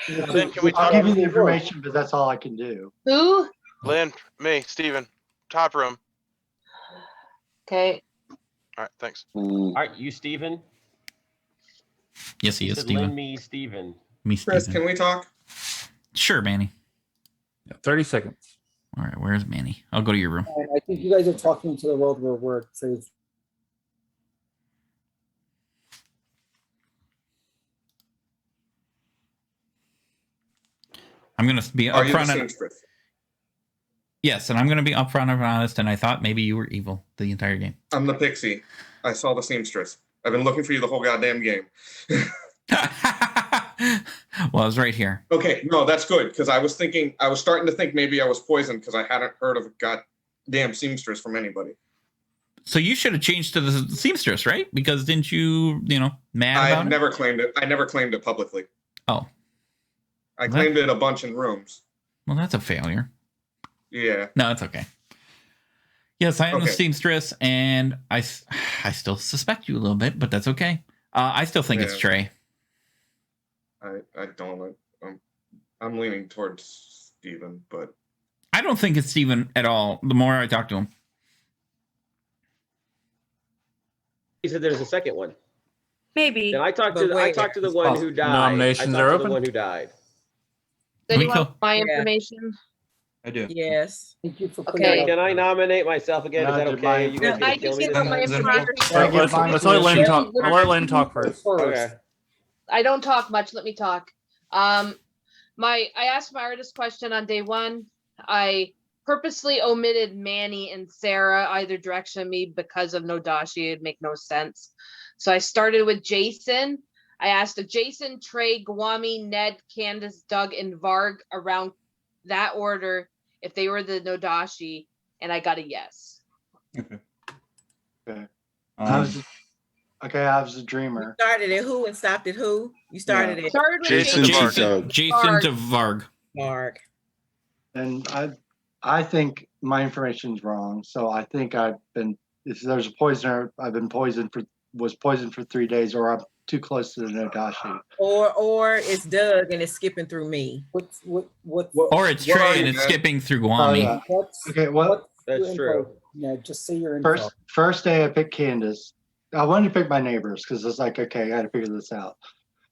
Lynn, can we I'll talk? give you the information, but that's all I can do. Who? Lynn, me, Steven, top room. Okay. All right, thanks. All right, you, Steven. Yes, he You is, said Steven. Lynn, me, Steven. Me, Chris, Steven. can we talk? Sure, Manny. 30 seconds. All right, where's Manny? I'll go to your room. And I think you guys are talking into the world where Trey's. I'm going to be Are you the upfront. seamstress? Yes, and I'm going to be upfront and honest, and I thought maybe you were evil the entire game. I'm the pixie. I saw the seamstress. I've been looking for you the whole goddamn game. Well, I was right here. Okay, no, that's good because I was starting to think maybe I was poisoned because I hadn't heard of a goddamn seamstress from anybody. So you should have changed to the seamstress, right? Because didn't you, mad I about it? never claimed it. I never claimed it publicly. Oh. I claimed it a bunch in rooms. Well, that's a failure. Yeah. No, it's okay. Yes, I am the Okay. seamstress, and I still suspect you a little bit, but that's okay. I still think it's Yeah. Trey. I don't. I'm leaning towards Steven, but I don't think it's Steven at all. The more I talk to him, He said there's a second one. Maybe. Then I talked But to wait. the one who died. Nominations I talked are to open? the one who died. Does We anyone want my Yeah. information? I do. Yes. Thank you for Okay. putting that Can out. I nominate myself again? Is that No, okay? You guys I can kill just me. give this up my time? information. Let's let Lynn talk. I'll let Lynn talk first. Okay. I don't talk much. Let me talk. I asked my artist question on day one. I purposely omitted Manny and Sarah either direction of me because of Nodashi. It'd make no sense. So I started with Jason. I asked if Jason, Trey, Guami, Ned, Candace, Doug, and Varg around that order if they were the Nodashi, and I got a yes. Okay. Okay. Um, I was a dreamer. Started at who and stopped at who? You started at Started with Jason to Jason. Doug. Jason Varg. to Varg. Mark. And I think my information's wrong. So I think if there's a poisoner, was poisoned for 3 days, or I'm too close to the Nodashi. Or it's Doug and it's skipping through me. What? Or it's What are Trey you, and it's man? skipping through Oh, Guami. yeah. What's Okay, what? your That's info? true. Yeah, just say your info. First day I picked Candace. I wanted to pick my neighbors because it's like, okay, I got to figure this out.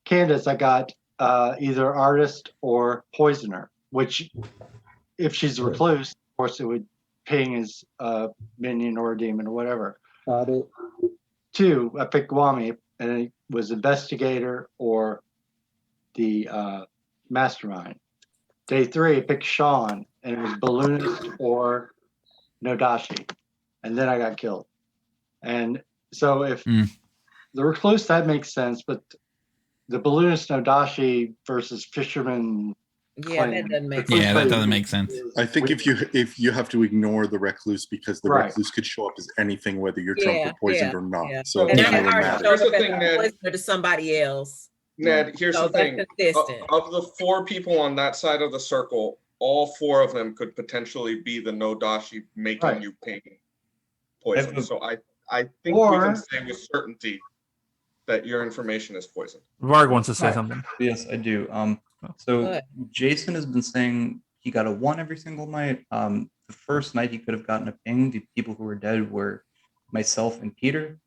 Candace, I got either artist or poisoner, which if she's a recluse, of course it would ping as a minion or a demon or whatever. Got it. 2, I picked Guami, and it was investigator or the mastermind. Day 3, I picked Sean, and it was balloonist or Nodashi, and then I got killed. And so if the recluse, that makes sense, but the balloonist Nodashi versus fisherman. Yeah, that doesn't make Yeah, that doesn't make sense. I think if you have to ignore the recluse because the Right. recluse could show up as anything, whether you're drunk Yeah, or poisoned yeah, or not. yeah. So it And doesn't I really already matter. showed Here's the up as thing, a Ned. poisoner to somebody else. Ned, here's So the that's thing. consistent. Of the 4 people on that side of the circle, all 4 of them could potentially be the Nodashi making Right. you ping poison. So I think we Or- can say with certainty that your information is poison. Varg wants to say Right. something. Yes, I do. So What? Jason has been saying he got a 1 every single night. The first night he could have gotten a ping. The people who were dead were myself and Peter.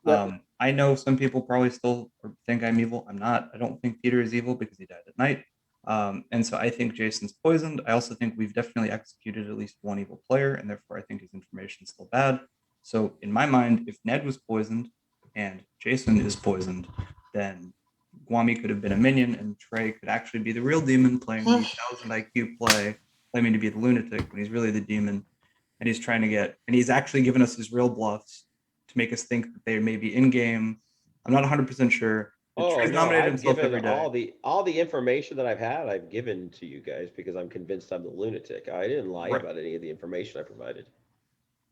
Yep. I know some people probably still think I'm evil. I'm not. I don't think Peter is evil because he died at night. And so I think Jason's poisoned. I also think we've definitely executed at least one evil player, and therefore I think his information is still bad. So in my mind, if Ned was poisoned and Jason is poisoned, then Guami could have been a minion, and Trey could actually be the real demon playing the 1000 IQ play, claiming to be the lunatic when he's really the demon, and he's trying to get, and he's actually given us his real bluffs to make us think that they may be in game. I'm not 100% sure. But Oh Trey's no, nominated I've himself given every day. all the information that I've had, I've given to you guys because I'm convinced I'm the lunatic. I didn't lie Right. about any of the information I provided.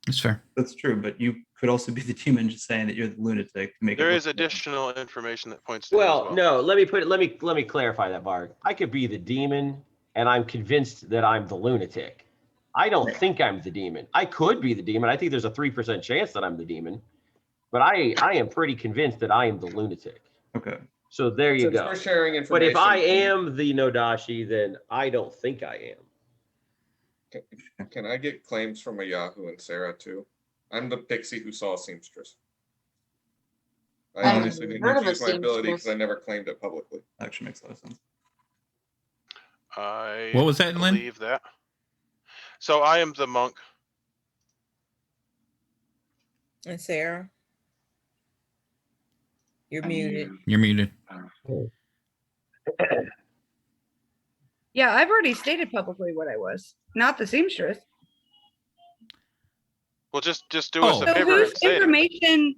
That's fair. That's true, but you could also be the demon just saying that you're the lunatic to make There it is look good. additional information that points to him as Well, well. no, let me clarify that, Bard. I could be the demon and I'm convinced that I'm the lunatic. I don't think I'm the demon. I could be the demon. I think there's a 3% chance that I'm the demon, but I am pretty convinced that I am the lunatic. Okay. So there you Since go. we're sharing But if I information- am the Nodashi, then I don't think I am. Can I get claims from a Yahoo and Sarah too? I'm the pixie who saw a seamstress. I I've obviously didn't heard of a use my ability seamstress. because I never claimed it publicly. Actually makes a lot of sense. I What was that, Lynn? believe that. So I am the monk. And Sarah? You're muted. You're muted. Yeah, I've already stated publicly what I was, not the seamstress. Well, just do us a So favor whose and say it. information?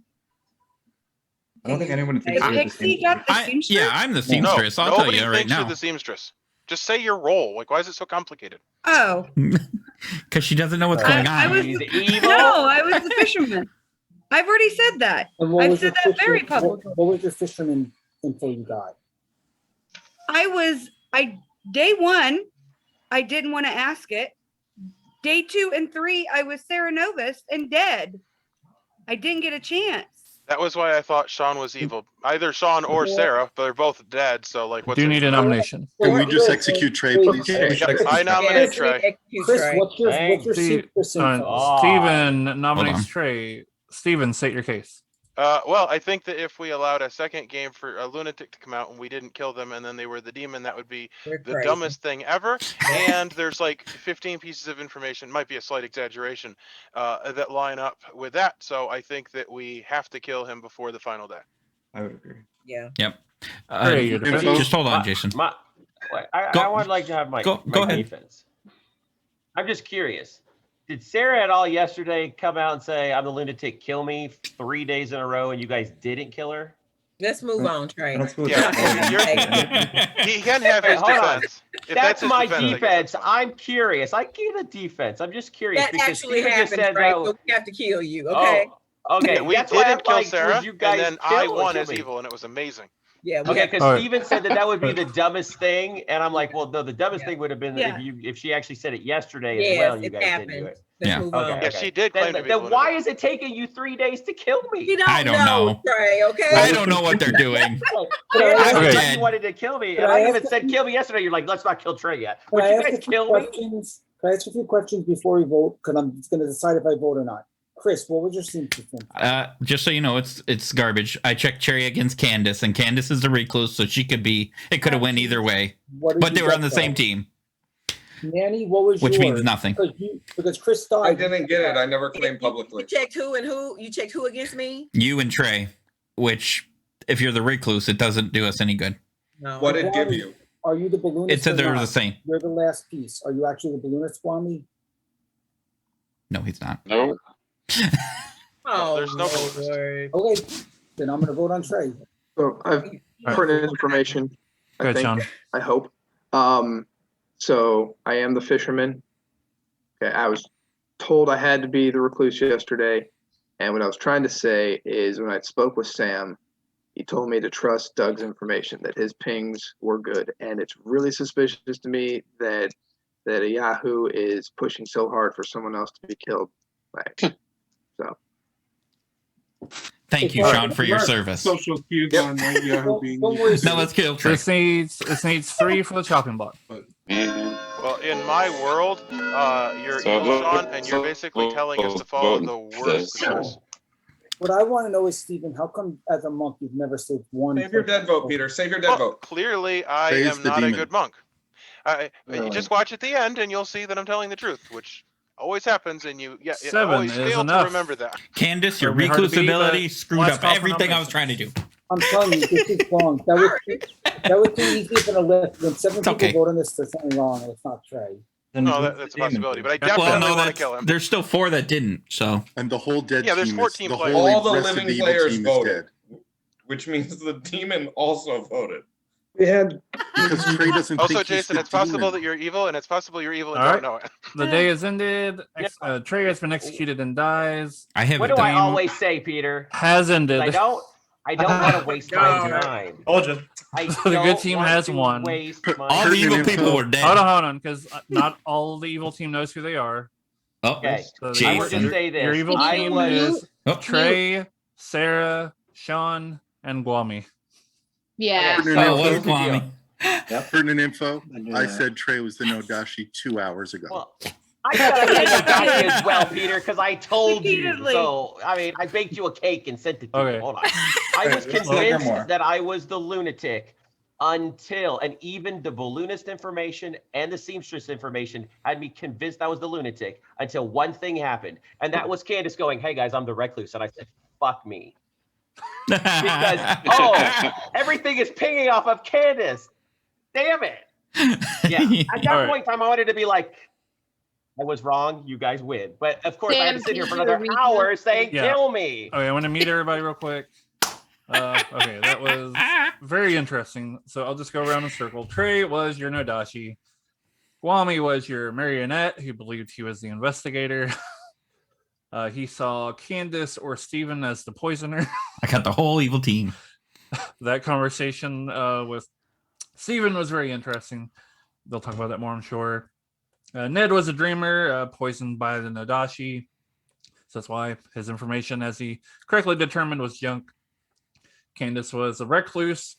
I don't think anyone thinks you're the Pixie got the I, seamstress? yeah, I'm the No, seamstress. I'll tell nobody you right thinks you're now. the seamstress. Just say your role. Like, why is it so complicated? Oh, Because she doesn't know what's going I on. was no, I was the fisherman. I've already said that. And what I've was your said that very fisher- publicly. what was your fisherman info you got? Day 1, I didn't want to ask it. Day 2 and 3, I was Sarah Novus and dead. I didn't get a chance. That was why I thought Sean was evil. Either Sean or Sarah, but they're both dead. So, like, what's Do it- need a nomination. Can we just execute Trey, please? Yep, I nominate Trey. Chris, what's your Steve- seamstress info? Steven nominates on. Trey. Steven, state your case. Well, I think that if we allowed a second game for a lunatic to come out and we didn't kill them and then they were the demon, that would be the crazy. dumbest thing ever. And there's like 15 pieces of information, might be a slight exaggeration, that line up with that. So I think that we have to kill him before the final day. I would agree. Yeah. Yep. Trey, your defense. Just hold on, Jason. I would like to have my Go ahead. defense. I'm just curious. Did Sarah at all yesterday come out and say, I'm the lunatic, kill me 3 days in a row, and you guys didn't kill her? Let's move on, Trey. He can have his Hold on. defense. If That's his my defense, I guess defense. I'm curious. I get a defense. I'm just curious That because actually Steven just happened, said Trey, that. so we have to kill you, okay? Oh, okay. Yeah, we That's why I'm didn't kill like, Sarah, would you guys and then I kill or won kill as me? evil, and it was amazing. Yeah. Okay, because All right. Steven said that would be the dumbest thing, and I'm like, well, no, the dumbest thing would have been Yeah. if she actually said it yesterday as Yes, well, and you it guys didn't do happened. it. Let's Yeah. move Okay, on. Yeah, she did claim to be then the why lunatic. is it taking you 3 days to kill me? You don't I don't know. Trey, okay? I don't know what they're doing. I I'm said dead. you wanted to kill me, Can and I I ask even said kill me yesterday. You're like, let's not kill Trey yet. Can Would I you ask guys a few kill me? questions? Can I ask a few questions before we vote? Because I'm just going to decide if I vote or not. Chris, what was your seamstress info? Just so you know, it's garbage. I checked Cherry against Candace, and Candace is the recluse, so she could be. It could have went either way, What did but you they were get on the though? same team, Nanny, what was which yours? means nothing. Because Chris died. I didn't get it. I never claimed publicly. You checked who and who? You checked who against me? You and Trey, which if you're the recluse, it doesn't do us any good. No. What did it give you? Are you the balloonist? It said or they were not? the same. You're the last piece. Are you actually the balloonist, Kwame? No, he's not. No. Oh, There's no Lord. Okay, then I'm going to vote on Trey. So I've pertinent information. I Good, think. Sean. I hope. So I am the fisherman. Okay, I was told I had to be the recluse yesterday, and what I was trying to say is when I spoke with Sam, he told me to trust Doug's information, that his pings were good, and it's really suspicious to me that a Yahoo is pushing so hard for someone else to be killed. So Thank you, Sean, for your service. Social cues on Yahoo being Don't worry, Now let's kill Trey. This needs 3 for the chopping block. Well, in my world, you're So evil, Sean, and you're basically telling us to follow the worst choice. What I want to know is, Stephen, how come as a monk you've never saved one? Save your dead vote, Peter. Save your dead vote. Clearly, I Praise am the not a demon. good monk. Really? Just watch at the end, and you'll see that I'm telling the truth, which always happens, and it 7 always is fail to enough. remember that. Candace, your It'll be hard to recluse beat, ability but screwed let's up call for everything I was nominations. trying to do. I'm telling you, this is wrong. That was too easy for the list. When 7 It's people okay. vote on this, there's something wrong, and it's not Trey. Then No, who's that's a the demon, possibility, but I please? definitely Well, no, want to kill him. there's still 4 that didn't. So And the whole dead Yeah, there's team 14 is the players. whole All the rest of living the evil players team voted. is dead. Which means the demon also voted. We had Because Trey doesn't Also, think he's Jason, the it's possible demon. that you're evil, and it's possible you're evil and All don't know it. The day has ended. Trey has been executed and dies. I have What a do I game always say, Peter? has 'Cause ended. I don't want to waste my time. Told you. I The good don't team want has to won. waste my All the Pertinent evil info. people were dead. Hold on, because not all the evil team knows who they are. Oh, Okay. So I will Jason. just say this. Your evil I team was is Oh. Trey, Sarah, Sean, and Guami. Yeah. Okay, Oh, so what here's the Kwame? deal. Pertinent info. And, I said Trey was the Nodashi 2 hours ago. Well, I said I was Nodashi as well, Peter, because I told you. Repeatedly. So, I mean, I baked you a cake and sent it to Okay. you. Hold on. I was Wait, let's look at convinced more. that I was the lunatic until, and even the balloonist information and the seamstress information had me convinced I was the lunatic until one thing happened. And that was Candace going, "Hey guys, I'm the recluse." And I said, "Fuck me." Because, everything is pinging off of Candace. Damn it. Yeah. At that All right. point in time, I wanted to be like, I was wrong. You guys win. But of course, I had to Sam, sit here for can you another read hour that? saying, Yeah. "Kill me." Okay, I want to meet everybody real quick. Okay, that was very interesting. So I'll just go around in a circle. Trey was your Nodashi. Guami was your marionette who believed he was the investigator. He saw Candace or Steven as the poisoner. I got the whole evil team. That conversation with Steven was very interesting. They'll talk about that more, I'm sure. Ned was a dreamer, poisoned by the Nodashi. So that's why his information, as he correctly determined, was junk. Candace was a recluse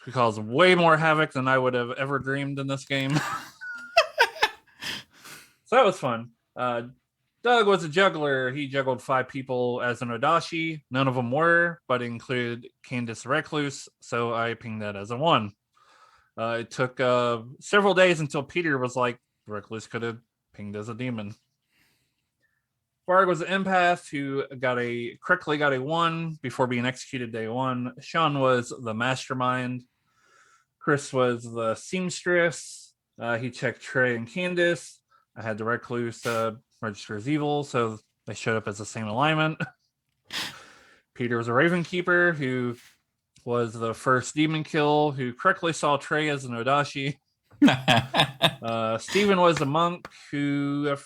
who caused way more havoc than I would have ever dreamed in this game. So that was fun. Doug was a juggler. He juggled 5 people as an Odashi. None of them were, but included Candace the Recluse, so I pinged that as a 1. It took several days until Peter was like, the Recluse could have pinged as a demon. Varg was an empath who correctly got a 1 before being executed day 1. Sean was the mastermind. Chris was the seamstress. He checked Trey and Candace. I had the Recluse register as evil, so they showed up as the same alignment. Peter was a Raven Keeper who was the first demon kill, who correctly saw Trey as an Odashi. Steven was a monk who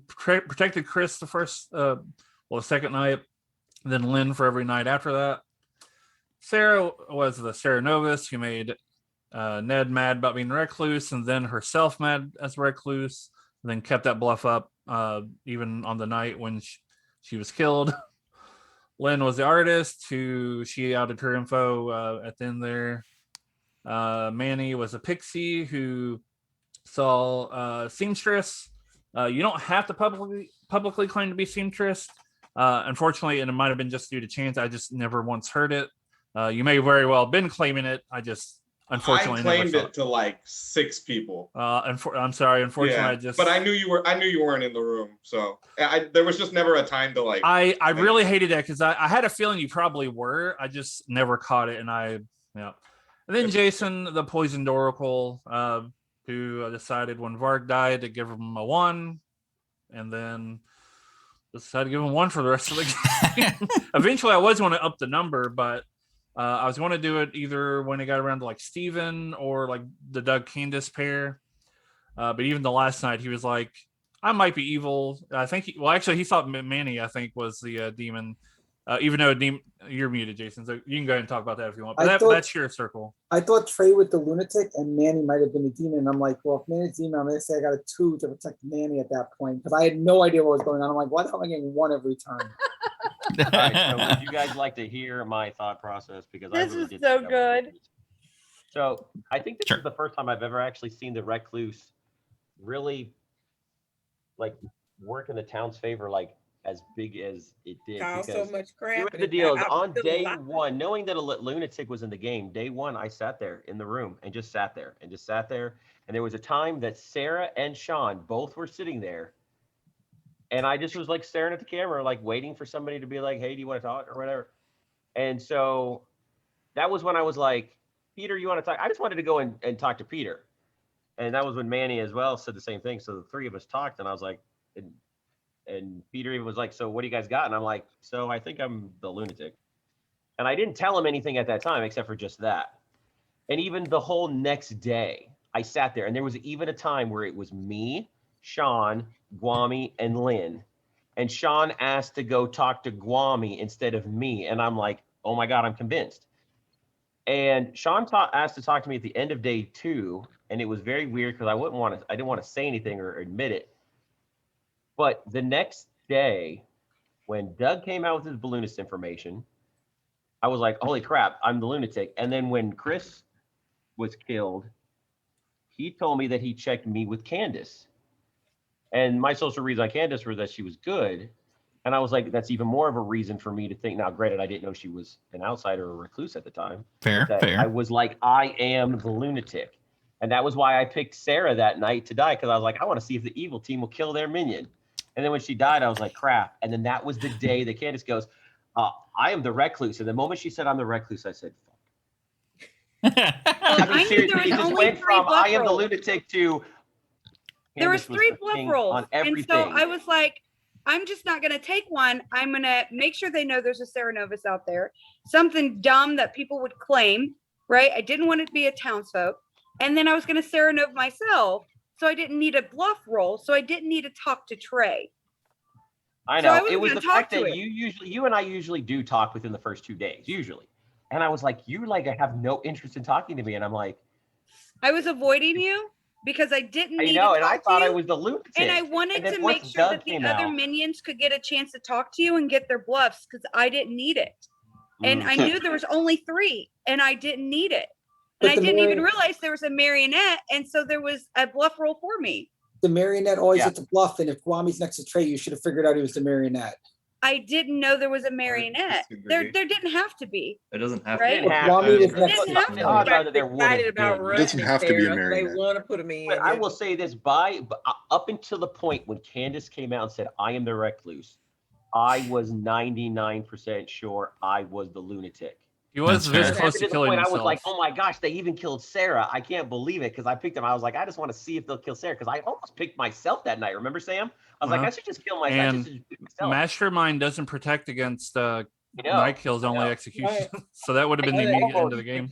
protected Chris the second night, then Lynn for every night after that. Sarah was the Sarah Novus who made Ned mad about being recluse, and then herself mad as recluse, and then kept that bluff up even on the night when she was killed. Lynn was the artist who she outed her info at the end there. Manny was a pixie who saw seamstress. You don't have to publicly claim to be seamstress. Unfortunately, and it might have been just due to chance, I just never once heard it. You may very well have been claiming it. I just unfortunately I claimed never it to like 6 people. I'm sorry. Unfortunately, but I knew you weren't in the room, so there was just never a time to like. I really hated that because I had a feeling you probably were. I just never caught it, and And then Jason, the poisoned oracle, who decided when Varg died to give him a 1, and then decided to give him 1 for the rest of the game. Eventually, I was going to up the number, but I was going to do it either when it got around to like Steven or like the Doug Candace pair. But even the last night, he was like, I might be evil. I think he thought Manny, I think, was the demon. Even though you're muted, Jason, so you can go ahead and talk about that if you want. But that's your circle. I thought Trey was the lunatic and Manny might have been the demon. And I'm like, well, if Manny's demon, I'm going to say I got a 2 to protect Manny at that point because I had no idea what was going on. I'm like, why the hell am I getting 1 every time? right, so would you guys like to hear my thought process? Because I This really is did so think I was good. So I think this is the first time I've ever actually seen the recluse really like work in the town's favor, like as big as it did. Cause so Because much crap. here's and the it deal: is got on out day alive. one, knowing that a lunatic was in the game, day one, I sat there in the room and just sat there and just sat there. And there was a time that Sarah and Sean both were sitting there, and I just was like staring at the camera, like waiting for somebody to be like, "Hey, do you want to talk?" or whatever. And so that was when I was like, Peter, you want to talk? I just wanted to go and talk to Peter. And that was when Manny as well said the same thing. So the three of us talked, and I was like, and Peter even was like, so what do you guys got? And I'm like, so I think I'm the lunatic. And I didn't tell him anything at that time except for just that. And even the whole next day, I sat there, and there was even a time where it was me, Sean, Guami, and Lynn. And Sean asked to go talk to Guami instead of me. And I'm like, oh my God, I'm convinced. And Sean asked to talk to me at the end of day 2, and it was very weird because I didn't want to say anything or admit it. But the next day, when Doug came out with his balloonist information, I was like, holy crap, I'm the lunatic. And then when Chris was killed, he told me that he checked me with Candace. And my social reads on Candace were that she was good. And I was like, that's even more of a reason for me to think. Now, granted, I didn't know she was an outsider or a recluse at the time. Fair. I was like, I am the lunatic. And that was why I picked Sarah that night to die, because I was like, I want to see if the evil team will kill their minion. And then when she died, I was like, crap. And then that was the day that Candace goes, I am the recluse. And the moment she said I'm the recluse, I said, fuck. I mean, seriously, it just went from I am the lunatic to There was Candace 3 the bluff king rolls. on And everything. so I was like, I'm just not going to take one. I'm going to make sure they know there's a Sarah Novus out there. Something dumb that people would claim, right? I didn't want it to be a townsfolk. And then I was going to Sarah Nova myself. So I didn't need a bluff roll. So I didn't need to talk to Trey. I So know. I wasn't It was gonna the talk fact to that it. you and I usually do talk within the first 2 days, usually. And I was like, you like have no interest in talking to me. And I'm like, I was avoiding you because I didn't I need know, to and I talk thought to I you. was the lunatic. And I wanted then to once make sure Doug that the came other out- minions could get a chance to talk to you and get their bluffs because I didn't need it. And I knew there was only 3 and I didn't need it. And But I the didn't even Mary- realize there was a marionette. And so there was a bluff roll for me. The marionette always gets a bluff, and if Kwami's next to Trey, you should have figured out he was the marionette. I didn't know there was a marionette. There didn't have to be. It doesn't have Right? to. Kwami was next Didn't have to to The odds be. are that there would have Excited about been. It doesn't have to be a Sarah, so they marionette. want to put him in. But I will say this, up until the point when Candace came out and said, I am the recluse, I was 99% sure I was the lunatic. He was very And close to to the killing point, I himself. was like, oh my gosh, they even killed Sarah. I can't believe it because I picked him. I was like, I just want to see if they'll kill Sarah because I almost picked myself that night. Remember, Sam? I was like, I should just kill myself. I And should pick myself. Mastermind doesn't protect against know, night kills, I only know. execution. So that would have been the immediate end of the game.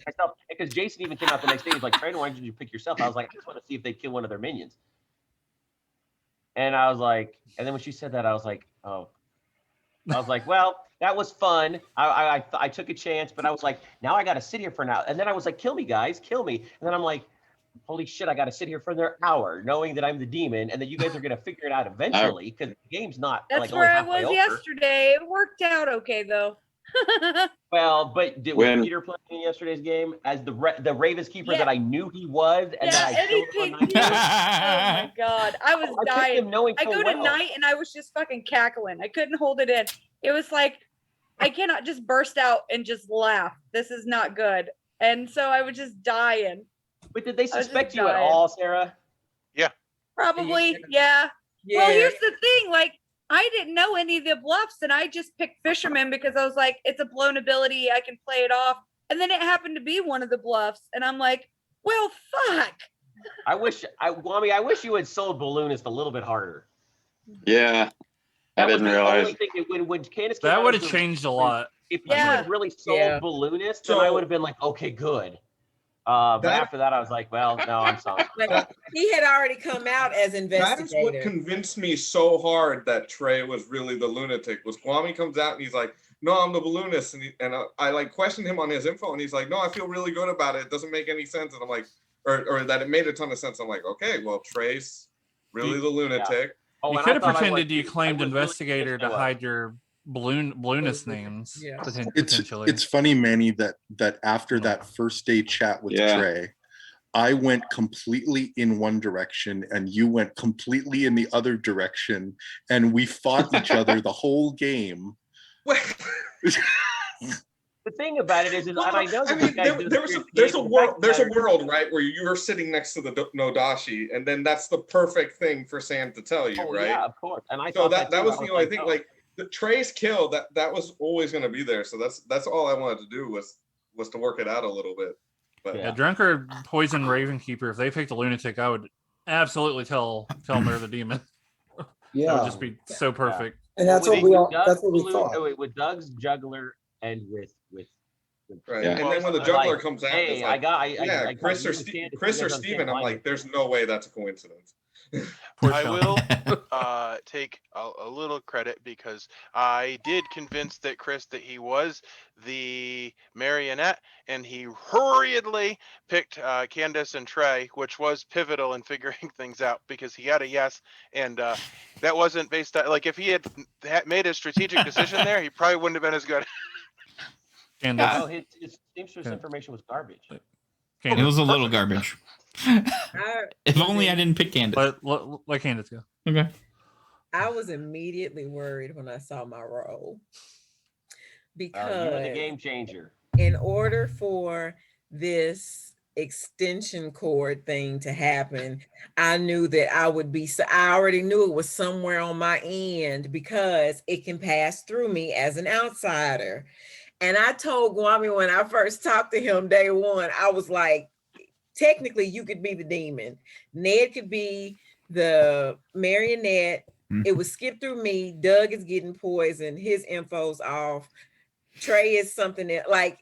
Because Jason even came out the next day. He's like, Brandon, why did you pick yourself? I was like, I just want to see if they kill one of their minions. And I was like, and then when she said that, I was like, oh. I was like, well, that was fun. I took a chance, but I was like, now I got to sit here for an hour. And then I was like, kill me, guys, kill me. And then I'm like, holy shit, I got to sit here for another hour knowing that I'm the demon and that you guys are going to figure it out eventually because the game's not That's like where only I halfway was over. yesterday. It worked out okay though. Well, but did When- Peter play in yesterday's game as the Ravens keeper Yeah. that I knew he was and Yeah, that I and he killed him on picked night you. one? Oh my god, I was I picked dying. him knowing I full go to well. night and I was just fucking cackling. I couldn't hold it in. It was like I cannot just burst out and just laugh. This is not good. And so I was just dying. But did they I was just suspect you at dying. all, Sarah? Probably, yeah. Well, here's the thing. Like, I didn't know any of the bluffs, and I just picked Fisherman because I was like, it's a blown ability. I can play it off. And then it happened to be one of the bluffs, and I'm like, well, fuck. I wish you had sold Balloonist a little bit harder. Yeah, I That was didn't the realize. only thing that when Candace came That out would as have the- changed a lot. If you had really sold Balloonist, then I would have been like, okay, good. But That- after that, I was like, well, no, I'm sorry. But he had already come out as That is investigator. what convinced me so hard that Trey was really the lunatic. Was Kwame comes out and he's like, "No, I'm the balloonist," and I like questioned him on his info, and he's like, "No, I feel really good about it. It doesn't make any sense." And I'm like, or that it made a ton of sense. I'm like, okay, well, Trey's really the lunatic. Oh, You and could I have thought I pretended was- you I claimed was really investigator to pissed hide your balloonist names. Yeah. Potentially. It's funny, Manny, that after that first day chat with Trey, I went completely in one direction and you went completely in the other direction, and we fought each other the whole game. The thing about it is, and I know that there's a world, right, where you're sitting next to the Nodashi, and then that's the perfect thing for Sam to tell you, right? Yeah, of course. And I so thought that too. was I I think like the Trey's kill that was always going to be there. So that's all I wanted to do was to work it out a little bit. But yeah, Drunkard, Poison, Ravenkeeper. If they picked a lunatic, I would absolutely tell them they're the demon. Yeah, that would just be so perfect. And that's what we all. That's what we thought. With Doug's juggler and with right. Yeah. And then when the juggler like, comes out, hey, it's like, I Chris or Steven, I'm like, there's no way that's a coincidence. I will take a little credit because I did convince Chris that he was the marionette, and he hurriedly picked Candace and Trey, which was pivotal in figuring things out because he had a yes, and that wasn't based on, like, if he had made a strategic decision there, he probably wouldn't have been as good. Candace. No, his seamstress information was garbage. It was a little garbage. If only I didn't pick Candace. Let Candace go. Okay. I was immediately worried when I saw my role because you're the game changer. In order for this extension cord thing to happen, I knew that I already knew it was somewhere on my end because it can pass through me as an outsider. And I told Gwami when I first talked to him day one, I was like, technically, you could be the demon. Ned could be the marionette. It would skip through me. Doug is getting poisoned. His info's off. Trey is something that, like,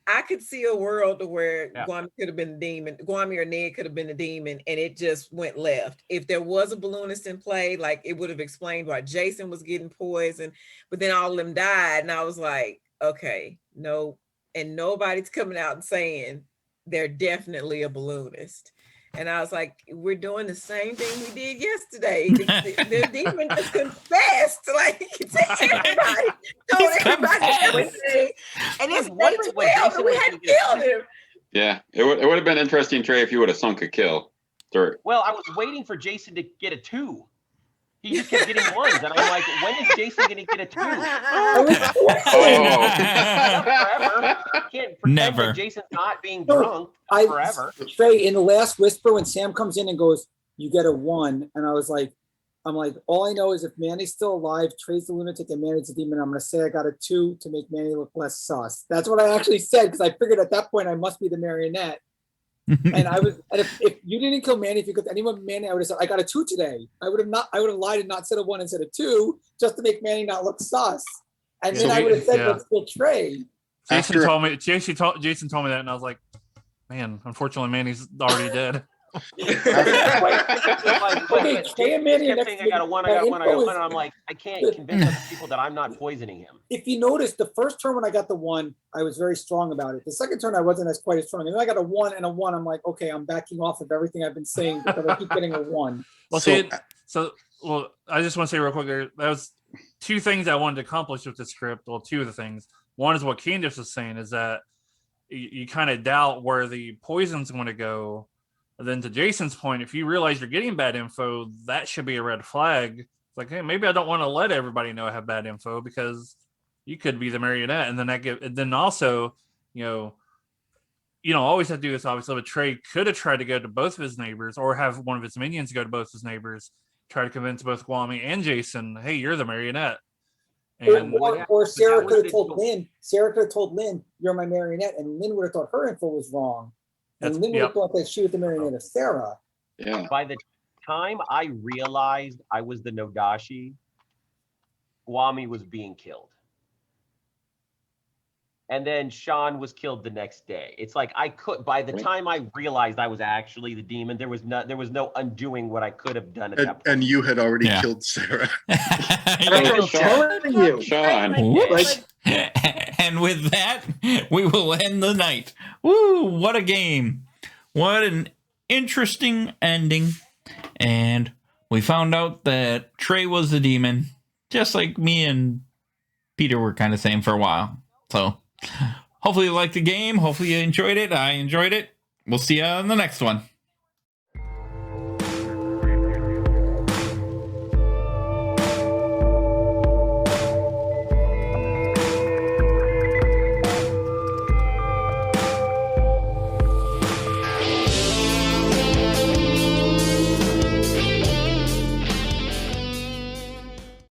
I could see a world where Gwami could have been the demon. Gwami or Ned could have been the demon, and it just went left. If there was a balloonist in play, like, it would have explained why Jason was getting poisoned, but then all of them died, and I was like, okay, no, and nobody's coming out and saying they're definitely a balloonist. And I was like, we're doing the same thing we did yesterday. The demon just confessed, like, to everybody, told everybody everything. And it's day 12 and we hadn't killed him. Yeah, it would have been interesting, Trey, if you would have sunk a kill. Well, I was waiting for Jason to get a 2. He just kept getting 1s, and I'm like, when is Jason going to get a 2? Forever. Can't pretend Never. that Jason's not being drunk forever. Trey, in the last whisper, when Sam comes in and goes, "You get a 1," and I'm like, all I know is if Manny's still alive, Trey's the lunatic, and Manny's the demon, I'm going to say I got a 2 to make Manny look less sus. That's what I actually said because I figured at that point I must be the marionette. And if you didn't kill Manny, if you killed anyone Manny, I would have said I got a 2 today. I would have lied and not said a 1 and said a 2 just to make Manny not look sus. And then I would have said let's kill Trey. Jason told me that, and I was like, man, unfortunately Manny's already dead. Okay, Trey and Manny I got a 1, and I'm like, I can't convince other people that I'm not poisoning him. If you notice, the first turn when I got the 1, I was very strong about it. The second turn I wasn't quite as strong. And then I got a 1 and a 1. I'm like, okay, I'm backing off of everything I've been saying because I keep getting a 1. Well, I just want to say real quick, there was 2 things I wanted to accomplish with the script. Well, 2 of the things. One is what Candace was saying, is that you kind of doubt where the poison's going to go. And then to Jason's point, if you realize you're getting bad info, that should be a red flag. It's like, hey, maybe I don't want to let everybody know I have bad info because you could be the marionette. And then also, you don't always have to do this, obviously, but Trey could have tried to go to both of his neighbors or have one of his minions go to both his neighbors, try to convince both Gwami and Jason, hey, you're the marionette. And or Sarah could have told Lynn, you're my marionette, and Lynn would have thought her info was wrong. And Lynn would have thought that she was the marionette of Sarah. Yeah. By the time I realized I was the Nodashi, Gwami was being killed. And then Sean was killed the next day. It's like by the time I realized I was actually the demon, there was no undoing what I could have done at that point. And you had already killed Sarah. I'm telling you. Sean. And with that, we will end the night. Woo, what a game. What an interesting ending. And we found out that Trey was the demon, just like me and Peter were kind of saying for a while. So hopefully you liked the game. Hopefully you enjoyed it. I enjoyed it. We'll see you on the next one.